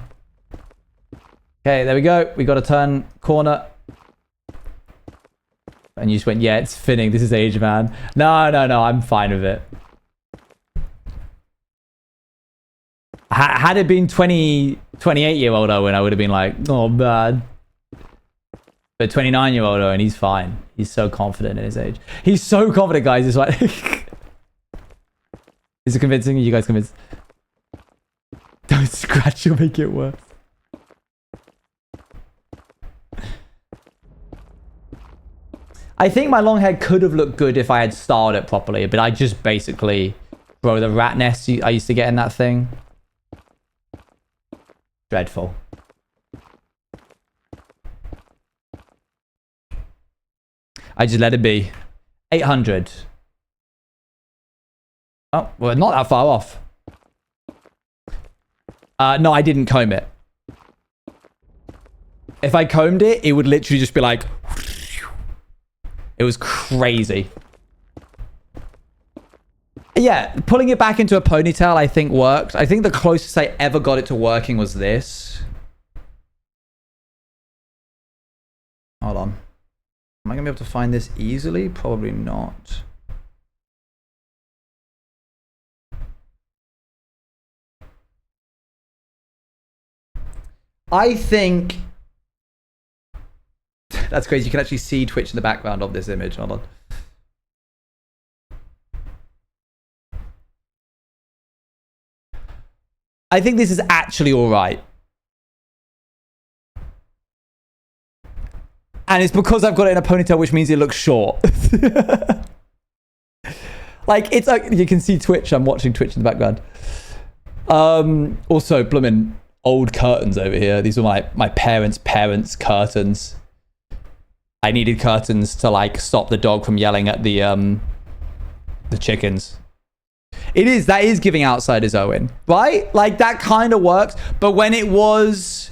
Okay, there we go. We got to turn corner. And you just went, yeah, it's thinning. This is age, man. No, I'm fine with it. Had it been 28-year-old Owen, I would have been like, oh, bad. But 29-year-old Owen, he's fine. He's so confident in his age. He's so confident, guys. It's like... Is it convincing? Are you guys convinced? Don't scratch, you'll make it worse. I think my long hair could have looked good if I had styled it properly, but I just basically... Bro, the rat nest I used to get in that thing. Dreadful. I just let it be. 800. Oh, well, not that far off. No, I didn't comb it. If I combed it, it would literally just be like... It was crazy. Yeah, pulling it back into a ponytail, I think, worked. I think the closest I ever got it to working was this. Hold on. Am I going to be able to find this easily? Probably not. I think... That's crazy. You can actually see Twitch in the background of this image. Hold on. I think this is actually all right. And it's because I've got it in a ponytail, which means it looks short. Like, it's like, you can see Twitch. I'm watching Twitch in the background. Also, blooming old curtains over here. These are my parents' curtains. I needed curtains to, like, stop the dog from yelling at the chickens. That is giving outsiders Owen, right? Like, that kind of works. But when it was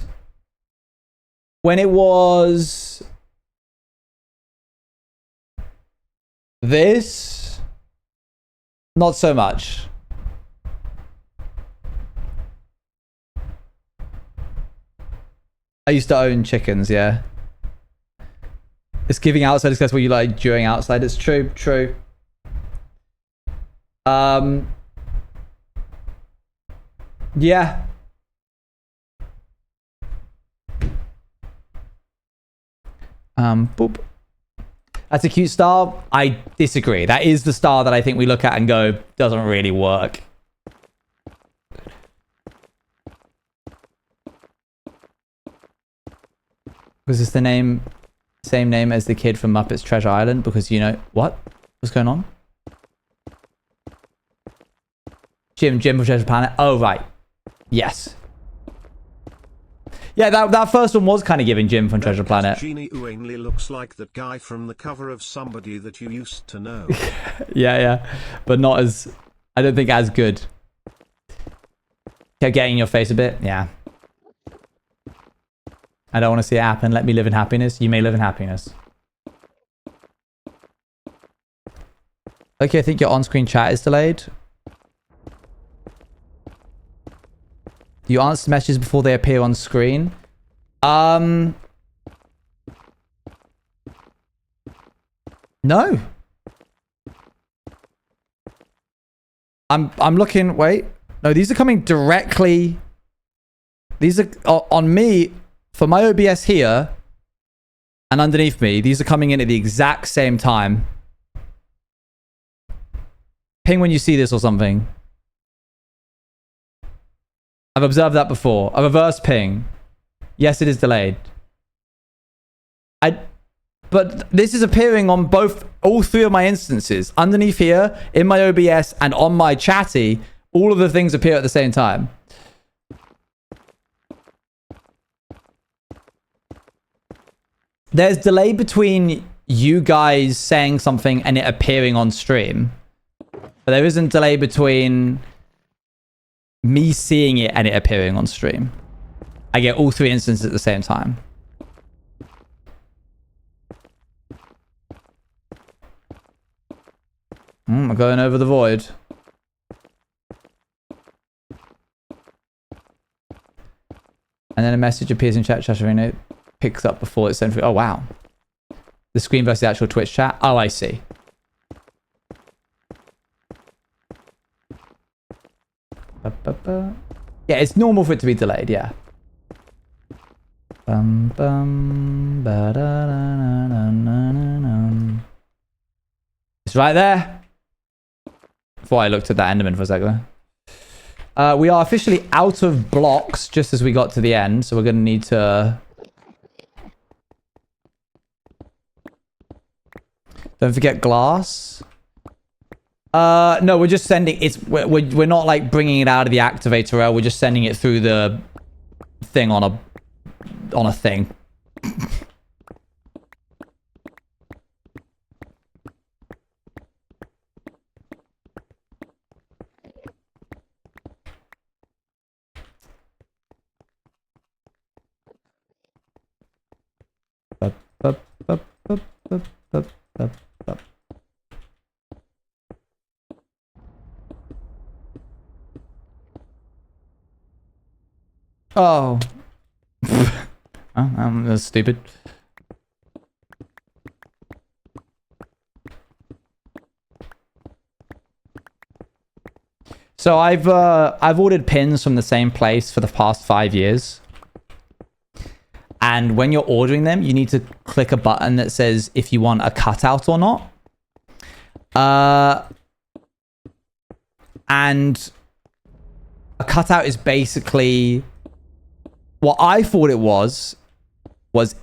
this, not so much. I used to own chickens, yeah. It's giving outsiders, that's what you like during outsiders. True. Yeah. Boop. That's a cute star. I disagree. That is the star that I think we look at and go, doesn't really work. Was this the name, same name as the kid from Muppets Treasure Island? Because, you know, what? What's going on? Jim from Treasure Planet. Oh, right. Yes. Yeah, that first one was kind of giving Jim from Treasure Planet. Genie only looks like that guy from the cover of somebody that you used to know. Yeah. But not as, I don't think as good. Kept getting in your face a bit. Yeah. I don't want to see it happen. Let me live in happiness. You may live in happiness. Okay, I think your on-screen chat is delayed. You answer messages before they appear on screen. No. I'm looking. Wait. No, these are coming directly. These are on me for my OBS here, and underneath me. These are coming in at the exact same time. Ping when you see this or something. I've observed that before. A reverse ping. Yes, it is delayed. But this is appearing on all three of my instances. Underneath here, in my OBS, and on my chatty, all of the things appear at the same time. There's delay between you guys saying something and it appearing on stream. But there isn't delay between me seeing it and it appearing on stream. I get all three instances at the same time. I'm going over the void. And then a message appears in chat. It picks up before it's sent through. Oh, wow. The screen versus the actual Twitch chat. Oh, I see. Yeah, it's normal for it to be delayed, yeah. It's right there. Before I looked at that Enderman for a second. We are officially out of blocks just as we got to the end, so we're going to need to... Don't forget glass. No, we're just sending... We're not like bringing it out of the activator rail. We're just sending it through the thing on a thing. Oh. Oh, that's stupid. So I've ordered pins from the same place for the past 5 years. And when you're ordering them, you need to click a button that says if you want a cutout or not. And a cutout is basically what I thought it was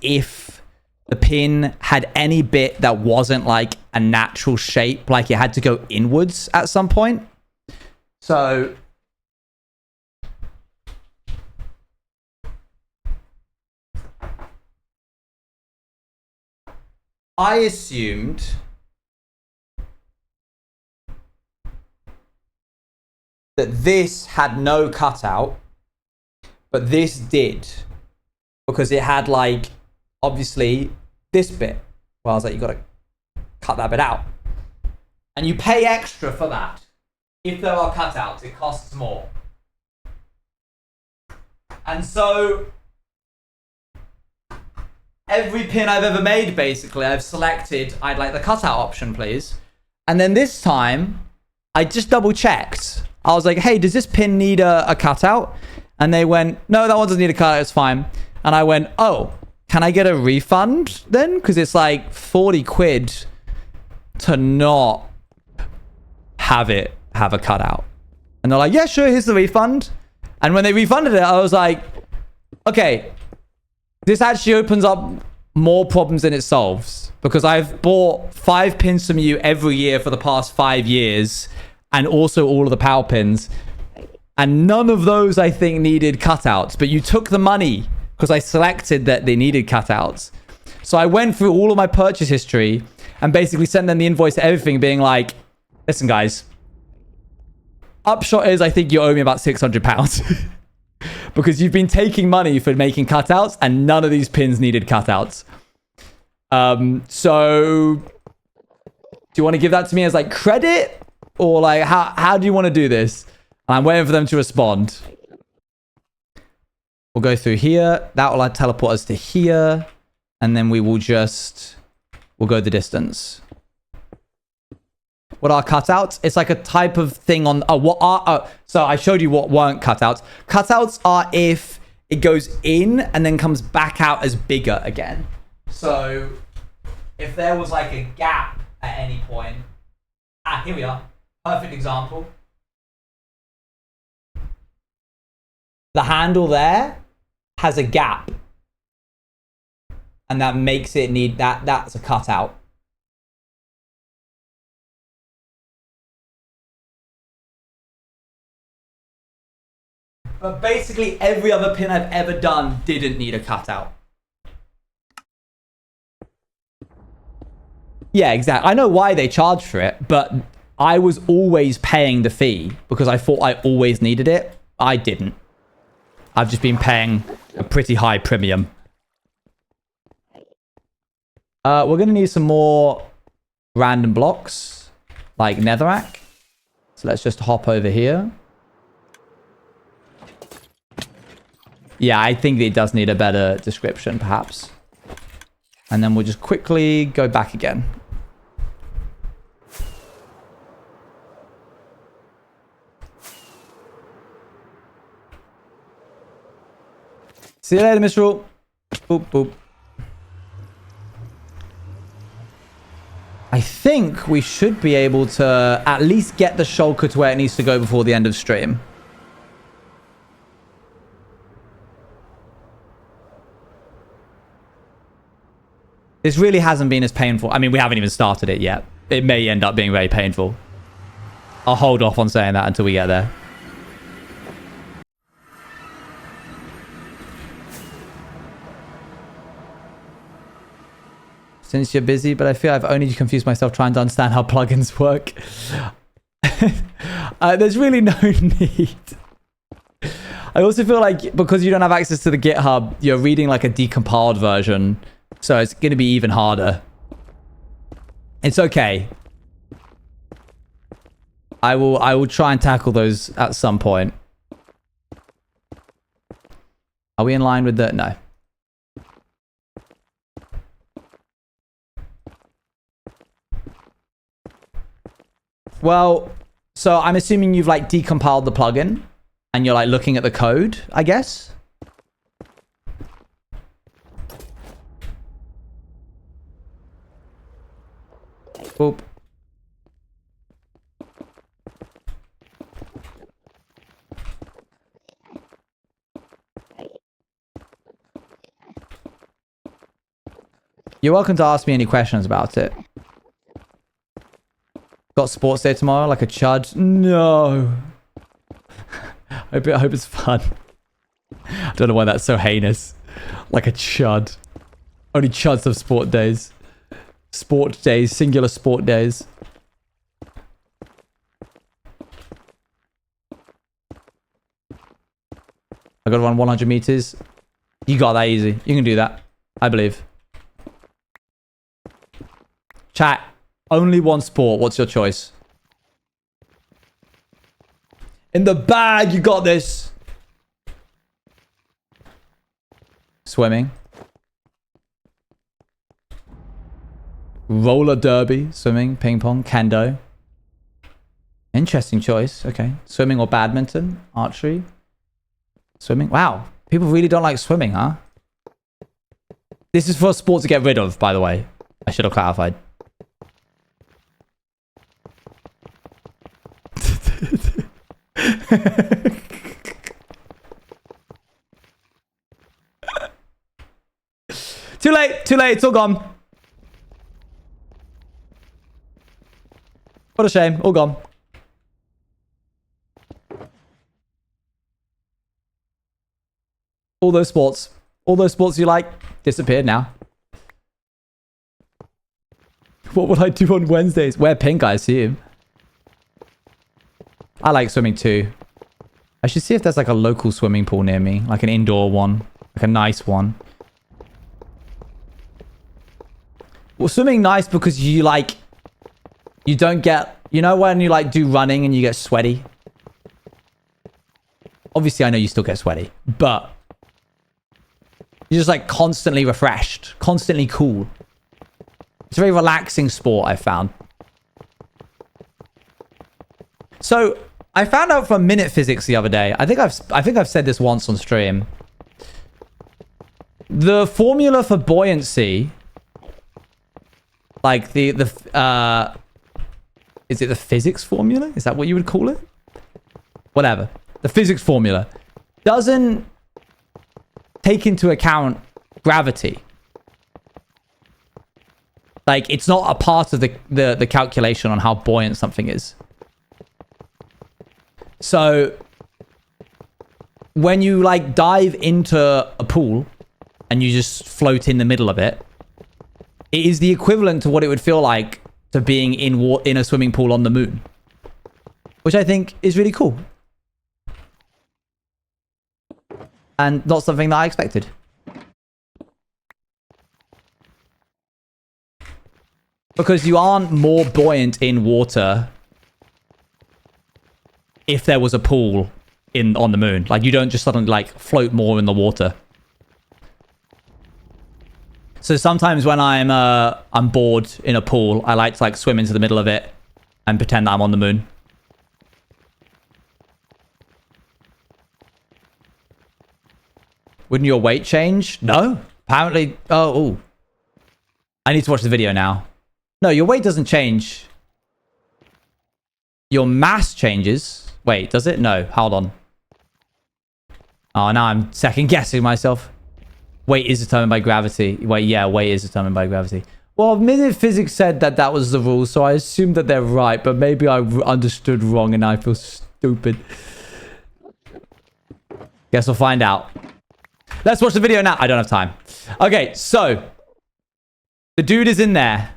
if the pin had any bit that wasn't like a natural shape, like it had to go inwards at some point. So I assumed that this had no cutout, but this did, because it had like obviously this bit. Well, I was like, you got to cut that bit out, and you pay extra for that. If there are cutouts, it costs more. And so every pin I've ever made, basically, I've selected, I'd like the cutout option, please. And then this time, I just double checked. I was like, hey, does this pin need a cutout? And they went, no, that one doesn't need a cutout, it's fine. And I went, oh, can I get a refund then? Because it's like 40 quid to not have a cutout. And they're like, yeah, sure, here's the refund. And when they refunded it, I was like, okay, this actually opens up more problems than it solves. Because I've bought 5 pins from you every year for the past 5 years. And also all of the power pins. And none of those, I think, needed cutouts. But you took the money because I selected that they needed cutouts. So I went through all of my purchase history and basically sent them the invoice to everything being like, listen, guys. Upshot is I think you owe me about £600. Because you've been taking money for making cutouts and none of these pins needed cutouts. So do you want to give that to me as like credit? Or like, how do you want to do this? I'm waiting for them to respond. We'll go through here. That will teleport us to here. And then we will we'll go the distance. What are cutouts? It's like a type of thing on... so I showed you what weren't cutouts. Cutouts are if it goes in and then comes back out as bigger again. So if there was like a gap at any point... here we are. Perfect example. The handle there has a gap. And that makes it need... That's a cutout. But basically every other pin I've ever done didn't need a cutout. Yeah, exactly. I know why they charge for it, but I was always paying the fee because I thought I always needed it. I didn't. I've just been paying a pretty high premium. We're going to need some more random blocks, like netherrack. So let's just hop over here. Yeah, I think it does need a better description, perhaps. And then we'll just quickly go back again. See you later, Mistral. Boop, boop. I think we should be able to at least get the shulker to where it needs to go before the end of stream. This really hasn't been as painful. I mean, we haven't even started it yet. It may end up being very painful. I'll hold off on saying that until we get there. Since you're busy, but I feel I've only confused myself trying to understand how plugins work. There's really no need. I also feel like because you don't have access to the GitHub, you're reading like a decompiled version. So it's going to be even harder. It's okay. I will try and tackle those at some point. Are we in line with the... No. Well, so I'm assuming you've like decompiled the plugin and you're like looking at the code, I guess. Boop. You're welcome to ask me any questions about it. Got sports day tomorrow, like a chud? No. I hope it's fun. I don't know why that's so heinous. Like a chud. Only chuds have sport days. Sport days, singular sport days. I gotta run 100 meters. You got that easy. You can do that. I believe. Chat. Only one sport. What's your choice? In the bag. You got this. Swimming. Roller derby. Swimming. Ping pong. Kendo. Interesting choice. Okay. Swimming or badminton. Archery. Swimming. Wow. People really don't like swimming, huh? This is for a sport to get rid of, by the way. I should have clarified. Too late, it's all gone. What a shame, all gone. All those sports you like, disappeared now. What would I do on Wednesdays? Wear pink, I assume. I like swimming too. I should see if there's like a local swimming pool near me, like an indoor one, like a nice one. Well, swimming nice because you don't get, you know when you like do running and you get sweaty? Obviously, I know you still get sweaty, but you're just like constantly refreshed, constantly cool. It's a very relaxing sport, I found. So I found out from Minute Physics the other day. I think I've said this once on stream. The formula for buoyancy, like is it the physics formula? Is that what you would call it? Whatever. The physics formula doesn't take into account gravity. Like, it's not a part of the calculation on how buoyant something is. So when you like dive into a pool and you just float in the middle of it, it is the equivalent to what it would feel like to being in a swimming pool on the moon, which I think is really cool. And not something that I expected. Because you aren't more buoyant in water if there was a pool on the moon. Like, you don't just suddenly like float more in the water. So sometimes when I'm bored in a pool, I like to like swim into the middle of it and pretend that I'm on the moon. Wouldn't your weight change? No. Apparently. Oh. I need to watch the video now. No, your weight doesn't change. Your mass changes. Wait, does it? No. Hold on. Oh, now I'm second guessing myself. Weight is determined by gravity. Wait, yeah, weight is determined by gravity. Well, Minute Physics said that that was the rule, so I assume that they're right, but maybe I understood wrong and I feel stupid. Guess we'll find out. Let's watch the video now. I don't have time. Okay, so the dude is in there.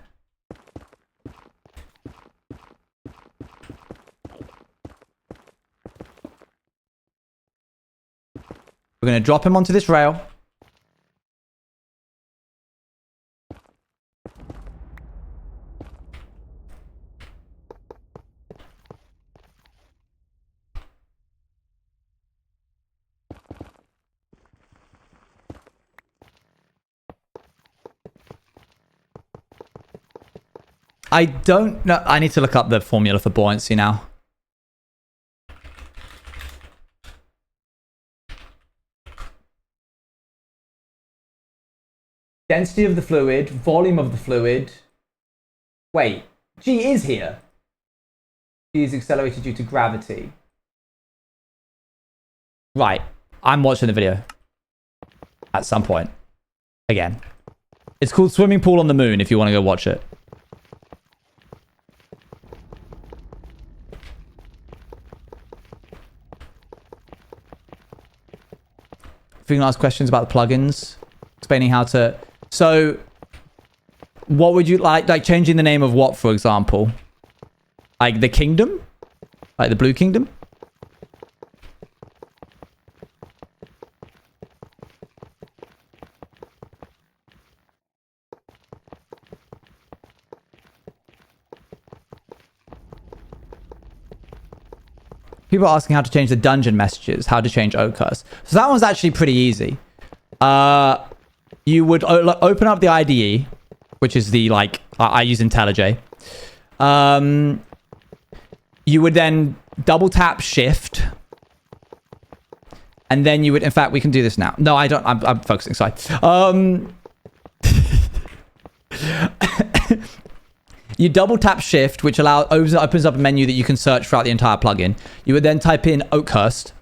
We're going to drop him onto this rail. I don't know. I need to look up the formula for buoyancy now. Density of the fluid, volume of the fluid. Wait, G is here. G is accelerated due to gravity. Right, I'm watching the video. At some point. Again. It's called Swimming Pool on the Moon if you want to go watch it. If you can ask questions about the plugins, explaining how to... So, what would you like? Like changing the name of what, for example? Like the kingdom? Like the Blue Kingdom? People are asking how to change the dungeon messages, how to change OCUS. So that one's actually pretty easy. You would open up the IDE, which is the, like, I use IntelliJ. You would then double tap shift. And then you would, in fact, we can do this now. No, I don't, I'm focusing, sorry. You double tap shift, which opens up a menu that you can search throughout the entire plugin. You would then type in Oakhurst,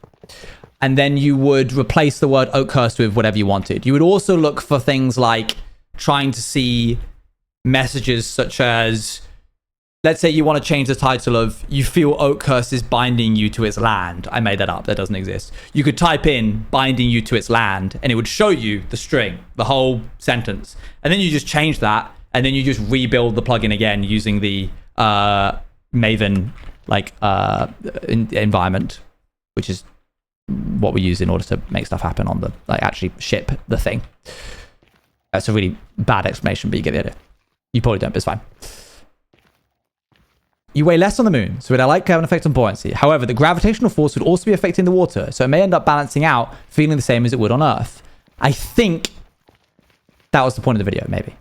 and then you would replace the word Oakhurst with whatever you wanted. You would also look for things like trying to see messages such as, let's say you want to change the title of, you feel Oakhurst is binding you to its land. I made that up. That doesn't exist. You could type in binding you to its land, and it would show you the string, the whole sentence. And then you just change that, and then you just rebuild the plugin again using the Maven environment, which is what we use in order to make stuff happen on the, actually ship the thing. That's a really bad explanation, but you get the idea. You probably don't, but it's fine. You weigh less on the moon, so it likely have an effect on buoyancy. However, the gravitational force would also be affecting the water, so it may end up balancing out, feeling the same as it would on Earth. I think that was the point of the video, maybe.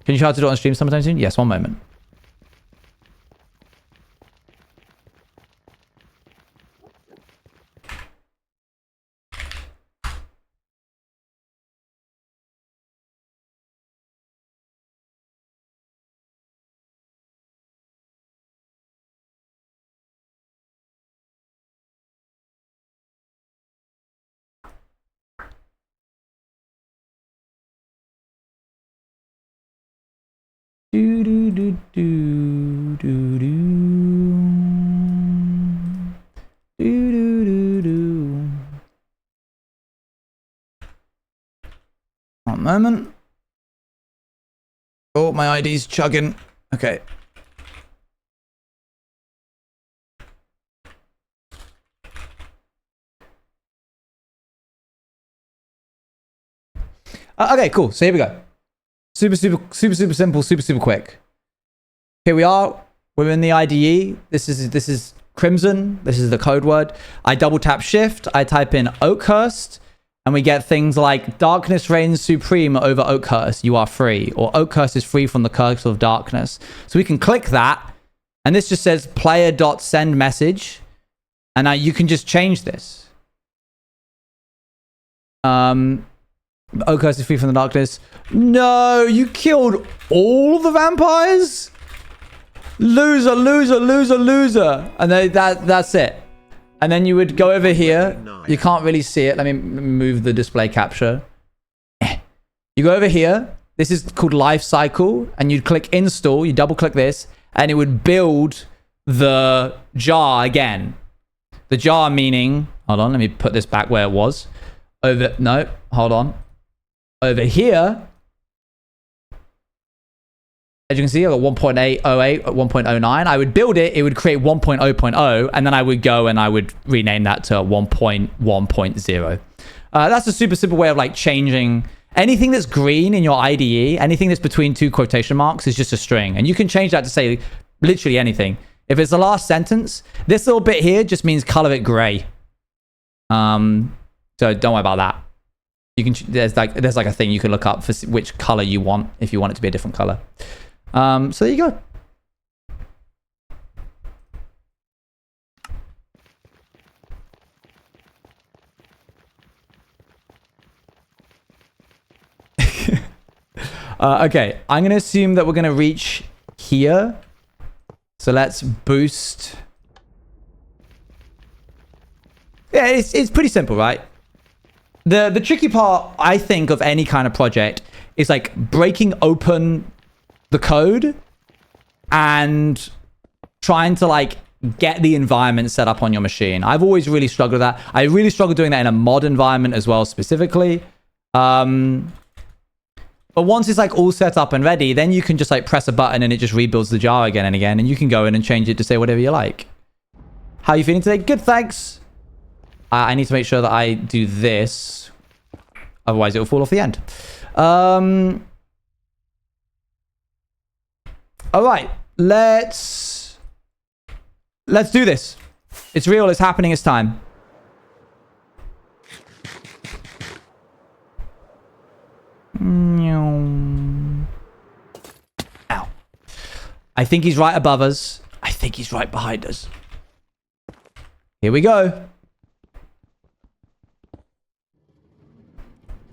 Can you try to do it on stream sometime soon? Yes, one moment. Do do do do do do do do do do. One moment. Oh, my ID's chugging. Okay. Okay, cool. So here we go. Super simple, super quick. Here we are. We're in the IDE. This is Crimson. This is the code word. I double tap shift. I type in Oakhurst, and we get things like darkness reigns supreme over Oakhurst. You are free, or Oakhurst is free from the curse of darkness. So we can click that, and this just says player.send message, and now you can just change this. Oakhurst is free from the darkness. No, you killed all the vampires? Loser. And then that's it. And then you would go over here. You can't really see it. Let me move the display capture. You go over here. This is called life cycle. And you'd click install. You double click this. And it would build the jar again. The jar meaning... Hold on, let me put this back where it was. No, hold on. Over here, as you can see, I got 1.808, 1.09. I would build it, it would create 1.0.0, and then I would go and I would rename that to 1.1.0. That's a super simple way of changing anything that's green in your IDE, anything that's between two quotation marks is just a string. And you can change that to say literally anything. If it's the last sentence, this little bit here just means color it gray. So don't worry about that. You can there's a thing you can look up for which color you want if you want it to be a different color. So there you go. Okay, I'm gonna assume that we're gonna reach here. So let's boost. Yeah, it's pretty simple, right? The tricky part, I think, of any kind of project is breaking open the code and trying to get the environment set up on your machine. I've always really struggled with that. I really struggle doing that in a mod environment as well, specifically. But once it's all set up and ready, then you can just press a button and it just rebuilds the jar again and again, and you can go in and change it to say whatever you like. How are you feeling today? Good, thanks. I need to make sure that I do this. Otherwise, it will fall off the end. All right. Let's do this. It's real. It's happening. It's time. Ow. I think he's right above us. I think he's right behind us. Here we go.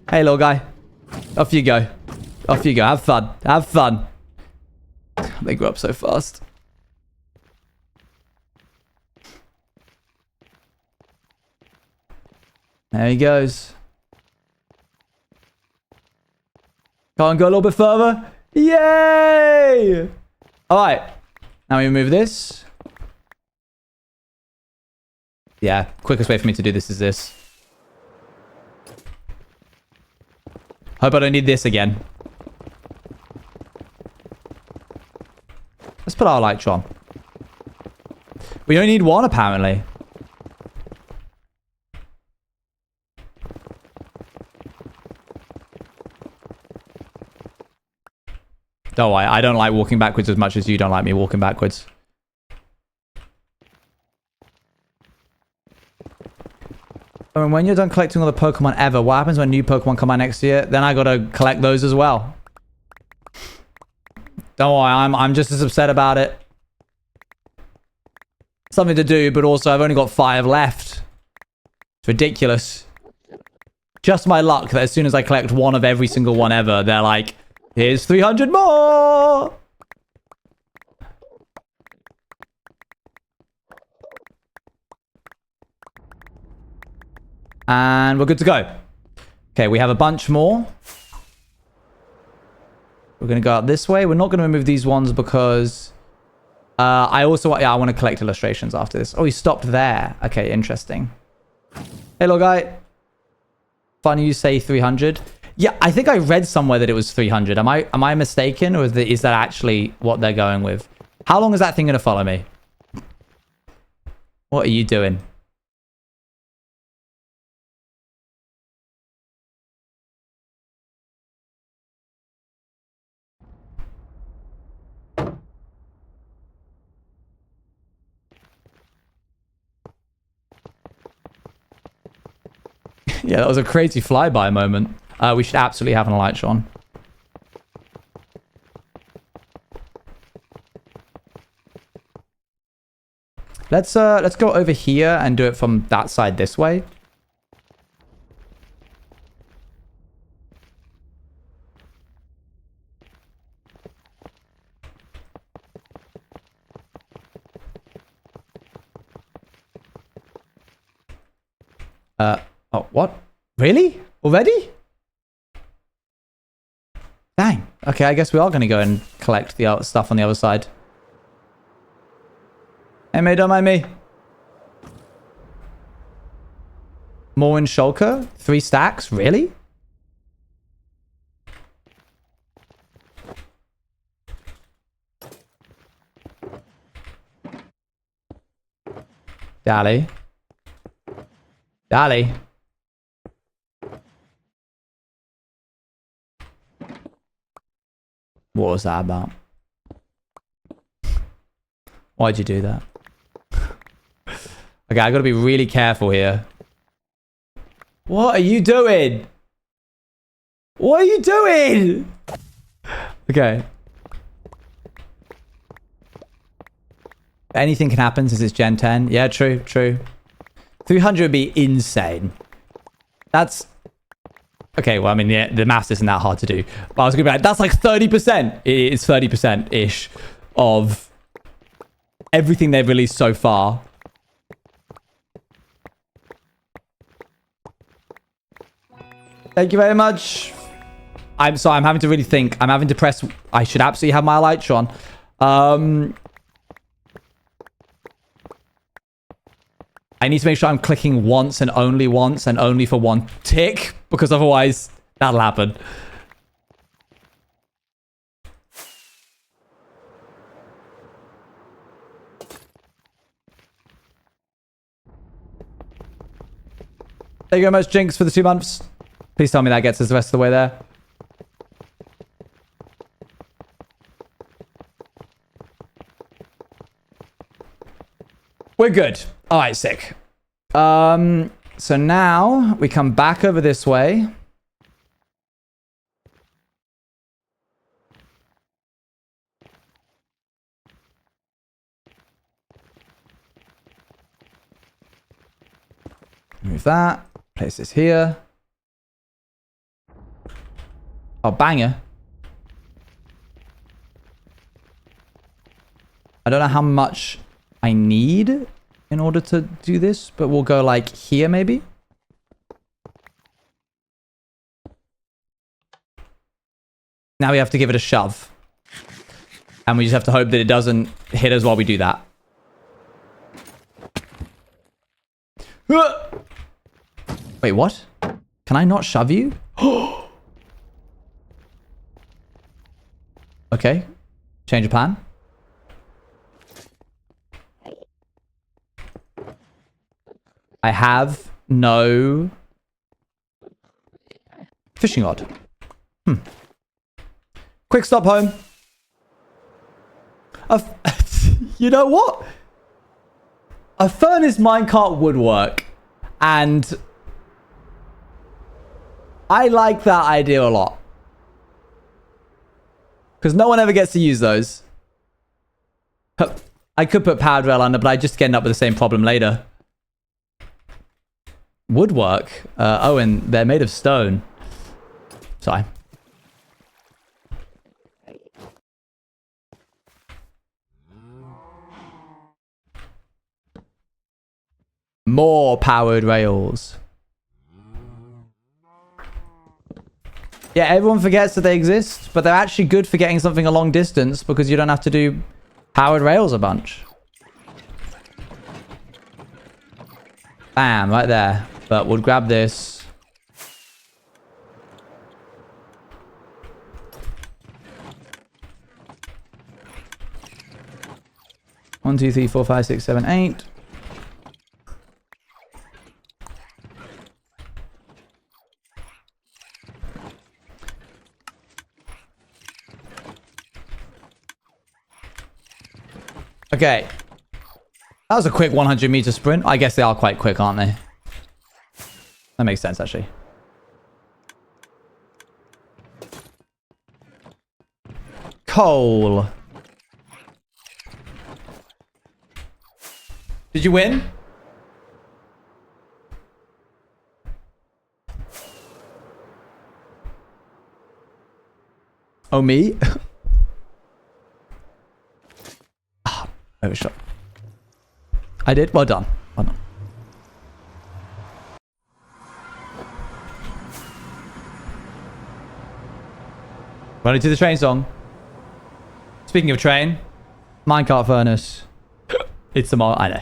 Hey, little guy. Off you go. Off you go. Have fun. Have fun. They grew up so fast. There he goes. Can't go a little bit further. Yay! All right. Now we move this. Yeah, quickest way for me to do this is this. Hope I don't need this again. Let's put our lights on. We only need one, apparently. Don't worry, I don't like walking backwards as much as you don't like me walking backwards. And when you're done collecting all the Pokemon ever, what happens when new Pokemon come out next year? Then I gotta collect those as well. Don't worry, I'm just as upset about it. Something to do, but also I've only got 5 left. It's ridiculous. Just my luck that as soon as I collect one of every single one ever, they're like, here's 300 more! And we're good to go. Okay, we have a bunch more. We're going to go out this way. We're not going to remove these ones because... I want to collect illustrations after this. Oh, he stopped there. Okay, interesting. Hey, little guy. Funny you say 300. Yeah, I think I read somewhere that it was 300. Am I mistaken, or is that actually what they're going with? How long is that thing going to follow me? What are you doing? Yeah, that was a crazy flyby moment. We should absolutely have an light on. Let's go over here and do it from that side this way. Oh, what? Really? Already? Dang. Okay, I guess we are going to go and collect the stuff on the other side. Hey, mate, don't mind me. More in Shulker? 3 stacks? Really? Dally. Dally. What was that about? Why'd you do that? Okay, I gotta be really careful here. What are you doing? What are you doing? Okay. Anything can happen since it's Gen 10. Yeah, true, true. 300 would be insane. That's... Okay, well, I mean, yeah, the maths isn't that hard to do. But I was going to be like, that's like 30%. It's 30%-ish of everything they've released so far. Thank you very much. I'm sorry, I'm having to really think. I'm having to press... I should absolutely have my lights on. I need to make sure I'm clicking once and only for one tick, because otherwise that'll happen. Thank you very much, Jinx, for the 2 months. Please tell me that gets us the rest of the way there. We're good. All right, sick. So now we come back over this way. Move that. Place this here. Oh, banger. I don't know how much I need in order to do this, but we'll go like here maybe. Now we have to give it a shove. And we just have to hope that it doesn't hit us while we do that. Wait, what? Can I not shove you? Okay. Change of plan. I have no fishing rod. Quick stop home. You know what? A furnace minecart would work. And I like that idea a lot. Because no one ever gets to use those. I could put powered rail under, but I just end up with the same problem later. Woodwork. Oh, and they're made of stone. Sorry. More powered rails. Yeah, everyone forgets that they exist, but they're actually good for getting something a long distance because you don't have to do powered rails a bunch. Bam, right there. But we'll grab this. One, two, three, four, five, six, seven, eight. Okay. That was a quick 100-meter sprint. I guess they are quite quick, aren't they? That makes sense, actually. Coal. Did you win? Oh, me? Overshot. I did? Well done. Well done. Running to the train song. Speaking of train, minecart furnace. It's tomorrow. I know.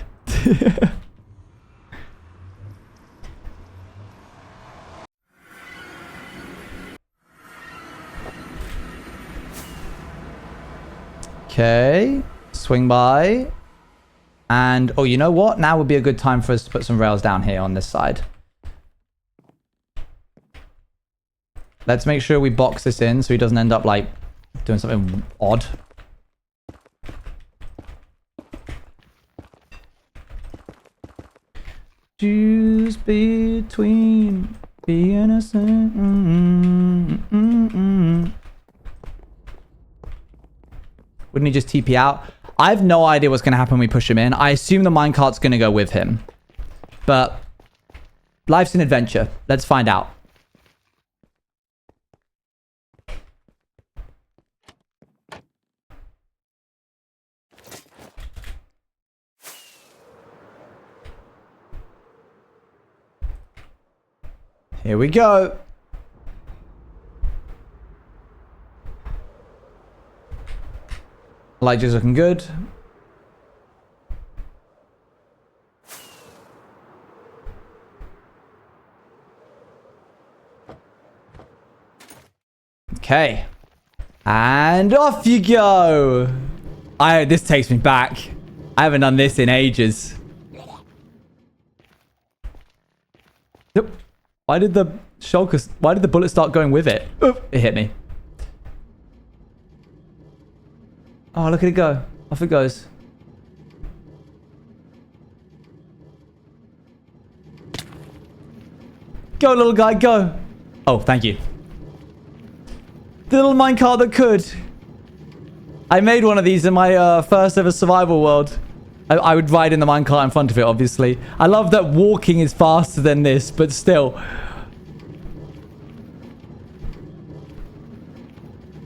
Okay. Swing by. And, oh, you know what? Now would be a good time for us to put some rails down here on this side. Let's make sure we box this in so he doesn't end up, like, doing something odd. Choose between being innocent. Wouldn't he just TP out? I have no idea what's going to happen when we push him in. I assume the minecart's going to go with him. But life's an adventure. Let's find out. Here we go. Light is looking good. Okay. And off you go. This takes me back. I haven't done this in ages. Yep. Why did the Shulker... Why did the bullet start going with it? Oop, it hit me. Oh, look at it go. Off it goes. Go, little guy, go. Oh, thank you. The little minecart that could. I made one of these in my first ever survival world. I would ride in the minecart in front of it, obviously. I love that walking is faster than this, but still.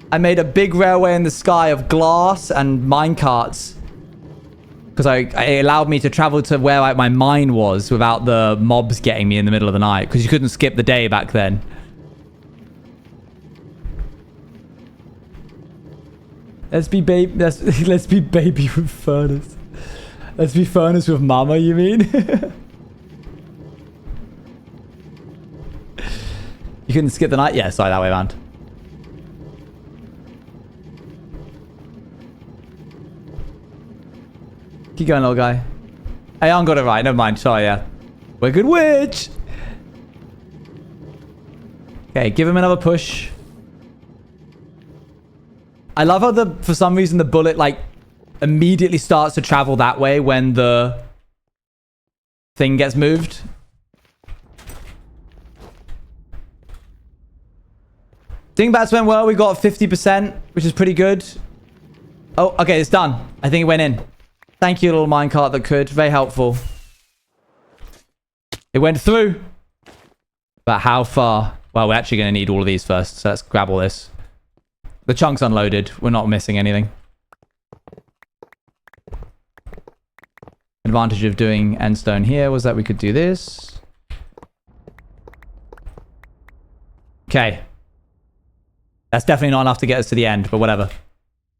I made a big railway in the sky of glass and minecarts. Because it allowed me to travel to where like my mine was without the mobs getting me in the middle of the night. Because you couldn't skip the day back then. Let's be baby. Let's be baby with furnace. Let's be furnace with mama. You mean? You couldn't skip the night? Yeah, sorry, that way around. Keep going, little guy. Hey, I got it right. Never mind. Sorry, yeah. We're good witch. Okay, give him another push. I love how for some reason the bullet like immediately starts to travel that way when the thing gets moved. Dingbats went well. We got 50%, which is pretty good. Oh, okay, it's done. I think it went in. Thank you, little minecart that could. Very helpful. It went through. But how far? Well, we're actually going to need all of these first. So let's grab all this. The chunk's unloaded. We're not missing anything. Advantage of doing endstone here was that we could do this. Okay. That's definitely not enough to get us to the end, but whatever.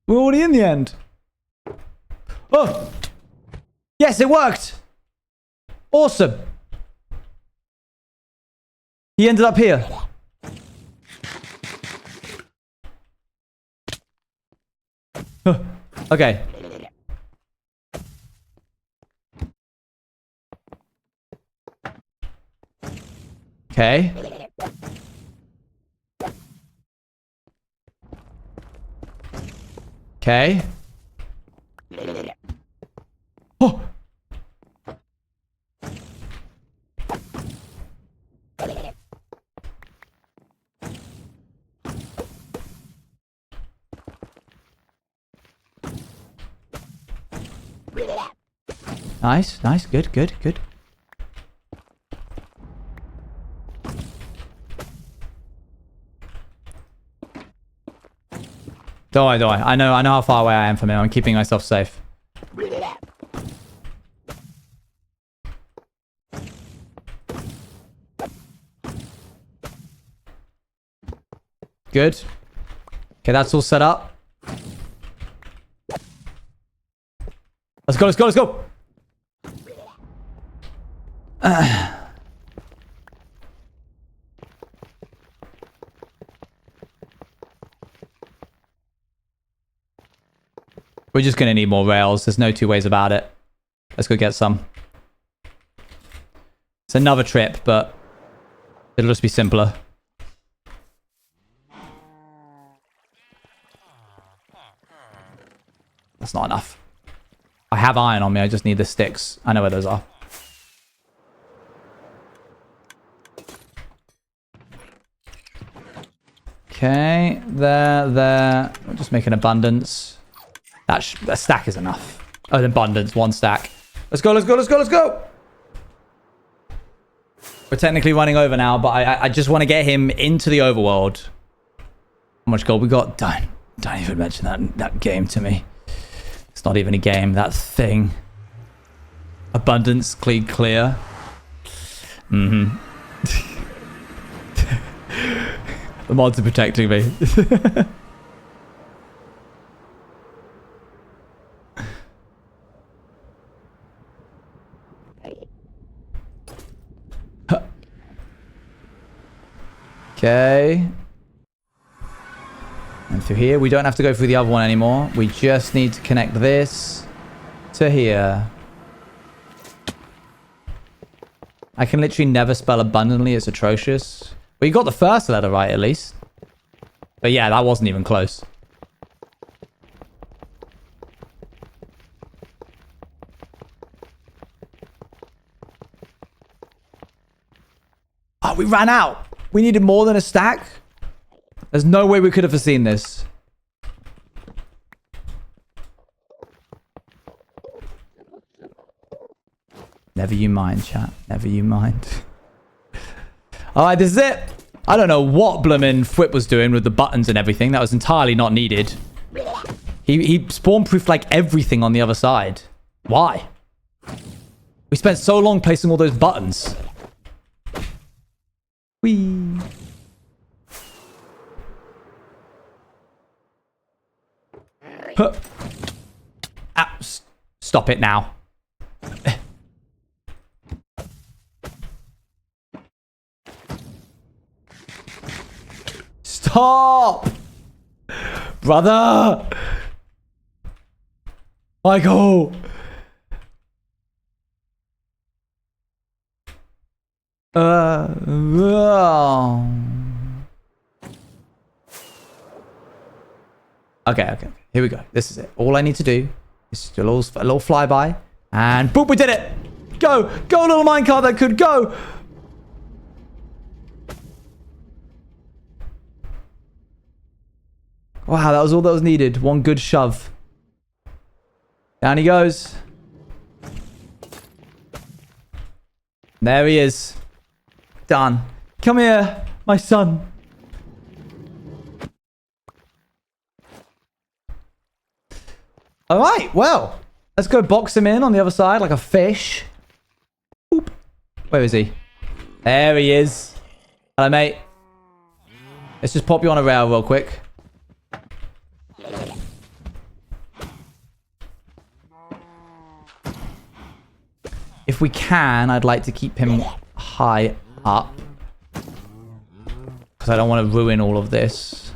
We're already in the end. Oh! Yes, it worked! Awesome. He ended up here. Okay. Okay. Okay. Oh! Nice, nice, good, good, good. Don't worry, don't worry. I know how far away I am from him. I'm keeping myself safe. Good. Okay, that's all set up. Let's go, let's go, let's go! We're just going to need more rails. There's no two ways about it. Let's go get some. It's another trip, but it'll just be simpler. That's not enough. I have iron on me. I just need the sticks. I know where those are. Okay, there. We'll just make an abundance. A stack is enough. Oh, an abundance, one stack. Let's go, let's go, let's go, let's go! We're technically running over now, but I just want to get him into the overworld. How much gold we got? Don't even mention that game to me. It's not even a game, that thing. Abundance, clear. Mm-hmm. The mods are protecting me. Okay. And through here, we don't have to go through the other one anymore. We just need to connect this to here. I can literally never spell abundantly. It's atrocious. Well, you got the first letter right, at least. But yeah, that wasn't even close. Oh, we ran out. We needed more than a stack. There's no way we could have foreseen this. Never you mind, chat. Never you mind. Alright, this is it. I don't know what bloomin' Fwip was doing with the buttons and everything. That was entirely not needed. He spawn-proofed like everything on the other side. Why? We spent so long placing all those buttons. Whee. Huh. Ah, stop it now. Stop! Brother! Michael! Okay. Here we go. This is it. All I need to do is do a little flyby. And boop, we did it! Go! Go, little minecart that could go! Wow, that was all that was needed. One good shove. Down he goes. There he is. Done. Come here, my son. All right, well, let's go box him in on the other side like a fish. Oop. Where is he? There he is. Hello, mate. Let's just pop you on a rail real quick. If we can, I'd like to keep him high up. Because I don't want to ruin all of this.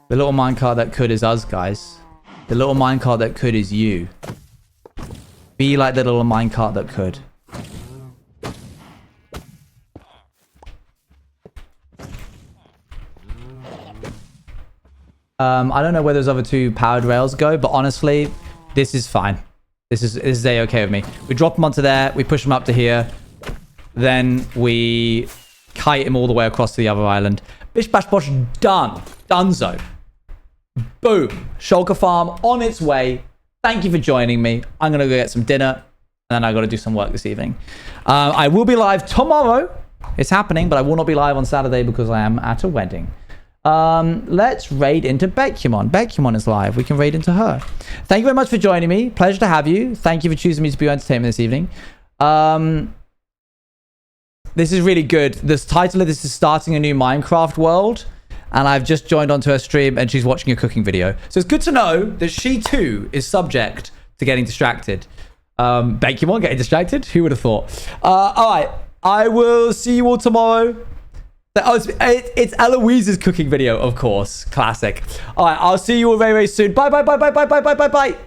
The little minecart that could is us, guys. The little minecart that could is you. Be like the little minecart that could. I don't know where those other two powered rails go, but honestly, this is fine. This is A-okay with me. We drop him onto there, we push him up to here, then we kite him all the way across to the other island. Bish bash bosh, done. Donezo. Boom. Shulker farm on its way. Thank you for joining me. I'm going to go get some dinner, and then I got to do some work this evening. I will be live tomorrow. It's happening, but I will not be live on Saturday because I am at a wedding. Let's raid into Becumon. Becumon is live. We can raid into her. Thank you very much for joining me. Pleasure to have you. Thank you for choosing me to be your entertainment this evening. This is really good. This title of this is Starting a New Minecraft World. And I've just joined onto her stream and she's watching a cooking video. So it's good to know that she too is subject to getting distracted. Becumon getting distracted? Who would have thought? All right. I will see you all tomorrow. Oh, it's Eloise's cooking video, of course. Classic. All right, I'll see you all very, very soon. Bye, bye, bye, bye, bye, bye, bye, bye, bye.